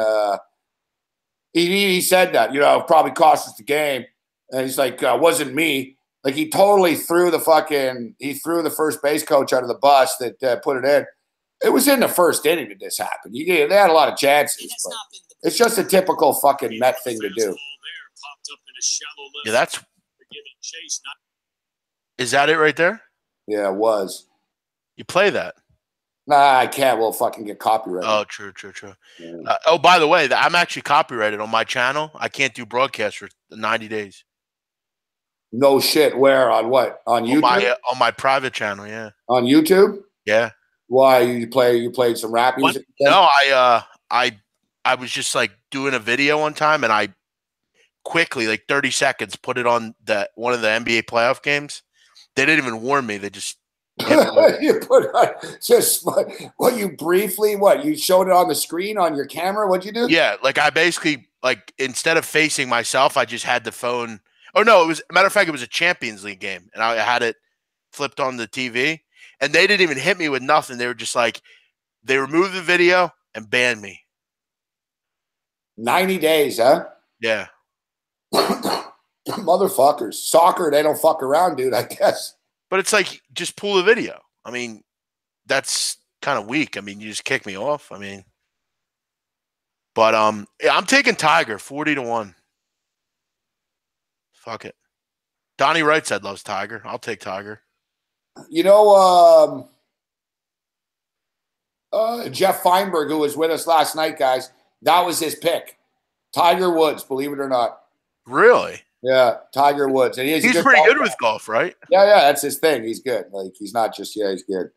he said that, probably cost us the game. And he's like, wasn't me. Like he totally threw the first base coach out of the bus that put it in. It was in the first inning that this happened. They had a lot of chances, but it's just a typical fucking Met thing to do. Yeah, is that it right there? Yeah, it was. You play that? Nah, I can't. We'll fucking get copyrighted. Oh, true. Yeah. By the way, I'm actually copyrighted on my channel. I can't do broadcast for 90 days. No shit. Where? On what? On YouTube? On my private channel, yeah. On YouTube? Yeah. Why you played some rap music? No, I was just like doing a video one time, and I quickly, like 30 seconds, put it on one of the NBA playoff games. They didn't even warn me. They just you put on just what you briefly you showed it on the screen on your camera. What'd you do? Yeah, like I basically instead of facing myself, I just had the phone. Oh no, matter of fact, it was a Champions League game, and I had it flipped on the TV, and they didn't even hit me with nothing. They were just like, they removed the video and banned me. 90 days, huh? Yeah. Motherfuckers. Soccer, they don't fuck around, dude, I guess. But it's like, just pull the video. I mean, that's kind of weak. I mean, you just kick me off. I mean, but I'm taking Tiger 40-1. Fuck it. Donnie Wright said loves Tiger. I'll take Tiger. You know, Jeff Feinberg, who was with us last night, guys, that was his pick. Tiger Woods, believe it or not. Really? Yeah, Tiger Woods. And he's pretty good with golf, right? Yeah, that's his thing. He's good. Like, he's not just, he's good.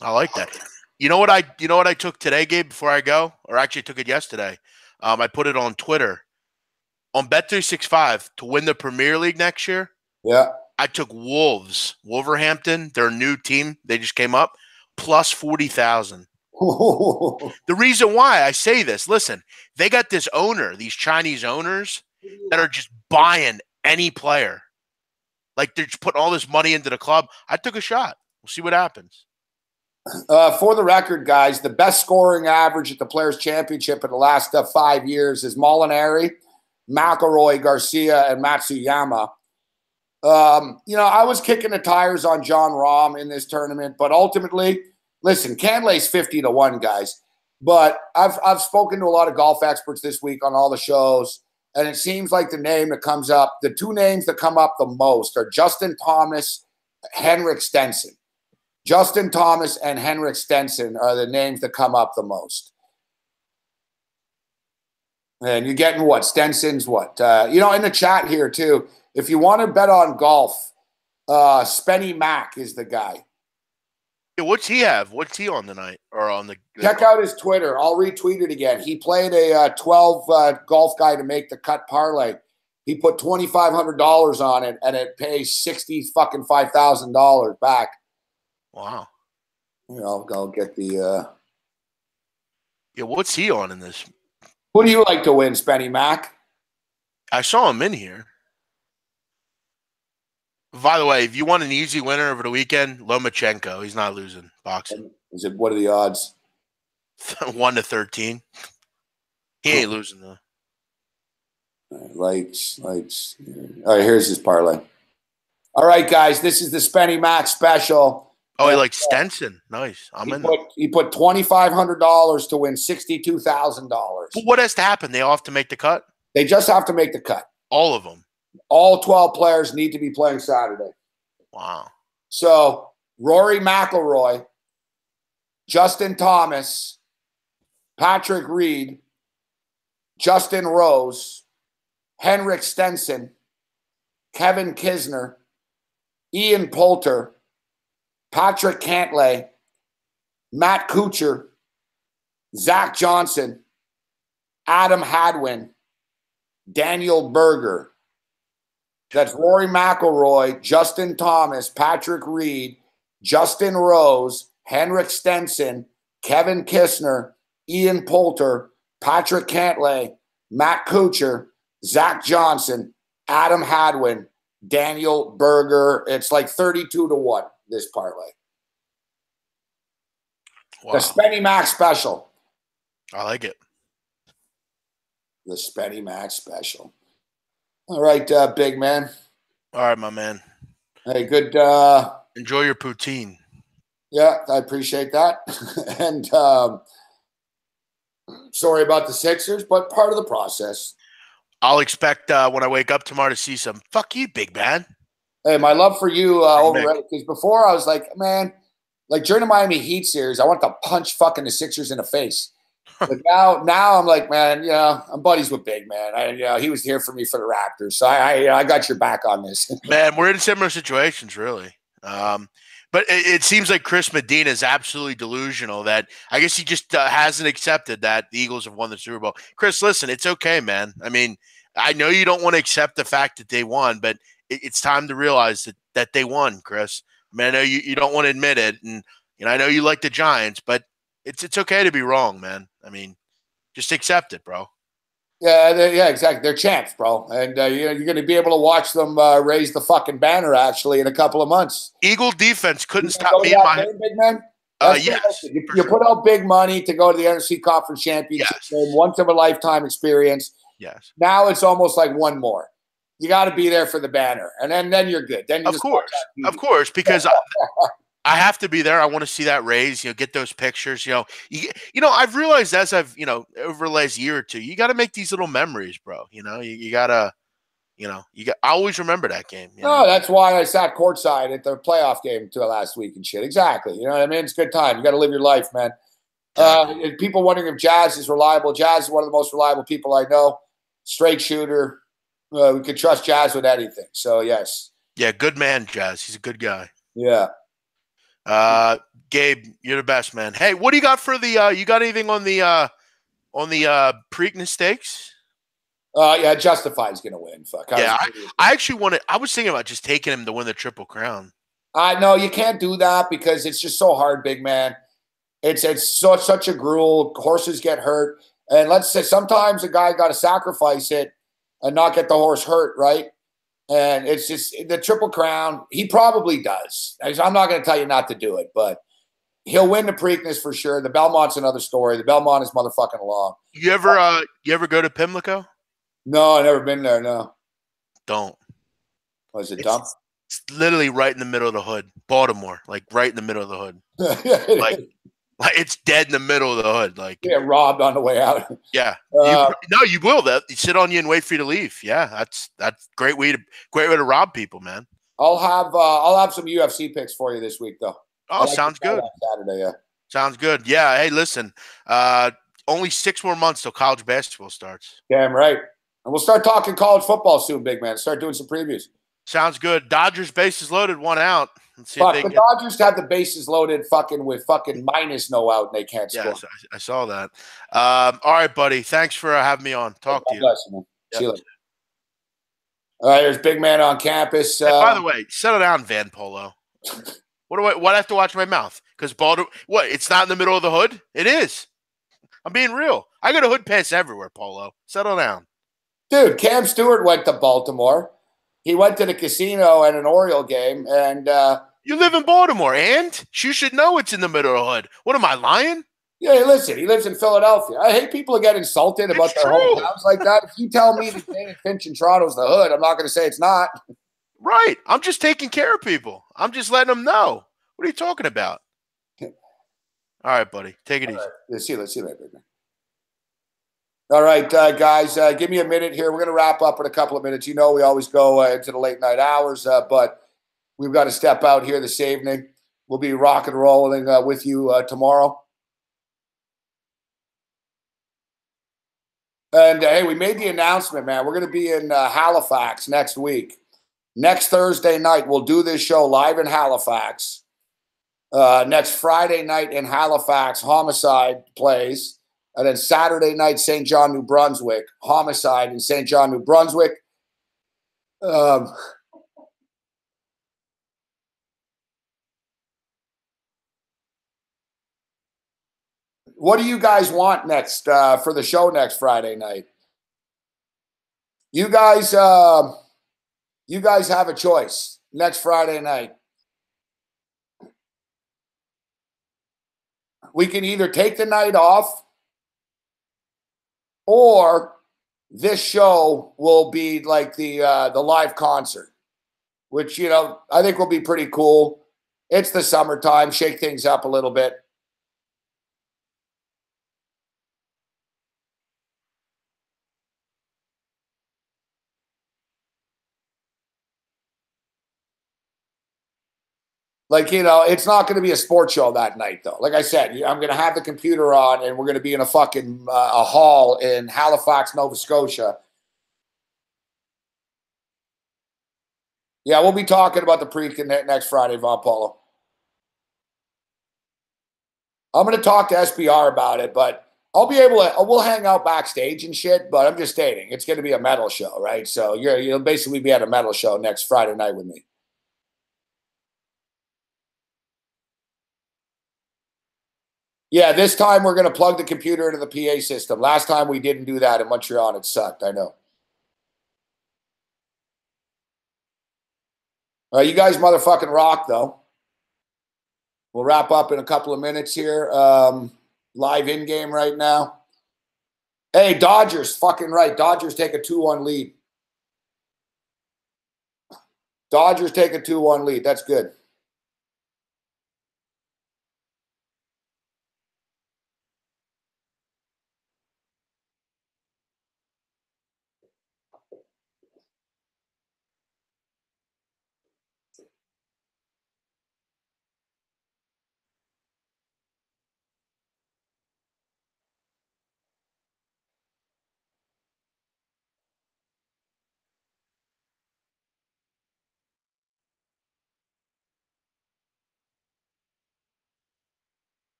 I like that. You know what I took today, Gabe, before I go? Or actually took it yesterday. I put it on Twitter. On Bet365 to win the Premier League next year. Yeah. I took Wolverhampton, their new team. They just came up, plus 40,000. The reason why I say this, listen, they got this owner, these Chinese owners that are just buying any player. Like, they're just putting all this money into the club. I took a shot. We'll see what happens. For the record, guys, the best scoring average at the Players' Championship in the last 5 years is Molinari, McIlroy, Garcia, and Matsuyama. I was kicking the tires on John Rahm in this tournament, but ultimately, listen, Cantley's 50-1, guys. But I've spoken to a lot of golf experts this week on all the shows, and it seems like the name that comes up, the two names that come up the most are Justin Thomas, Henrik Stenson. Justin Thomas and Henrik Stenson are the names that come up the most. And you're getting what? Stenson's what? In the chat here, too, if you want to bet on golf, Spenny Mac is the guy. Yeah, what's he have? What's he on tonight? Or on the Check out his Twitter. I'll retweet it again. He played a 12 golf guy to make the cut parlay. He put $2,500 on it, and it pays $5,000 back. Wow. Go get the. Yeah, what's he on in this? Who do you like to win, Spenny Mac? I saw him in here. By the way, if you want an easy winner over the weekend, Lomachenko. He's not losing boxing. What are the odds? 1-13. He ain't losing though. Lights. All right, here's his parlay. All right, guys, this is the Spenny Mac special. Oh, he likes Stenson. Nice. He put $2,500 to win $62,000. What has to happen? They all have to make the cut? They just have to make the cut. All of them? All 12 players need to be playing Saturday. Wow. So, Rory McIlroy, Justin Thomas, Patrick Reed, Justin Rose, Henrik Stenson, Kevin Kisner, Ian Poulter, Patrick Cantlay, Matt Kuchar, Zach Johnson, Adam Hadwin, Daniel Berger. That's Rory McIlroy, Justin Thomas, Patrick Reed, Justin Rose, Henrik Stenson, Kevin Kisner, Ian Poulter, Patrick Cantlay, Matt Kuchar, Zach Johnson, Adam Hadwin, Daniel Berger. It's like 32-1, this parlay. Wow. The Spenny Mac special. I like it. The Spenny Mac special. All right, big man. All right, my man. Hey, good. Enjoy your poutine. Yeah, I appreciate that. And sorry about the Sixers, but part of the process. I'll expect when I wake up tomorrow to see some fuck you, big man. Hey, my love for you over because before I was like, man, like during the Miami Heat series, I want to punch fucking the Sixers in the face. But now I'm like, man, I'm buddies with Big Man. He was here for me for the Raptors, so I got your back on this. Man, we're in similar situations, really. But it seems like Chris Medina is absolutely delusional that I guess he just hasn't accepted that the Eagles have won the Super Bowl. Chris, listen, it's okay, man. I mean, I know you don't want to accept the fact that they won, but it's time to realize that they won, Chris. I mean, I know you don't want to admit it, and I know you like the Giants, but it's okay to be wrong, man. I mean, just accept it, bro. Yeah, exactly. They're champs, bro, and you're going to be able to watch them raise the fucking banner actually in a couple of months. Eagle defense couldn't stop me in my game, big man. Yes, you put out big money to go to the NFC Conference Championship game, once of a lifetime experience. Yes. Now it's almost like one more. You got to be there for the banner, and then you're good. Then you of course, because I have to be there. I want to see that raise, get those pictures. I've realized as I've, over the last year or two, you got to make these little memories, bro. You got to, I always remember that game. No, that's why I sat courtside at the playoff game last week and shit. Exactly. You know what I mean? It's a good time. You got to live your life, man. Exactly. People wondering if Jazz is reliable. Jazz is one of the most reliable people I know. Straight shooter. We could trust Jazz with anything. So, yes. Yeah, good man, Jazz. He's a good guy. Yeah. Gabe, you're the best, man. Hey, what do you got for the you got anything on the Preakness stakes? Yeah, Justify's gonna win. Fuck. I actually I was thinking about just taking him to win the Triple Crown. No, you can't do that because it's just so hard, big man. It's such a gruel. Horses get hurt. And let's say sometimes a guy got to sacrifice it and not get the horse hurt, right? And it's just the Triple Crown. He probably does. I'm not going to tell you not to do it, but he'll win the Preakness for sure. The Belmont's another story. The Belmont is motherfucking long. You ever go to Pimlico? No, I've never been there. No. Don't. Was it dumb? It's literally right in the middle of the hood. Baltimore, like right in the middle of the hood. Like it's dead in the middle of the hood. Like you get robbed on the way out. Yeah. You will. That sit on you and wait for you to leave. Yeah, that's great way to rob people, man. I'll have some UFC picks for you this week though. Oh, sounds good. Saturday, yeah. Sounds good. Yeah. Hey, listen. Only 6 more months till college basketball starts. Damn right. And we'll start talking college football soon, big man. Start doing some previews. Sounds good. Dodgers bases loaded, 1 out. Let's see if the Dodgers have the bases loaded with minus no out and they can't score. Yes, I saw that. All right, buddy. Thanks for having me on. Talk to you. Bless you, man. Yep. See you later. All right, there's big man on campus. Hey, by the way, settle down, Van Polo. What do I have to watch my mouth? Because Baltimore, it's not in the middle of the hood? It is. I'm being real. I got a hood pass everywhere, Polo. Settle down. Dude, Cam Stewart went to Baltimore. He went to the casino at an Oriole game, and you live in Baltimore, and you should know it's in the middle of the hood. What am I lying? Yeah, listen, he lives in Philadelphia. I hate people who get insulted about their hometowns like that. If you tell me that Dane Finch and Toronto's the hood, I'm not going to say it's not. Right. I'm just taking care of people. I'm just letting them know. What are you talking about? All right, buddy. Take it easy. Right. Let's see you later, man. All right, guys, give me a minute here. We're going to wrap up in a couple of minutes. We always go into the late night hours, but we've got to step out here this evening. We'll be rock and rolling with you tomorrow. And, hey, we made the announcement, man. We're going to be in Halifax next week. Next Thursday night, we'll do this show live in Halifax. Next Friday night in Halifax, Homicide plays. And then Saturday night, St. John, New Brunswick, Homicide in St. John, New Brunswick. What do you guys want next for the show next Friday night? You guys have a choice next Friday night. We can either take the night off, or this show will be like the live concert, which, I think will be pretty cool. It's the summertime, shake things up a little bit. Like, it's not going to be a sports show that night, though. Like I said, I'm going to have the computer on, and we're going to be in a fucking a hall in Halifax, Nova Scotia. Yeah, we'll be talking about the pre next Friday, Von Paulo. I'm going to talk to SBR about it, but I'll be able to, we'll hang out backstage and shit, but I'm just stating it's going to be a metal show, right? So you'll basically be at a metal show next Friday night with me. Yeah, this time we're going to plug the computer into the PA system. Last time we didn't do that in Montreal, and it sucked. I know. You guys motherfucking rock, though. We'll wrap up in a couple of minutes here. Live in-game right now. Hey, Dodgers, fucking right. Dodgers take a 2-1 lead. Dodgers take a 2-1 lead. That's good.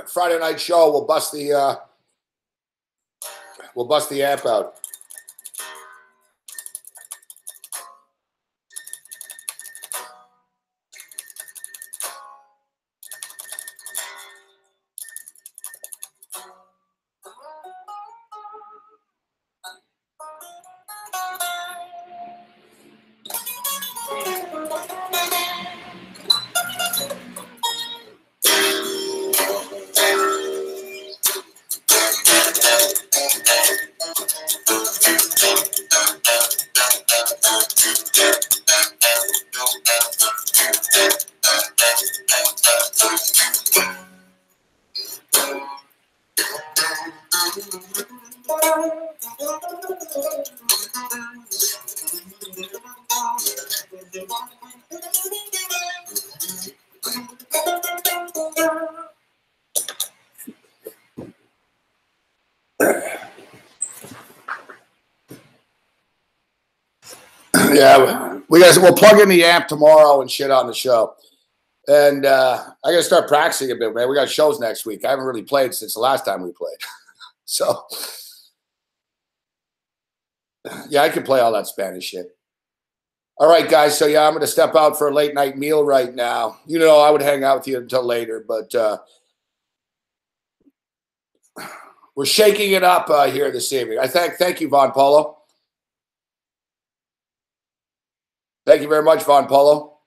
Friday night show, we'll bust the amp out. Yeah, we'll plug in the amp tomorrow and shit on the show. And I got to start practicing a bit, man. We got shows next week. I haven't really played since the last time we played. So, yeah, I can play all that Spanish shit. All right, guys. So, yeah, I'm going to step out for a late night meal right now. You know, I would hang out with you until later, but we're shaking it up here this evening. I thank you, Von Polo. Thank you very much, Von Polo.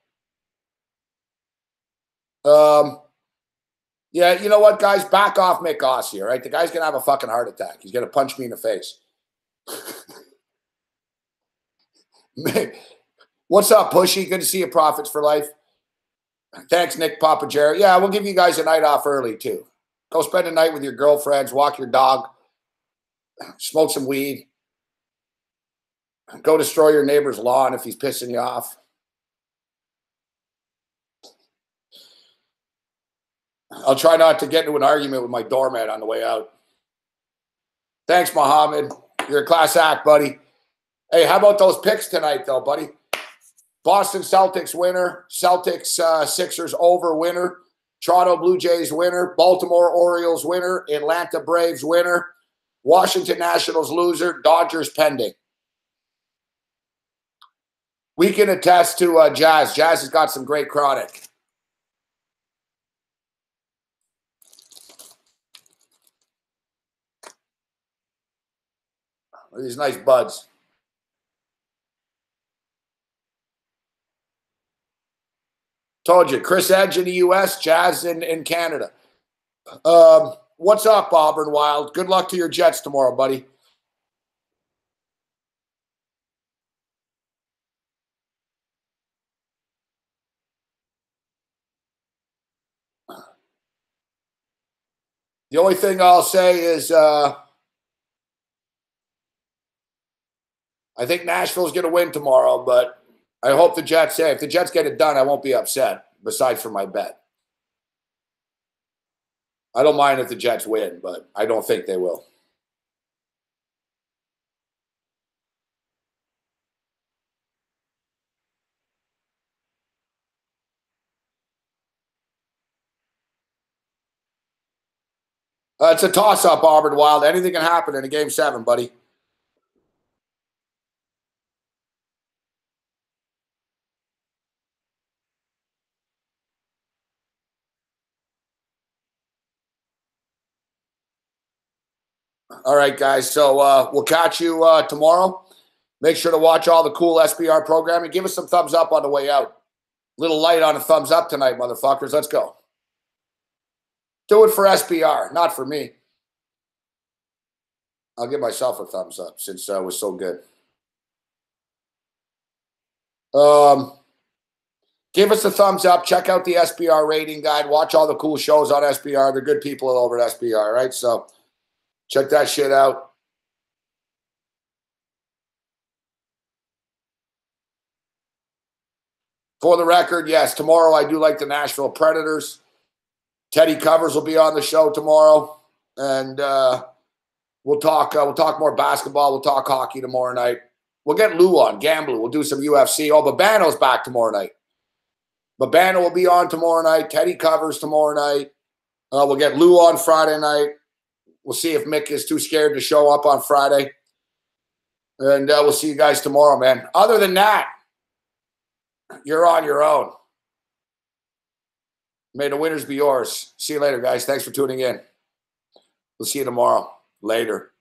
Yeah, you know what, guys? Back off Mick Ossie, all right? The guy's going to have a fucking heart attack. He's going to punch me in the face. What's up, Pushy? Good to see you, Profits for Life. Thanks, Nick Papagera. Yeah, we'll give you guys a night off early, too. Go spend a night with your girlfriends, walk your dog, smoke some weed, go destroy your neighbor's lawn if he's pissing you off. I'll try not to get into an argument with my doormat on the way out. Thanks, Mohammed. You're a class act, buddy. Hey, how about those picks tonight, though, buddy? Boston Celtics winner, Celtics Sixers over winner, Toronto Blue Jays winner, Baltimore Orioles winner, Atlanta Braves winner, Washington Nationals loser, Dodgers pending. We can attest to Jazz. Jazz has got some great chronic. These nice buds. Told you, Chris Edge in the U.S., Jazz in Canada. What's up, Auburn Wild? Good luck to your Jets tomorrow, buddy. The only thing I'll say is I think Nashville's going to win tomorrow, but I hope the Jets say if the Jets get it done, I won't be upset, besides for my bet. I don't mind if the Jets win, but I don't think they will. It's a toss-up, Auburn Wild. Anything can happen in a Game 7, buddy. All right, guys. So we'll catch you tomorrow. Make sure to watch all the cool SBR programming. Give us some thumbs up on the way out. Little light on a thumbs up tonight, motherfuckers. Let's go. Do it for SBR, not for me. I'll give myself a thumbs up since it was so good. Give us a thumbs up. Check out the SBR rating guide. Watch all the cool shows on SBR. They're good people over at SBR, right? So check that shit out. For the record, yes, tomorrow I do like the Nashville Predators. Teddy Covers will be on the show tomorrow, and we'll talk more basketball. We'll talk hockey tomorrow night. We'll get Lou on, Gambler. We'll do some UFC. Oh, Babano's back tomorrow night. Babano will be on tomorrow night. Teddy Covers tomorrow night. We'll get Lou on Friday night. We'll see if Mick is too scared to show up on Friday. And we'll see you guys tomorrow, man. Other than that, you're on your own. May the winners be yours. See you later, guys. Thanks for tuning in. We'll see you tomorrow. Later.